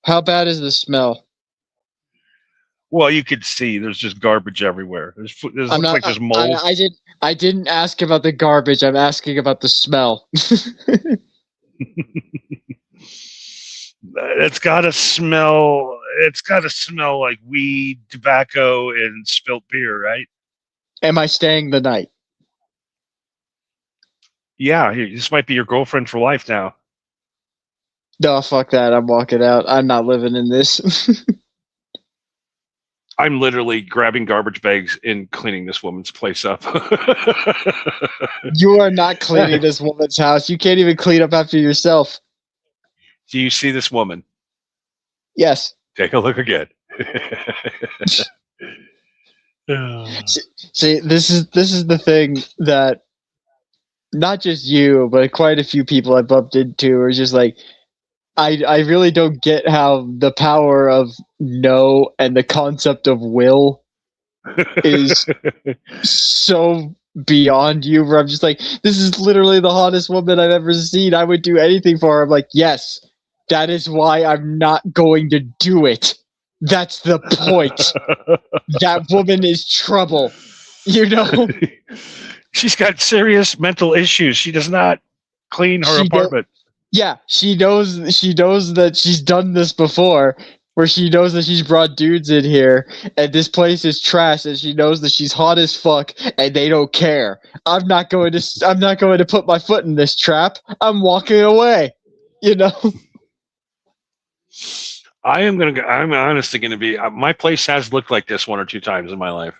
How bad is the smell? Well, you could see there's just garbage everywhere. There's I'm looks not. like there's mold. I didn't ask about the garbage. I'm asking about the smell. It's gotta smell. It's gotta smell like weed, tobacco, and spilt beer, right? Am I staying the night? Yeah, this might be your girlfriend for life now. No, fuck that. I'm walking out. I'm not living in this. I'm literally grabbing garbage bags and cleaning this woman's place up. You are not cleaning this woman's house. You can't even clean up after yourself. Do you see this woman? Yes. Take a look again. See, this is the thing that not just you, but quite a few people I bumped into are just like, I really don't get how the power of no and the concept of will is so beyond you, where I'm just like, this is literally the hottest woman I've ever seen. I would do anything for her. I'm like, yes, that is why I'm not going to do it. That's the point. That woman is trouble. You know? She's got serious mental issues. She does not clean her apartment. Yeah, she knows that she's done this before, where she knows that she's brought dudes in here and this place is trash, and she knows that she's hot as fuck and they don't care. I'm not going to put my foot in this trap. I'm walking away. You know? I'm honestly gonna be. My place has looked like this one or two times in my life.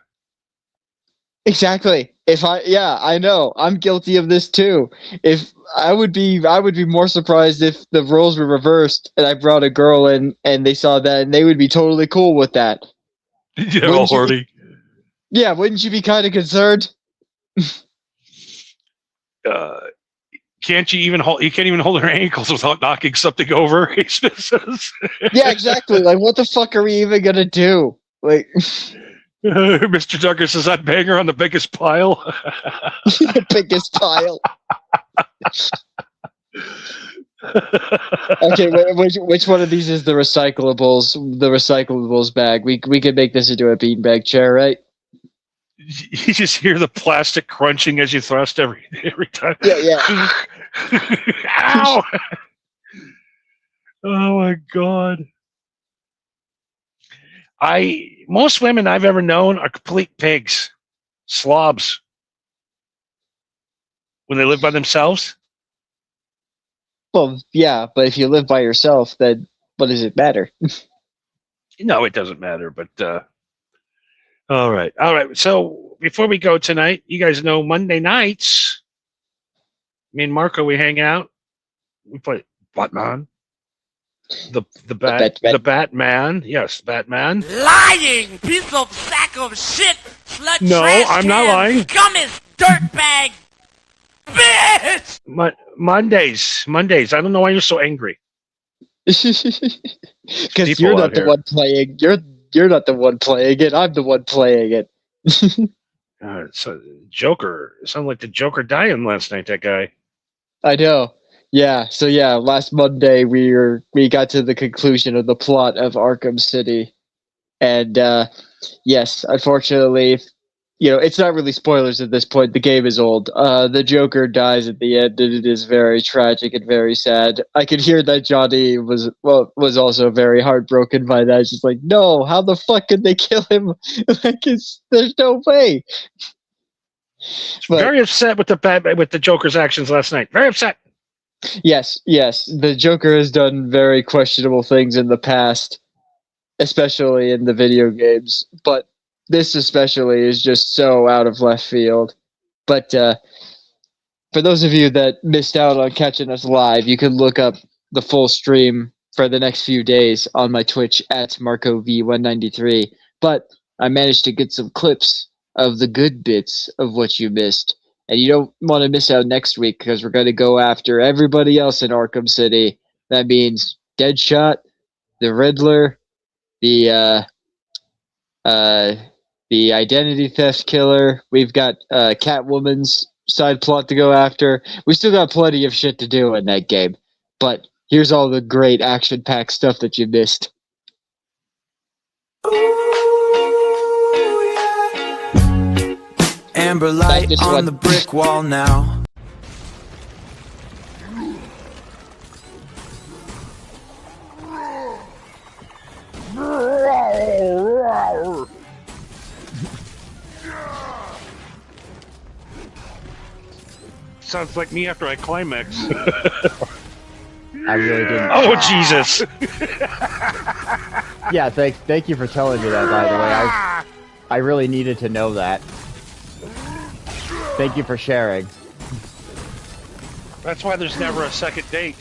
Exactly. I know. I'm guilty of this too. If I would be more surprised if the roles were reversed and I brought a girl in and they saw that and they would be totally cool with that. Yeah, horny. Yeah, wouldn't you be kind of concerned? Can't you even hold? You can't even hold her ankles without knocking something over. He says. Yeah, exactly. Like, what the fuck are we even gonna do? Like, Mr. Douglas says, "I'd bang her on the biggest pile." the biggest pile. Okay, which one of these is the recyclables? The recyclables bag. We could make this into a beanbag chair, right? You just hear the plastic crunching as you thrust every time. Yeah. Ow! Oh my god. Most women I've ever known are complete pigs, slobs. When they live by themselves. Well, yeah, but if you live by yourself, then what does it matter? No, it doesn't matter. But all right. So before we go tonight, you guys know Monday nights. Me and Marco, we hang out. We play Batman. The Batman. Yes, Batman. Lying piece of sack of shit, slut No, trash I'm not can, lying. Scummiest dirtbag, bitch. Mondays. I don't know why you're so angry. Because People you're out not the here. one playing. You're not the one playing it. I'm the one playing it. So Joker. It sounded like the Joker dying last night. That guy. I know. Yeah. So yeah, last Monday we got to the conclusion of the plot of Arkham City, and yes, unfortunately, it's not really spoilers at this point. The game is old. The Joker dies at the end, and it is very tragic and very sad. I could hear that Johnny was also very heartbroken by that. It's just like, no, how the fuck could they kill him? There's no way. But, very upset with the Joker's actions last night. Very upset. Yes. The Joker has done very questionable things in the past, especially in the video games. But this especially is just so out of left field. But for those of you that missed out on catching us live, you can look up the full stream for the next few days on my Twitch at MarcoV193. But I managed to get some clips of the good bits of what you missed. And you don't want to miss out next week because we're going to go after everybody else in Arkham City. That means Deadshot, the Riddler, the identity theft killer. We've got Catwoman's side plot to go after. We still got plenty of shit to do in that game. But here's all the great action-packed stuff that you missed. Amber light on the brick wall now. Sounds like me after I climax. I really didn't. Oh, Jesus. Yeah, thank you for telling me that, by the way. I really needed to know that. Thank you for sharing. That's why there's never a second date.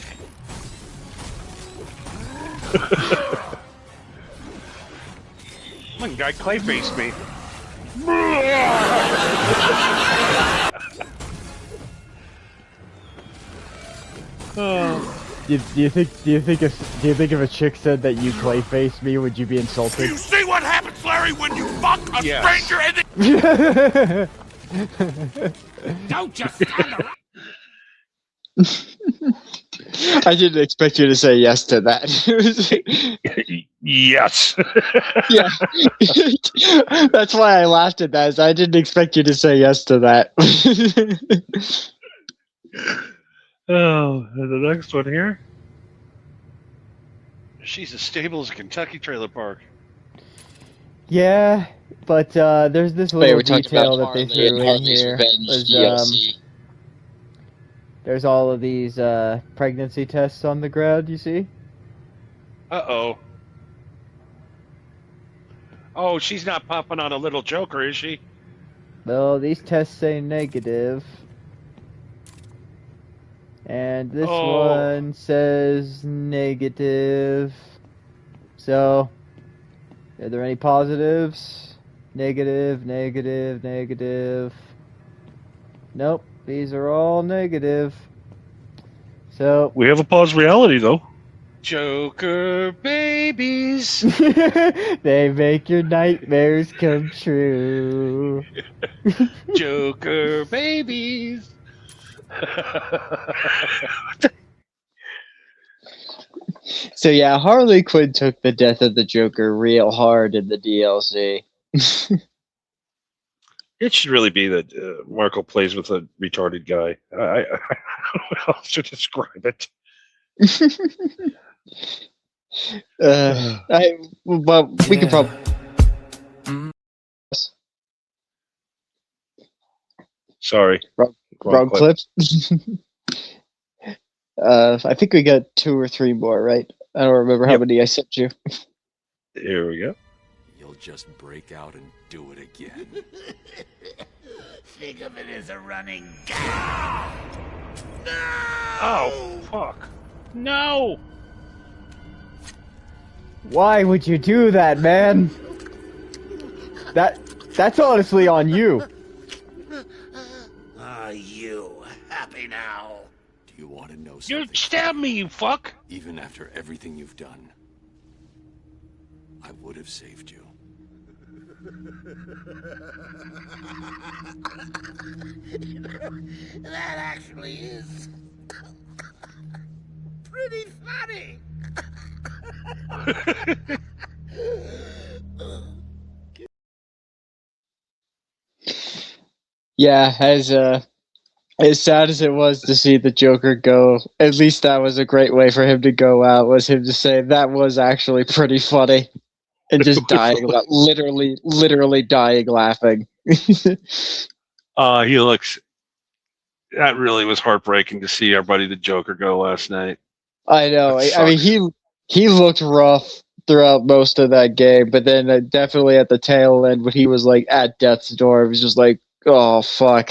One guy clayfaced me. Do you think if a chick said that you clayface me, would you be insulted? You see what happens, Larry, when you fuck a stranger and then... Don't just stand around. I didn't expect you to say yes to that. Yes. Yeah. That's why I laughed at that. Is I didn't expect you to say yes to that. Oh, and the next one here. She's as stable as a Kentucky trailer park. Yeah, but there's this little detail that they threw in Harley's here. Revenge Was, DLC. there's all of these pregnancy tests on the ground, you see? Uh-oh. Oh, she's not popping on a little Joker, is she? Well, these tests say negative. And this one says negative. So, are there any positives? Negative, negative, negative. Nope, these are all negative. So, We have a pause reality, though. Joker babies. they make your nightmares come true. Joker babies. So yeah, Harley Quinn took the death of the Joker real hard in the DLC. It should really be that Marco plays with a retarded guy. I don't know how else to describe it. We could probably. Sorry. Wrong clip. I think we got 2 or 3 more, right? I don't remember how many I sent you. Here we go. You'll just break out and do it again. Think of it as a running gag. No! Oh, fuck. No! Why would you do that, man? That's honestly on you. Are you happy now? Do you want to know You something? stabbed me, you fuck! Even after everything you've done, I would have saved you. That actually is pretty funny. Yeah, as sad as it was to see the Joker go, at least that was a great way for him to go out. Was him to say that was actually pretty funny, and just dying, literally dying laughing. He looks. That really was heartbreaking to see our buddy the Joker go last night. I know. That I mean, sucks. he looked rough throughout most of that game, but then definitely at the tail end when he was like at death's door, it was just like, oh fuck,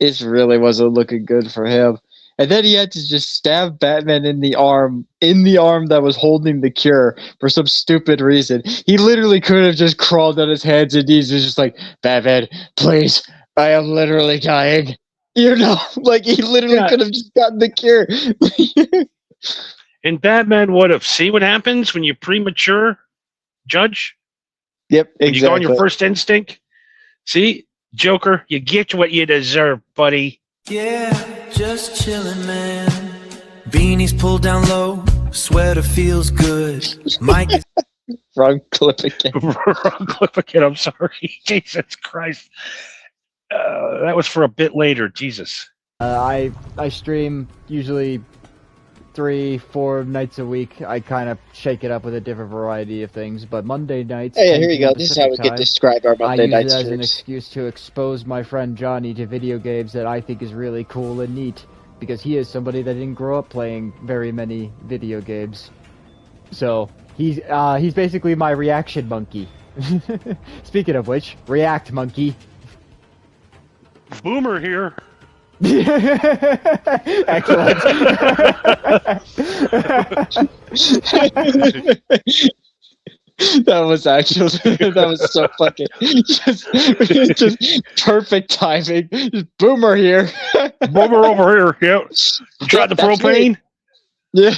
it really wasn't looking good for him. And then he had to just stab Batman in the arm that was holding the cure for some stupid reason. He literally could have just crawled on his hands and knees and was just like, Batman, please, I am literally dying. You know, like he literally Yeah. could have just gotten the cure. And Batman would have. See what happens when you premature judge? Yep, When you go on exactly. your first instinct? See? Joker, you get what you deserve, buddy. Yeah, just chillin', man. Beanies pulled down low, sweater feels good. Mike is Wrong clip again. Wrong clip again, I'm sorry. Jesus Christ. That was for a bit later. Jesus. I stream usually 3-4 nights a week. I kind of shake it up with a different variety of things, but Monday nights. Oh, yeah, 10 here you p.m. go. This is how we Pacific could time, describe our I Monday use night it as an streams. excuse to expose my friend Johnny to video games that I think is really cool and neat, because he is somebody that didn't grow up playing very many video games. So he's basically my reaction monkey. Speaking of which, react monkey. Boomer here. Excellent. That was actually that was so fucking just perfect timing. Just Boomer here. Boomer over here. Yep. You tried the That's propane? Yeah.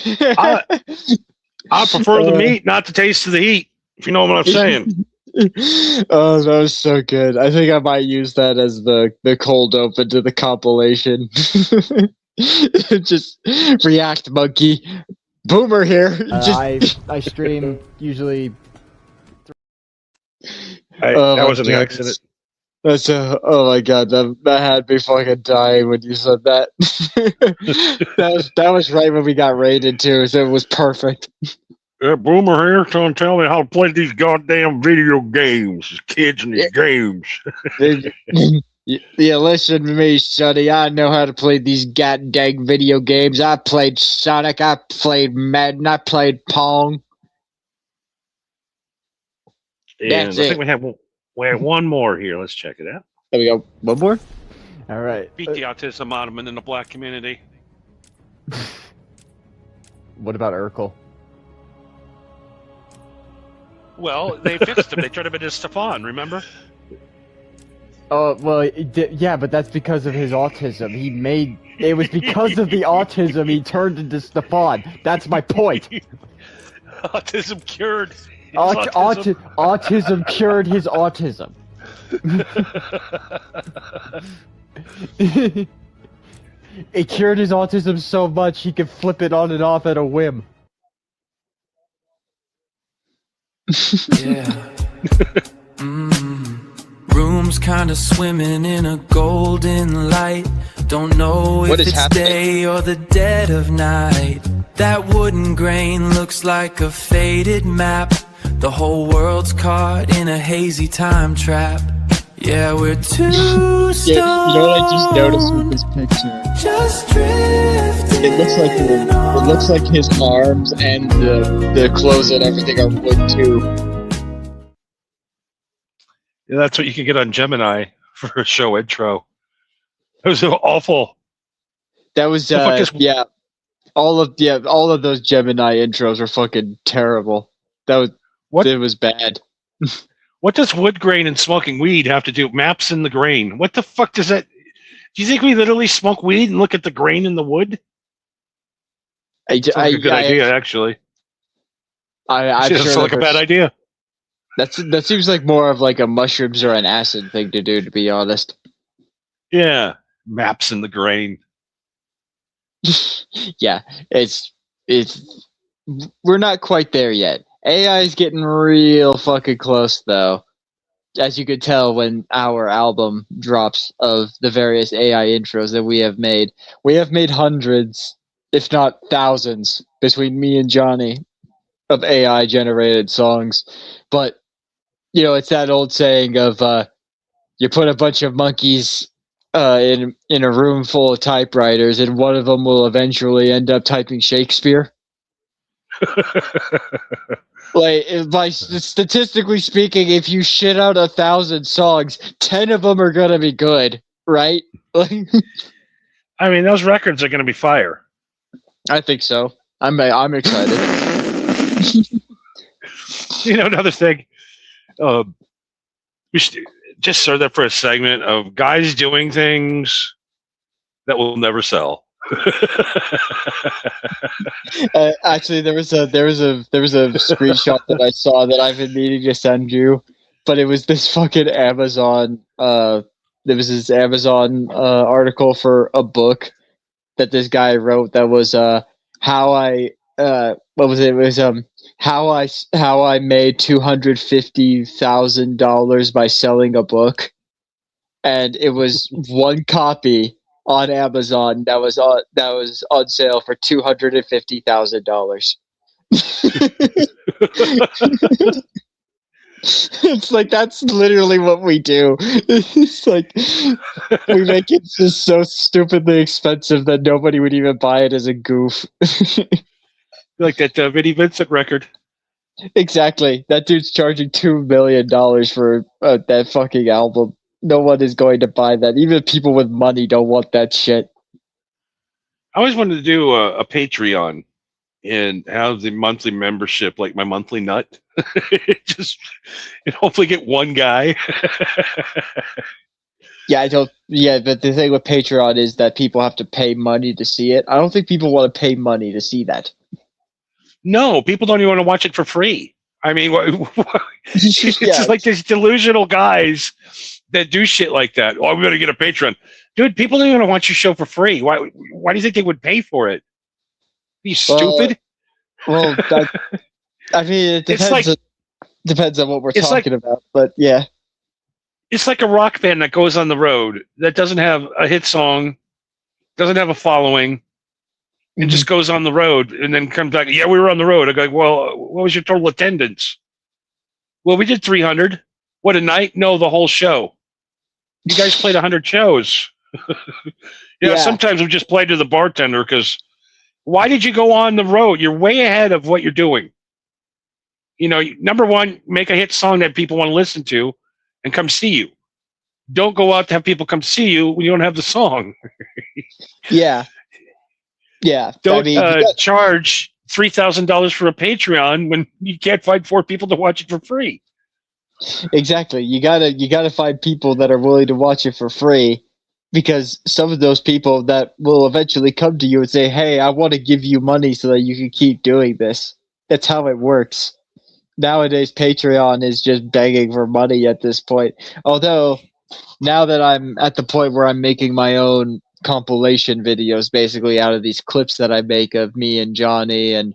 I prefer the meat, not the taste of the heat, if you know what I'm saying. Oh, that was so good. I think I might use that as the cold open to the compilation. Just react monkey. Boomer here. Just I stream usually. Oh That my was an God. accident. That's oh my God, that had me fucking dying when you said that. that was right when we got raided too, so it was perfect. Yeah, Boomer here trying to tell me how to play these goddamn video games. These kids and these games. Yeah, listen to me, Sonny. I know how to play these goddamn video games. I played Sonic, I played Madden, I played Pong. And That's I think it. we have one more here. Let's check it out. There we go. One more? All right. Beat the autism out of them in the black community. What about Urkel? Well, they fixed him. They turned him into Stefan, remember? Oh well, yeah, but that's because of his autism. It was because of the autism he turned into Stefan. That's my point. Autism cured. his Autism cured his autism. It cured his autism so much he could flip it on and off at a whim. Yeah. Room's kinda swimming in a golden light. Don't know if What is it's happening? day or the dead of night. That wooden grain looks like a faded map. The whole world's caught in a hazy time trap. Yeah, we're too stoned. Yeah, you know what I just noticed with this picture? Just drifting. It looks like his arms and the clothes and everything are wood too. Yeah, that's what you can get on Gemini for a show intro. It was awful. That was The fuck is- yeah. All of those Gemini intros were fucking terrible. What? It was bad. What does wood grain and smoking weed have to do? Maps in the grain. What the fuck does that? Do you think we literally smoke weed and look at the grain in the wood? Sounds like a good idea, actually. I'm Doesn't sure sound like a bad idea. that seems like more of like a mushrooms or an acid thing to do, to be honest. Yeah, maps in the grain. Yeah, it's we're not quite there yet. AI is getting real fucking close though. as you could tell when our album drops of the various AI intros that we have made hundreds, if not thousands, between me and Johnny of AI generated songs. But it's that old saying of you put a bunch of monkeys in a room full of typewriters, and one of them will eventually end up typing Shakespeare. Like, statistically speaking, if you shit out 1,000 songs, 10 of them are gonna be good, right? I mean, those records are going to be fire. I think so. I'm excited. Another thing. We should just serve that for a segment of guys doing things that will never sell. Actually, there was a screenshot that I saw that I've been meaning to send you, but it was this fucking Amazon. There was this Amazon article for a book that this guy wrote that was how I what was it? It was how I made $250,000 by selling a book, and it was one copy on Amazon that was on sale for $250,000. It's like that's literally what we do. It's like we make it just so stupidly expensive that nobody would even buy it as a goof. Like that Vinnie Vincent record. Exactly. That dude's charging $2 million for that fucking album. No one is going to buy that. Even people with money don't want that shit. I always wanted to do a Patreon and have the monthly membership like my monthly nut. And hopefully get one guy. Yeah, but the thing with Patreon is that people have to pay money to see it. I don't think people want to pay money to see that. No, people don't even want to watch it for free. I mean, it's Yeah. like these delusional guys that do shit like that. Oh, I'm going to get a Patreon. Dude, people don't even want to watch your show for free. Why do you think they would pay for it? Are you stupid? Well, I mean, it depends on what we're it's talking about, but yeah. It's like a rock band that goes on the road that doesn't have a hit song, doesn't have a following, and just goes on the road and then comes back. Yeah, we were on the road. I go, well, what was your total attendance? Well, we did 300. What, a night? No, the whole show. You guys played 100 shows. Yeah, sometimes we just played to the bartender because why did you go on the road? You're way ahead of what you're doing. Number one, make a hit song that people want to listen to and come see you. Don't go out to have people come see you when you don't have the song. Yeah. Yeah. Don't charge $3,000 for a Patreon when you can't find 4 people to watch it for free. Exactly. You gotta find people that are willing to watch it for free, because some of those people that will eventually come to you and say, "Hey, I want to give you money so that you can keep doing this." That's how it works. Nowadays, Patreon is just begging for money at this point. Although, now that I'm at the point where I'm making my own compilation videos, basically out of these clips that I make of me and Johnny and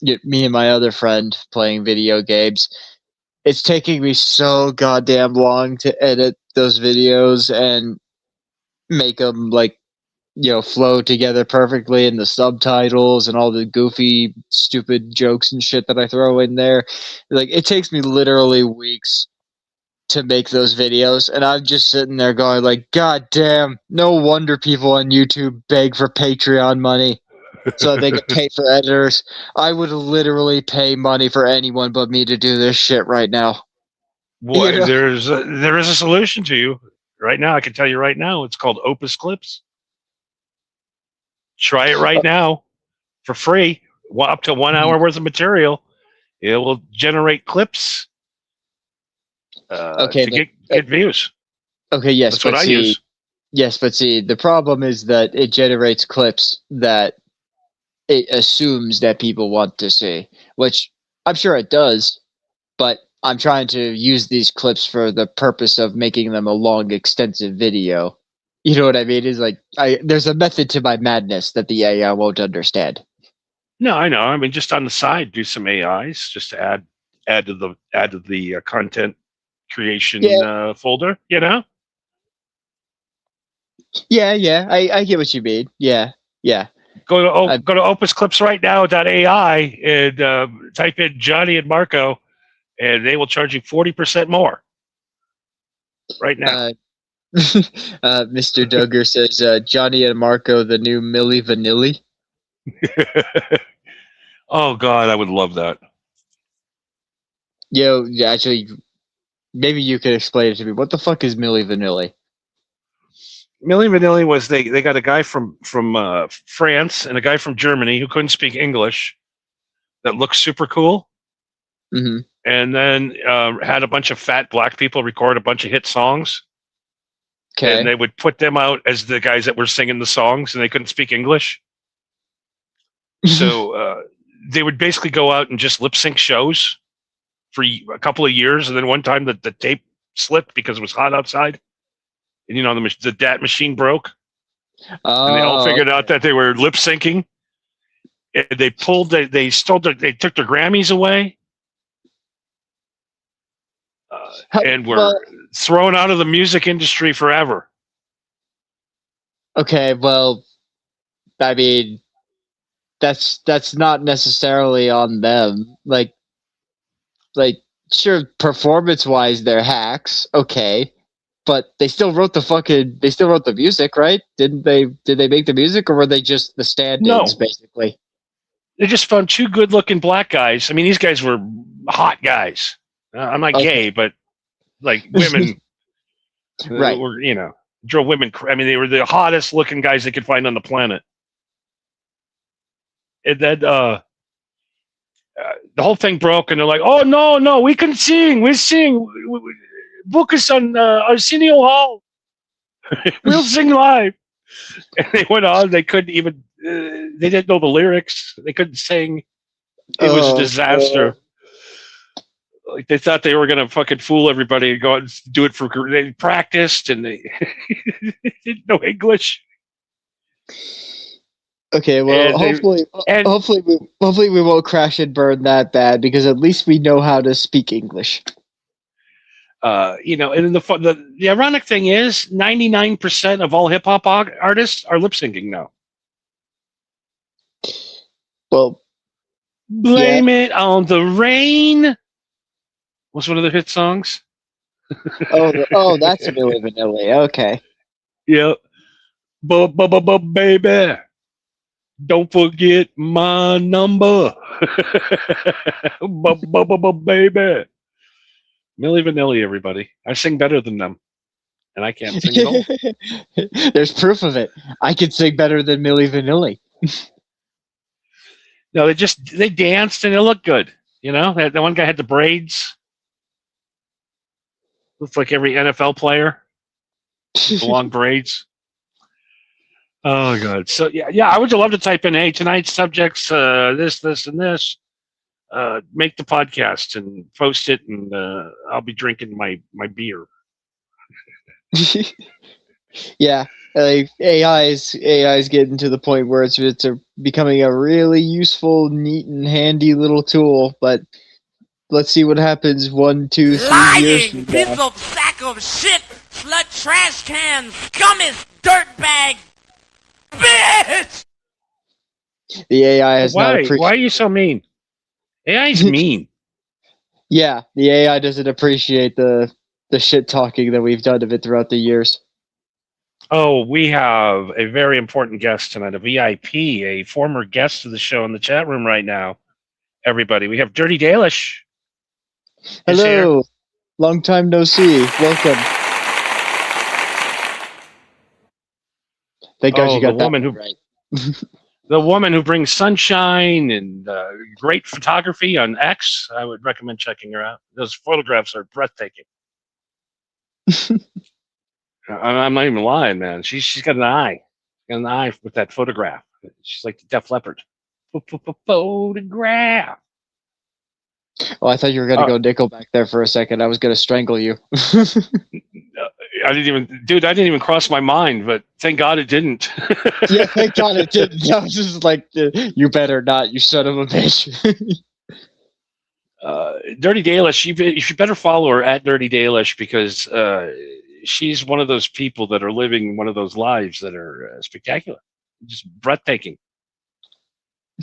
me and my other friend playing video games, it's taking me so goddamn long to edit those videos and make them flow together perfectly, and the subtitles and all the goofy stupid jokes and shit that I throw in there. Like, it takes me literally weeks to make those videos, and I'm just sitting there going like, god damn, no wonder people on YouTube beg for Patreon money so they could pay for editors. I would literally pay money for anyone but me to do this shit right now. Well, there is a solution to you right now. I can tell you right now. It's called Opus Clips. Try it right now for free. Up to 1 hour worth of material. It will generate clips to get views. Okay, yes, that's what I use. Yes, but see, the problem is that it generates clips that it assumes that people want to see, which I'm sure it does, but I'm trying to use these clips for the purpose of making them a long, extensive video. You know what I mean? Is like there's a method to my madness that the AI won't understand. No, I know. I mean, just on the side, do some AIs just to add to the content creation Yeah. folder. You know. Yeah. I get what you mean. Yeah. Go to I- go to Opus Clips right now.ai and type in Johnny and Marco, and they will charge you 40% more right now. Mr. Duggar says Johnny and Marco, the new Milli Vanilli. Oh God, I would love that. Yo, actually, maybe you could explain it to me. What the fuck is Milli Vanilli? Milli Vanilli was they got a guy from France and a guy from Germany who couldn't speak English that looked super cool, Mm-hmm. and then had a bunch of fat black people record a bunch of hit songs, Okay. and they would put them out as the guys that were singing the songs, and they couldn't speak English, so they would basically go out and just lip sync shows for a couple of years, and then one time the tape slipped because it was hot outside, and the DAT machine broke. And they all figured out that they were lip syncing. They took their Grammys away, and were thrown out of the music industry forever. Okay, well, I mean, that's not necessarily on them. Like, sure, performance-wise, they're hacks. Okay. But they still wrote the music, right? Did they make the music, or were they just the stand-ins, basically? They just found two good-looking black guys. I mean, these guys were hot guys. I'm not gay, but like women, Right? were drove women. I mean, they were the hottest-looking guys they could find on the planet. And then the whole thing broke, and they're like, "Oh no, we can sing. We sing. Book us on Arsenio Hall. We'll sing live." And they went on. They couldn't even. They didn't know the lyrics. They couldn't sing. It was a disaster. Like they thought they were gonna fucking fool everybody and go out and do it for. They practiced and they didn't know English. Okay, well, hopefully we won't crash and burn that bad, because at least we know how to speak English. And then the ironic thing is 99% of all hip hop artists are lip syncing now. Well, Blame it on the rain. What's one of the hit songs? that's Milli Vanilli. Okay. Yep. Baby, don't forget my number. Baby. Milli Vanilli, everybody. I sing better than them, and I can't sing at all. There's proof of it. I can sing better than Milli Vanilli. No, they danced and it looked good. The one guy had the braids. Looks like every NFL player. The long braids. Oh God. So yeah. I would love to type in, "Hey, tonight's subjects, this, and this." Make the podcast and post it, and I'll be drinking my beer. Yeah, like AI is getting to the point where it's becoming a really useful, neat, and handy little tool. But let's see what happens 1, 2, 3 years Lying from piece now. of sack of shit, slut, trash can, scummy, dirtbag, bitch. The AI has not Why? appreciated. Why are you so mean? AI's mean. Yeah, the AI doesn't appreciate the shit talking that we've done of it throughout the years. Oh, we have a very important guest tonight, a VIP, a former guest of the show in the chat room right now. Everybody, we have Dirty Dalish. Hello, long time no see. Welcome. Thank God you got that one right. The woman who brings sunshine and great photography on X. I would recommend checking her out. Those photographs are breathtaking. I'm not even lying, man. She's got an eye. Got an eye with that photograph. She's like the Def Leppard. Photograph. Oh, I thought you were going to go Nickelback there for a second. I was going to strangle you. I didn't even cross my mind, but thank God it didn't. Yeah, thank God it didn't. I was just like, you better not, you son of a bitch. Dirty Dalish, you should better follow her at Dirty Dalish because she's one of those people that are living one of those lives that are spectacular, just breathtaking.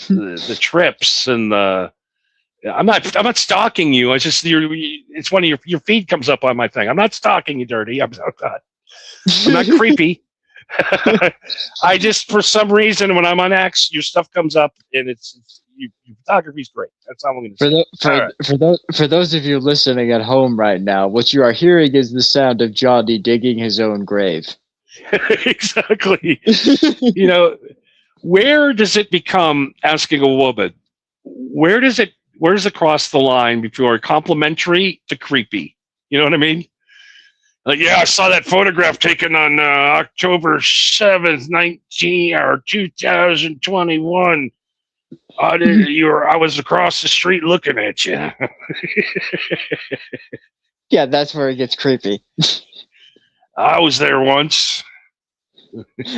the trips and the I'm not stalking you. It's just it's one of your feed comes up on my thing. I'm not stalking you, Dirty. I'm not creepy. I just for some reason when I'm on X, your stuff comes up and your photography's great. That's all I'm going to say. For those of you listening at home right now, what you are hearing is the sound of Johnny digging his own grave. Exactly. Where does it become asking a woman? Where does it cross the line before complimentary to creepy? You know what I mean? Like, yeah, I saw that photograph taken on October 7th, 2021. I was across the street looking at you. Yeah, that's where it gets creepy. I was there once.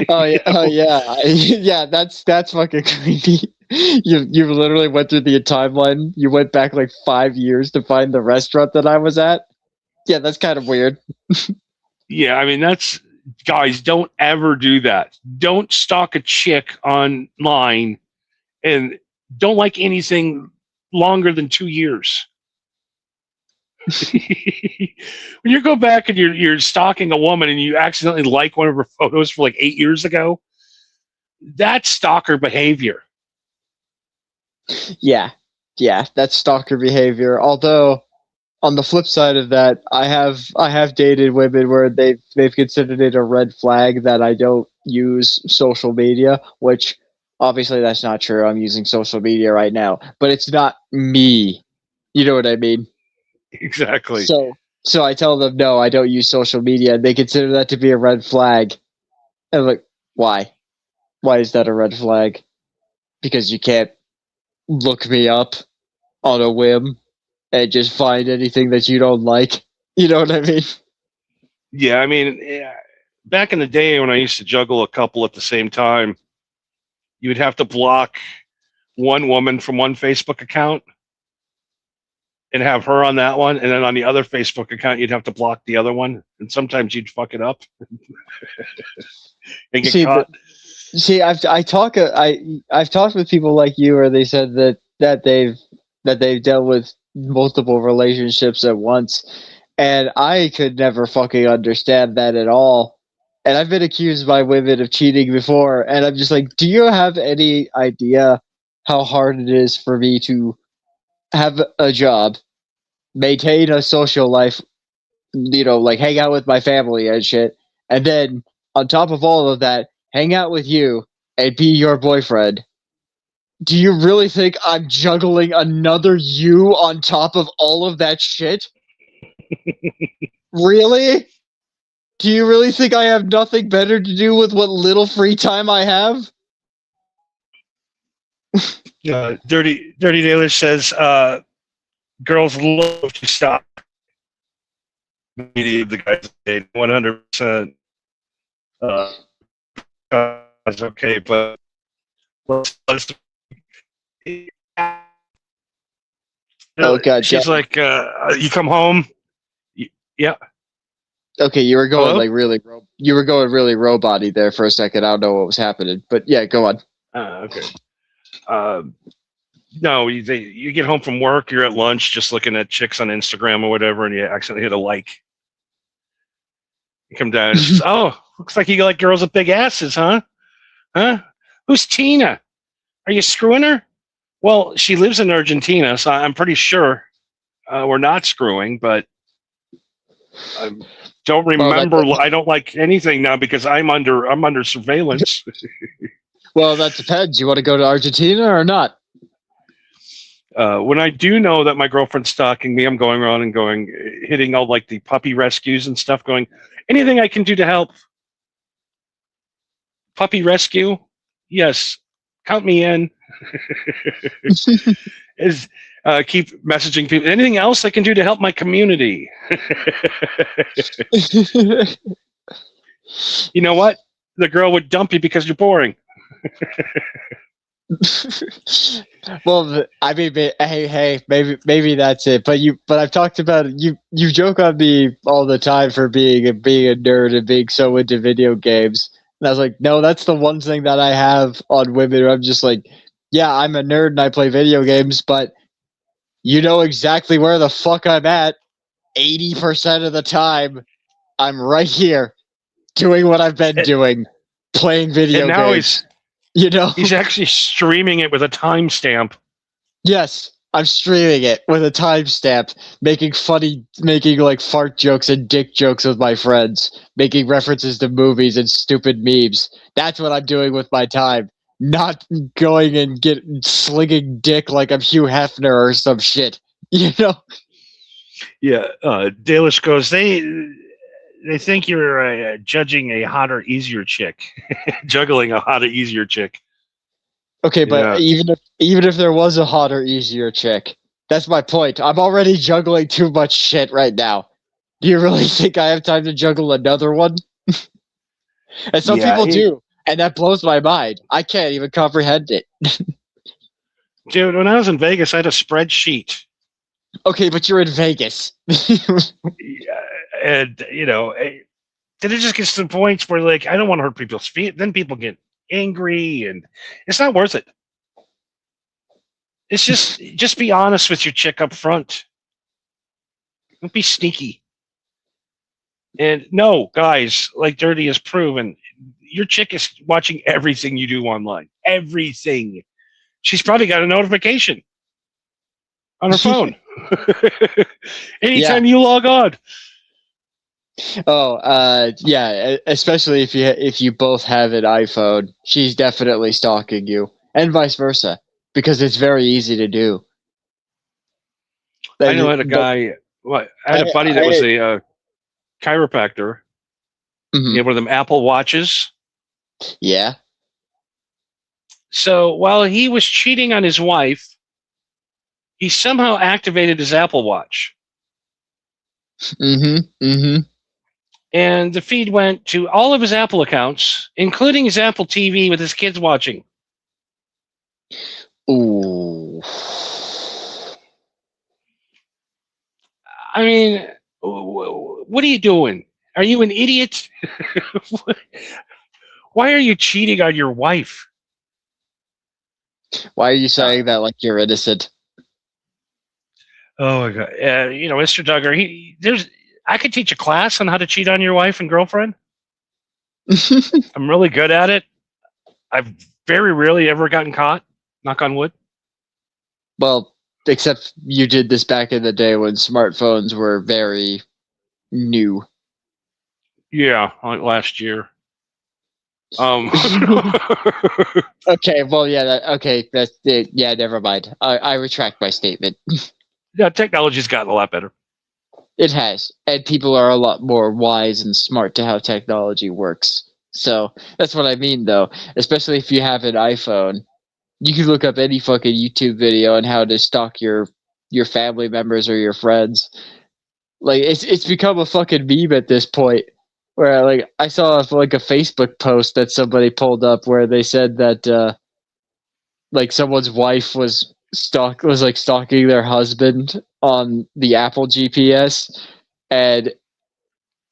Oh yeah, yeah. That's fucking creepy. You literally went through the timeline. You went back like 5 years to find the restaurant that I was at. Yeah, that's kind of weird. Yeah, I mean guys, don't ever do that. Don't stalk a chick online, and don't like anything longer than 2 years. When you go back and you're stalking a woman and you accidentally like one of her photos for like 8 years ago, that's stalker behavior. Yeah, that's stalker behavior. Although, on the flip side of that, I have dated women where they've considered it a red flag that I don't use social media, which obviously that's not true. I'm using social media right now, but it's not me. You know what I mean? Exactly. So I tell them no, I don't use social media, and they consider that to be a red flag. And I'm like, why? Why is that a red flag? Because you can't look me up on a whim and just find anything that you don't like. You know what I mean? Yeah, I mean, back in the day when I used to juggle a couple at the same time, you would have to block one woman from one Facebook account and have her on that one, and then on the other Facebook account, you'd have to block the other one, and sometimes you'd fuck it up and get caught. I've talked with people like you, where they said that they've dealt with multiple relationships at once, and I could never fucking understand that at all. And I've been accused by women of cheating before, and I'm just like, do you have any idea how hard it is for me to have a job, maintain a social life, like hang out with my family and shit, and then on top of all of that, hang out with you and be your boyfriend? Do you really think I'm juggling another you on top of all of that shit? Really? Do you really think I have nothing better to do with what little free time I have? Dirty Dalish says, girls love to stop. Media of the guys 100%. That's okay, but let's Oh god, she's like, you come home. Yeah. Okay, you were going Hello? like you were going really robot-y there for a second. I don't know what was happening, but yeah, go on. Okay. No, you get home from work, you're at lunch, just looking at chicks on Instagram or whatever, and you accidentally hit a like. You come down and says, oh, looks like you like girls with big asses, huh? Huh? Who's Tina? Are you screwing her? Well, she lives in Argentina, so I'm pretty sure we're not screwing, but I don't remember. I don't like anything now because I'm under surveillance. Well, that depends. You want to go to Argentina or not? When I do know that my girlfriend's stalking me, I'm going around and hitting all like the puppy rescues and stuff, going, anything I can do to help? Puppy rescue? Yes. Count me in. Keep messaging people. Anything else I can do to help my community? You know what? The girl would dump you because you're boring. Well, I mean, hey, maybe that's it. But I've talked about it. You joke on me all the time for being a nerd and being so into video games. And I was like, no, that's the one thing that I have on women. Where I'm just like, yeah, I'm a nerd and I play video games, but you know exactly where the fuck I'm at. 80% of the time, I'm right here doing what I've been doing, playing video And now games. You know, he's actually streaming it with a timestamp. yes, I'm streaming it with a timestamp, making like fart jokes and dick jokes with my friends, making references to movies and stupid memes. That's what I'm doing with my time. Not going and slinging dick like I'm Hugh Hefner or some shit. You know? Yeah, Dalish goes, they think you're judging a hotter, easier chick, juggling a hotter, easier chick. Okay, but even if there was a hotter, easier chick, that's my point. I'm already juggling too much shit right now. Do you really think I have time to juggle another one? And some people do, and that blows my mind. I can't even comprehend it. Dude, when I was in Vegas, I had a spreadsheet. Okay, but you're in Vegas. And, then it just gets to the points where, like, I don't want to hurt people's feet. Then people get angry, and it's not worth it. It's just be honest with your chick up front. Don't be sneaky. And no, guys, like Dirty has proven, your chick is watching everything you do online. Everything. She's probably got a notification on her phone. Anytime you log on. Oh, yeah. Especially if you both have an iPhone, she's definitely stalking you, and vice versa, because it's very easy to do. I know I had a guy. I had a buddy that was a chiropractor. Mhm. He had one of them Apple Watches. Yeah. So while he was cheating on his wife, he somehow activated his Apple Watch. Mm-hmm. Mm-hmm. And the feed went to all of his Apple accounts, including his Apple TV with his kids watching. Ooh. I mean, what are you doing? Are you an idiot? Why are you cheating on your wife? Why are you saying that like you're innocent? Oh my God. Mr. Duggar, I could teach a class on how to cheat on your wife and girlfriend. I'm really good at it. I've very rarely ever gotten caught. Knock on wood. Well, except you did this back in the day when smartphones were very new. Yeah, like last year. Okay, well, yeah, that's it. Yeah, never mind. I retract my statement. Yeah, technology's gotten a lot better. It has, and people are a lot more wise and smart to how technology works. So that's what I mean, though. Especially if you have an iPhone, you can look up any fucking YouTube video on how to stalk your family members or your friends. Like it's become a fucking meme at this point. Where like I saw like a Facebook post that somebody pulled up where they said that like someone's wife was stalking their husband on the Apple GPS, and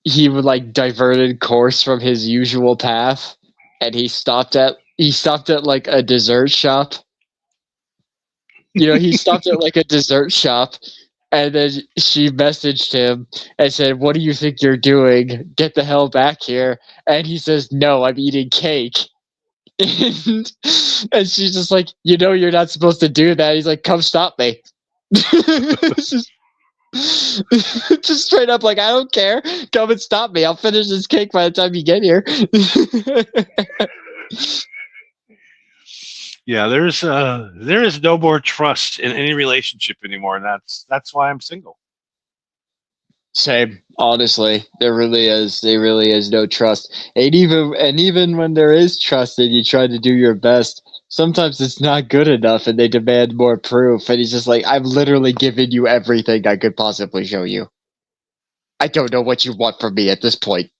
he would like diverted course from his usual path, and he stopped at like a dessert shop. He stopped at like a dessert shop, and then she messaged him and said, "What do you think you're doing? Get the hell back here!" And he says, "No, I'm eating cake." And she's just like, you're not supposed to do that. He's like, "Come stop me." Just straight up like, I don't care. Come and stop me. I'll finish this cake by the time you get here. Yeah, there is no more trust in any relationship anymore, and that's why I'm single. Same. Honestly, there really is no trust. And even when there is trust and you try to do your best, sometimes it's not good enough and they demand more proof. And he's just like, "I've literally given you everything I could possibly show you. I don't know what you want from me at this point."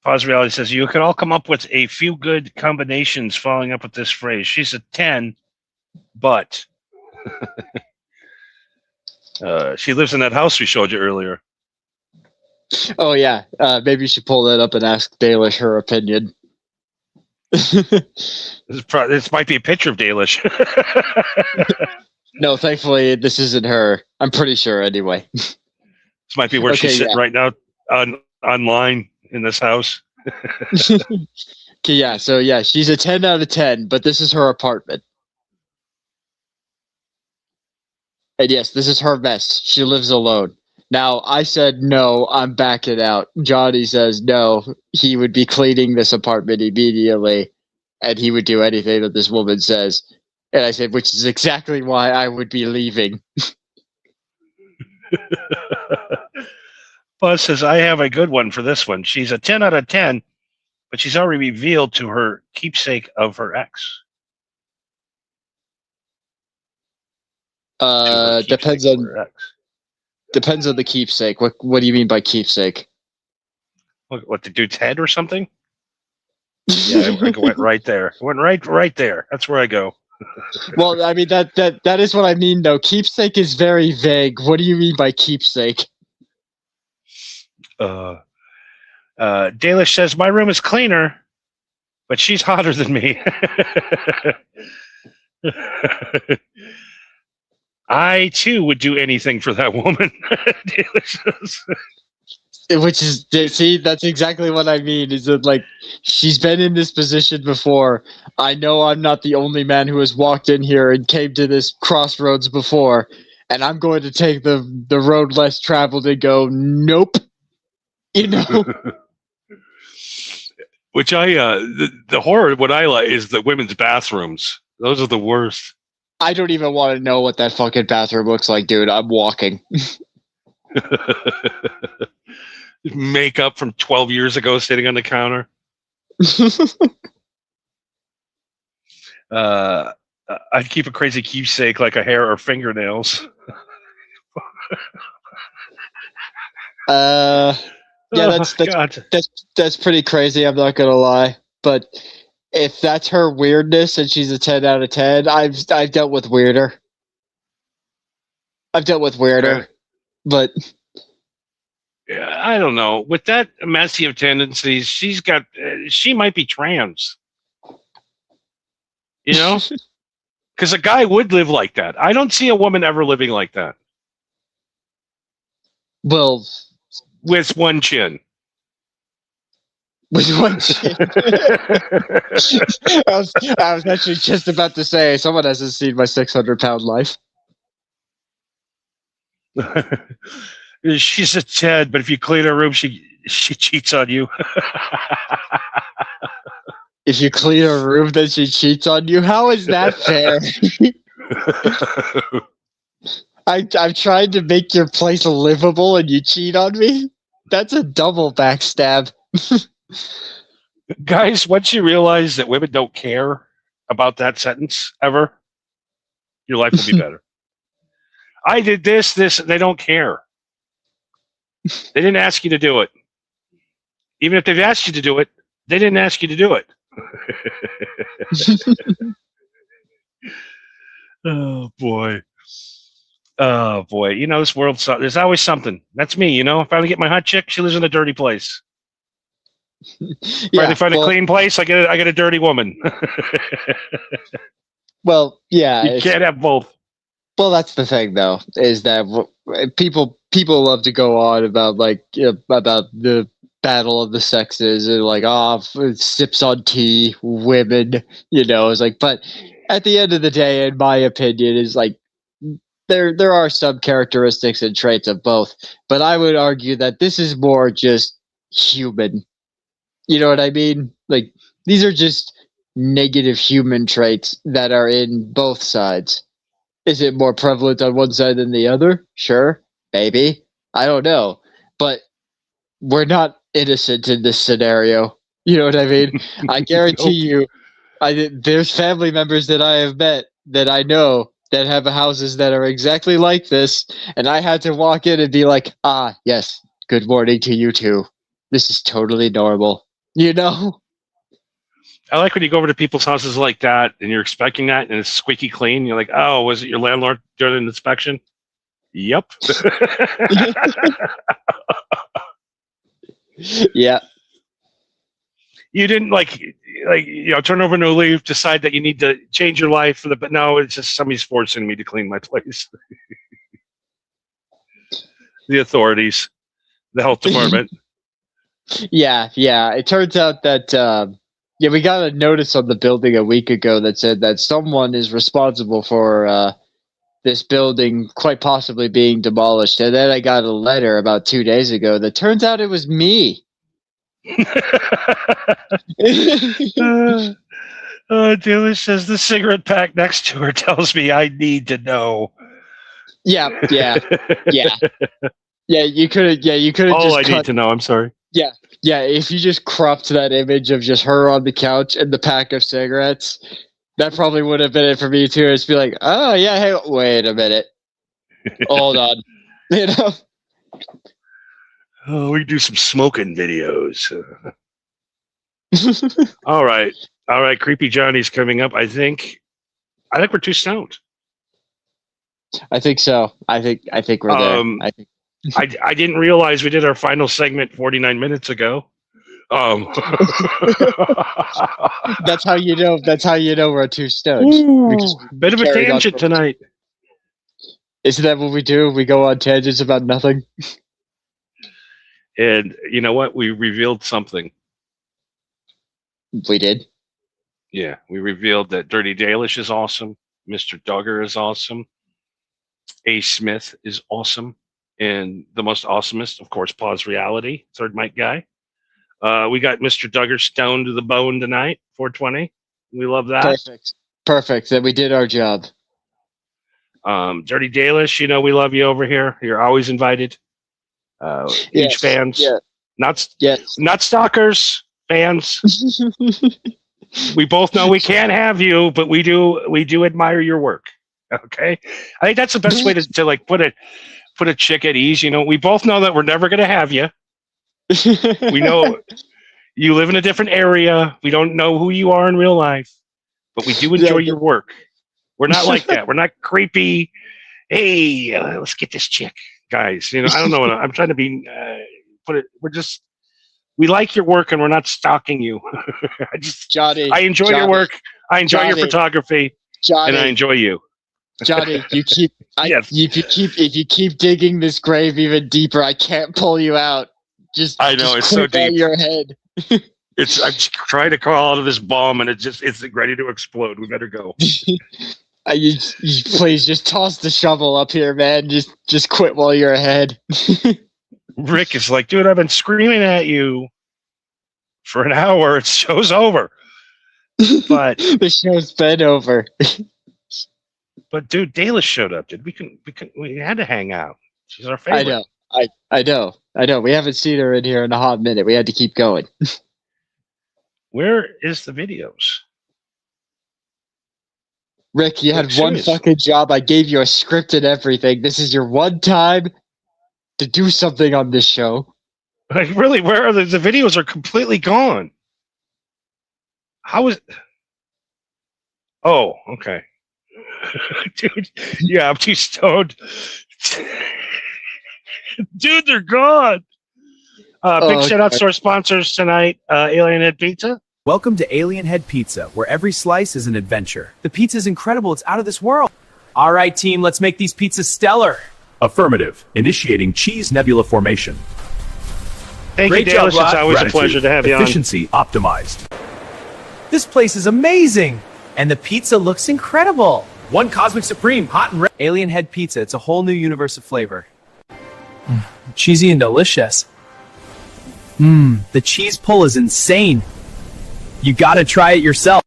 Pause Reality says, you can all come up with a few good combinations following up with this phrase. She's a 10, but she lives in that house we showed you earlier. Oh yeah, maybe you should pull that up and ask Dalish her opinion. This might be a picture of Dalish. No, thankfully this isn't her. I'm pretty sure anyway. This might be where she's sitting right now online in this house. Okay, yeah, so yeah, she's a 10 out of 10, but this is her apartment. And yes, this is her mess. She lives alone. Now, I said no, I'm backing out. Johnny says no, he would be cleaning this apartment immediately, and he would do anything that this woman says. And I said, which is exactly why I would be leaving. Buzz says, I have a good one for this one. She's a 10 out of 10, but she's already revealed to her keepsake of her ex. Depends on the keepsake. What do you mean by keepsake? What, the dude's head or something? Yeah, I went right there. I went right there. That's where I go. Well, I mean that is what I mean though. Keepsake is very vague. What do you mean by keepsake? Dalish says, my room is cleaner, but she's hotter than me. I too would do anything for that woman. Dalish says. Which is, see, that's exactly what I mean. Is that like she's been in this position before? I know I'm not the only man who has walked in here and came to this crossroads before, and I'm going to take the road less traveled and go, nope. You know. Which the horror. What I like is the women's bathrooms. Those are the worst. I don't even want to know what that fucking bathroom looks like, dude. I'm walking. Makeup from 12 years ago sitting on the counter. I'd keep a crazy keepsake like a hair or fingernails. Yeah, that's pretty crazy. I'm not gonna lie, but if that's her weirdness and she's a 10 out of 10, I've dealt with weirder. Okay. But. Yeah, I don't know. With that messy of tendencies, she might be trans. You know? Because a guy would live like that. I don't see a woman ever living like that. Well, with one chin. With one chin. I was actually just about to say, someone hasn't seen my 600-pound life. She's a 10, but if you clean her room, she cheats on you. If you clean her room, then she cheats on you? How is that fair? I'm trying to make your place livable and you cheat on me? That's a double backstab. Guys, once you realize that women don't care about that sentence ever, your life will be better. I did this, they don't care. They didn't ask you to do it. Even if they've asked you to do it, they didn't ask you to do it. Oh boy. You know, this world, there's always something. That's me, you know. If I get my hot chick, she lives in a dirty place. If I find a clean place, I get a dirty woman. Well, yeah. You can't have both. Well, that's the thing, though, is that people love to go on about about the battle of the sexes and sips on tea, women, you know. It's like, but at the end of the day, in my opinion, is like there are some characteristics and traits of both, but I would argue that this is more just human. You know what I mean? Like, these are just negative human traits that are in both sides. Is it more prevalent on one side than the other? Sure, maybe. I don't know. But we're not innocent in this scenario. You know what I mean? I guarantee you, there's family members that I have met that I know that have houses that are exactly like this, and I had to walk in and be like, yes, good morning to you too. This is totally normal. You know? I like when you go over to people's houses like that and you're expecting that and it's squeaky clean. You're like, oh, was it your landlord during an inspection? Yep. Yeah. You didn't turn over a new leaf, decide that you need to change your life but no, it's just somebody's forcing me to clean my place. The authorities, the health department. Yeah. It turns out that we got a notice on the building a week ago that said that someone is responsible for this building quite possibly being demolished. And then I got a letter about 2 days ago that turns out it was me. Dealer says the cigarette pack next to her tells me I need to know. Yeah. You could have All just I need to know. I'm sorry. Yeah, if you just cropped that image of just her on the couch and the pack of cigarettes, that probably would have been it for me too. It's be like, oh yeah, hey, wait a minute, hold on, you know. Oh, we do some smoking videos. All right. Creepy Johnny's coming up. I think we're too stoned. I think so. I think we're there. I think. I didn't realize we did our final segment 49 minutes ago. That's how you know. That's how you know we're too stoned. Bit of a tangent tonight. Isn't that what we do? We go on tangents about nothing. And you know what? We revealed something. We did. Yeah, we revealed that Dirty Dalish is awesome. Mr. Duggar is awesome. A. Smith is awesome. And the most awesomest, of course, Pause Reality, third mic guy. We got Mr. Duggar stoned to the bone tonight, 420. We love that. Perfect. Then we did our job. Dirty Dalish, you know we love you over here. You're always invited. Huge fans. Yeah. Not stalkers, fans. We both know we can't have you, but we do admire your work. Okay? I think that's the best way to like put a chick at ease. You know, we both know that we're never going to have you. We know you live in a different area. We don't know who you are in real life, but we do enjoy your work. We're not like that. We're not creepy. Hey, let's get this chick, guys. You know, I don't know. I'm trying to be. We like your work, and we're not stalking you. I enjoy your work. I enjoy your photography, and I enjoy you. Johnny, if you keep digging this grave even deeper, I can't pull you out. I know it's so deep. Your head. I'm trying to crawl out of this bomb, and it's ready to explode. We better go. You please just toss the shovel up here, man. Just quit while you're ahead. Rick is like, dude, I've been screaming at you for an hour. It show's over. But the show's been over. But dude, Dalish showed up. We had to hang out. She's our favorite. I know. We haven't seen her in here in a hot minute. We had to keep going. Where is the videos? Rick, you had one fucking job. I gave you a script and everything. This is your one time to do something on this show. Like, really, where are the videos are completely gone? How is? Oh, okay. Dude, yeah, I'm too stoned. Dude, they're gone. Big shout outs to our sponsors tonight, Alien Head Pizza. Welcome to Alien Head Pizza, where every slice is an adventure. The pizza's incredible. It's out of this world. All right, team, let's make these pizzas stellar. Affirmative. Initiating cheese nebula formation. Thank you, Dalish. It's always a pleasure to have you on. Efficiency optimized. This place is amazing. And the pizza looks incredible. One Cosmic Supreme, hot and red. Alien Head Pizza. It's a whole new universe of flavor. Cheesy and delicious. The cheese pull is insane. You gotta try it yourself.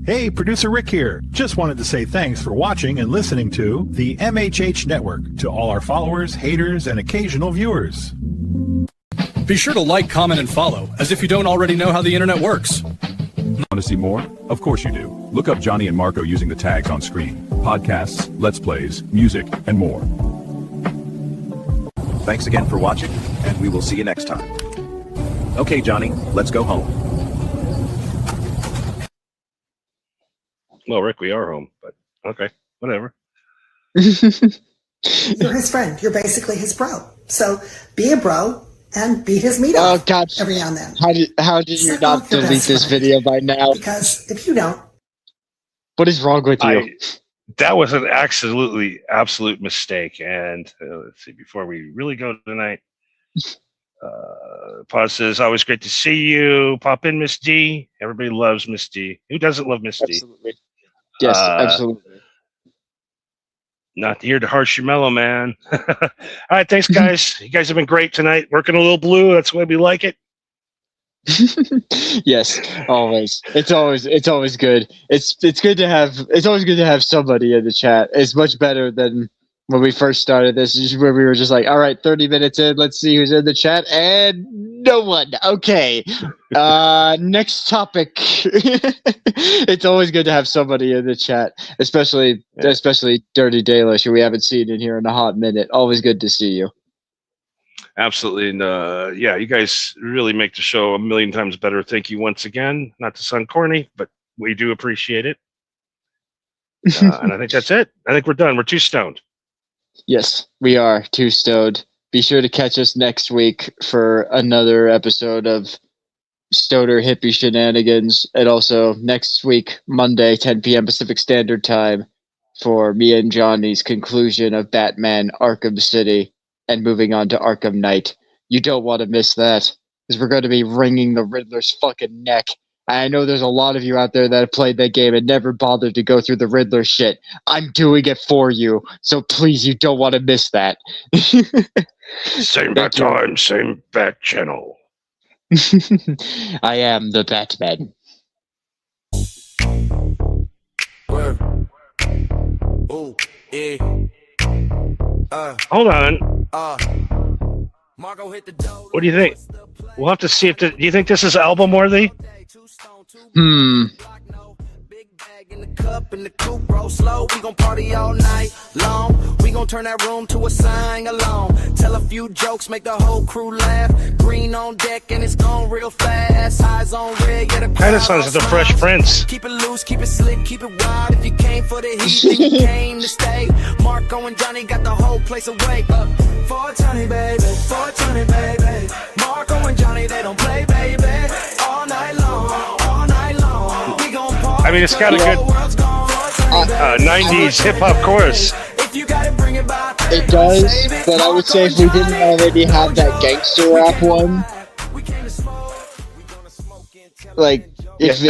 Hey, producer Rick here. Just wanted to say thanks for watching and listening to the MHH Network, to all our followers, haters, and occasional viewers. Be sure to like, comment, and follow, as if you don't already know how the internet works. Want to see more? Of course you do. Look up Johnny and Marco using the tags on screen. Podcasts, Let's Plays, music, and more. Thanks again for watching, and we will see you next time. Okay, Johnny, let's go home. Well, Rick, we are home, but okay, whatever. You're his friend. You're basically his bro. So be a bro and beat his meat off every now and then. How did you Suck not off your delete best this friend. video by now? Because if you don't, What is wrong with you? That was an absolute mistake. And let's see, before we really go tonight, Pause says, always great to see you. Pop in, Miss D. Everybody loves Miss D. Who doesn't love Miss D? Absolutely. Yes, absolutely. Not here to harsh your mellow, man. All right, thanks, guys. You guys have been great tonight. Working a little blue. That's the way we like it. Yes, always. It's always good. It's always good to have somebody in the chat. It's much better than when we first started this, where we were just like, all right, 30 minutes in, let's see who's in the chat, and no one. Okay. Next topic. It's always good to have somebody in the chat, especially Dirty Dalish, who we haven't seen in here in a hot minute. Always good to see you. Absolutely. And yeah, you guys really make the show a million times better. Thank you once again. Not to sound corny, but we do appreciate it. And I think that's it. I think we're done. We're too stoned. Yes, we are too stoned. Be sure to catch us next week for another episode of Stoner Hippie Shenanigans. And also next week, Monday, 10 p.m. Pacific Standard Time, for me and Johnny's conclusion of Batman Arkham City and moving on to Arkham Knight. You don't want to miss that, because we're going to be wringing the Riddler's fucking neck. I know there's a lot of you out there that have played that game and never bothered to go through the Riddler shit. I'm doing it for you, so please, you don't want to miss that. Same bat time, same bat channel. I am the Batman. Hold on. What do you think? We'll have to see if do you think this is album worthy? In the cup in the coupe, roll slow. We gon' party all night long. We gon' turn that room to a sing along. Tell a few jokes, make the whole crew laugh. Green on deck and it's gone real fast. Eyes on red, yeah, the Kind of sounds like the Fresh Prince. Keep it loose, keep it slick, keep it wild. If you came for the heat, then you came to stay. Marco and Johnny got the whole place awake. 420, baby, 420, baby. Marco and Johnny, they don't play, baby. All night long, all night long. We gon' party. I mean, it's got a good 90s hip-hop chorus. It does, but I would say if we didn't already have that gangster rap one, like if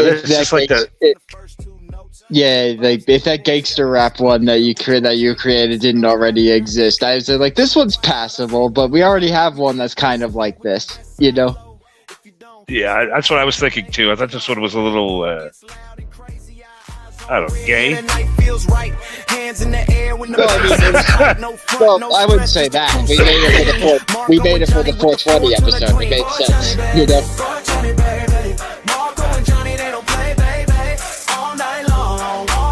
that gangster rap one that you created didn't already exist, I would say like this one's passable, but we already have one that's kind of like this, you know? Yeah, that's what I was thinking too. I thought this one was a little, I don't know, gay. Well, I wouldn't say that. We made it for the 420 episode. It made sense, you know.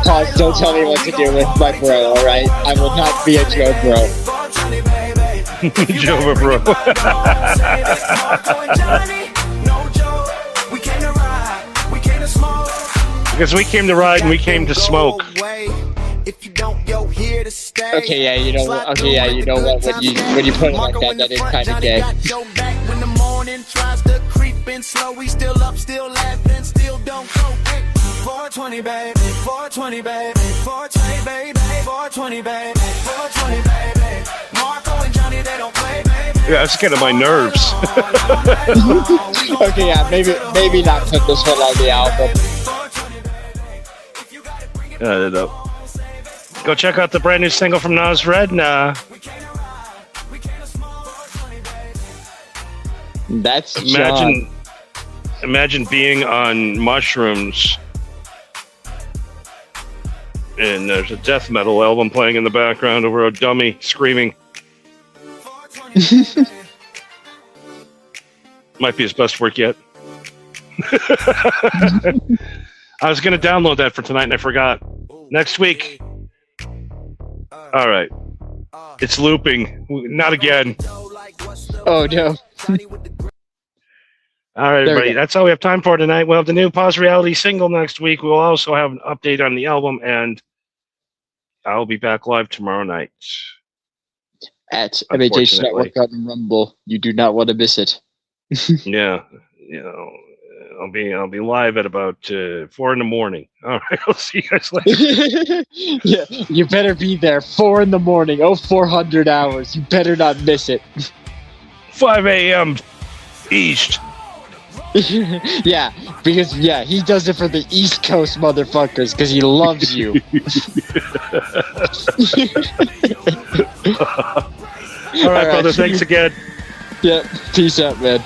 Pause, don't tell me what to do with my bro, alright? I will not be a Joe bro. Joe bro. Because we came to ride and we came to smoke. Okay, yeah, you know what? Okay, yeah, you know what? When you put it like that, that is kind of gay. When the morning tries to creep in slow, we still up, still laughing, still don't go. 420, baby, 420, baby, 420, baby, 420, baby, 420, baby. Marco and Johnny, they don't play, baby. Yeah, that's getting my nerves. Okay, yeah, maybe not put this one on the album. Go check out the brand new single from Nas Red. That's John. Imagine being on mushrooms and there's a death metal album playing in the background over a dummy screaming. Might be his best work yet. I was going to download that for tonight and I forgot. Next week. All right. It's looping. Not again. Oh, no. All right, everybody. That's all we have time for tonight. We'll have the new Pause Reality single next week. We'll also have an update on the album, and I'll be back live tomorrow night. At MHH Network on Rumble. You do not want to miss it. Yeah. I'll be live at about 4 in the morning. All right, I'll see you guys later. Yeah, you better be there 4 in the morning. 400 hours. You better not miss it. 5 a.m. East. Yeah, because he does it for the East Coast motherfuckers because he loves you. All right, brother. Thanks again. Yeah, peace out, man.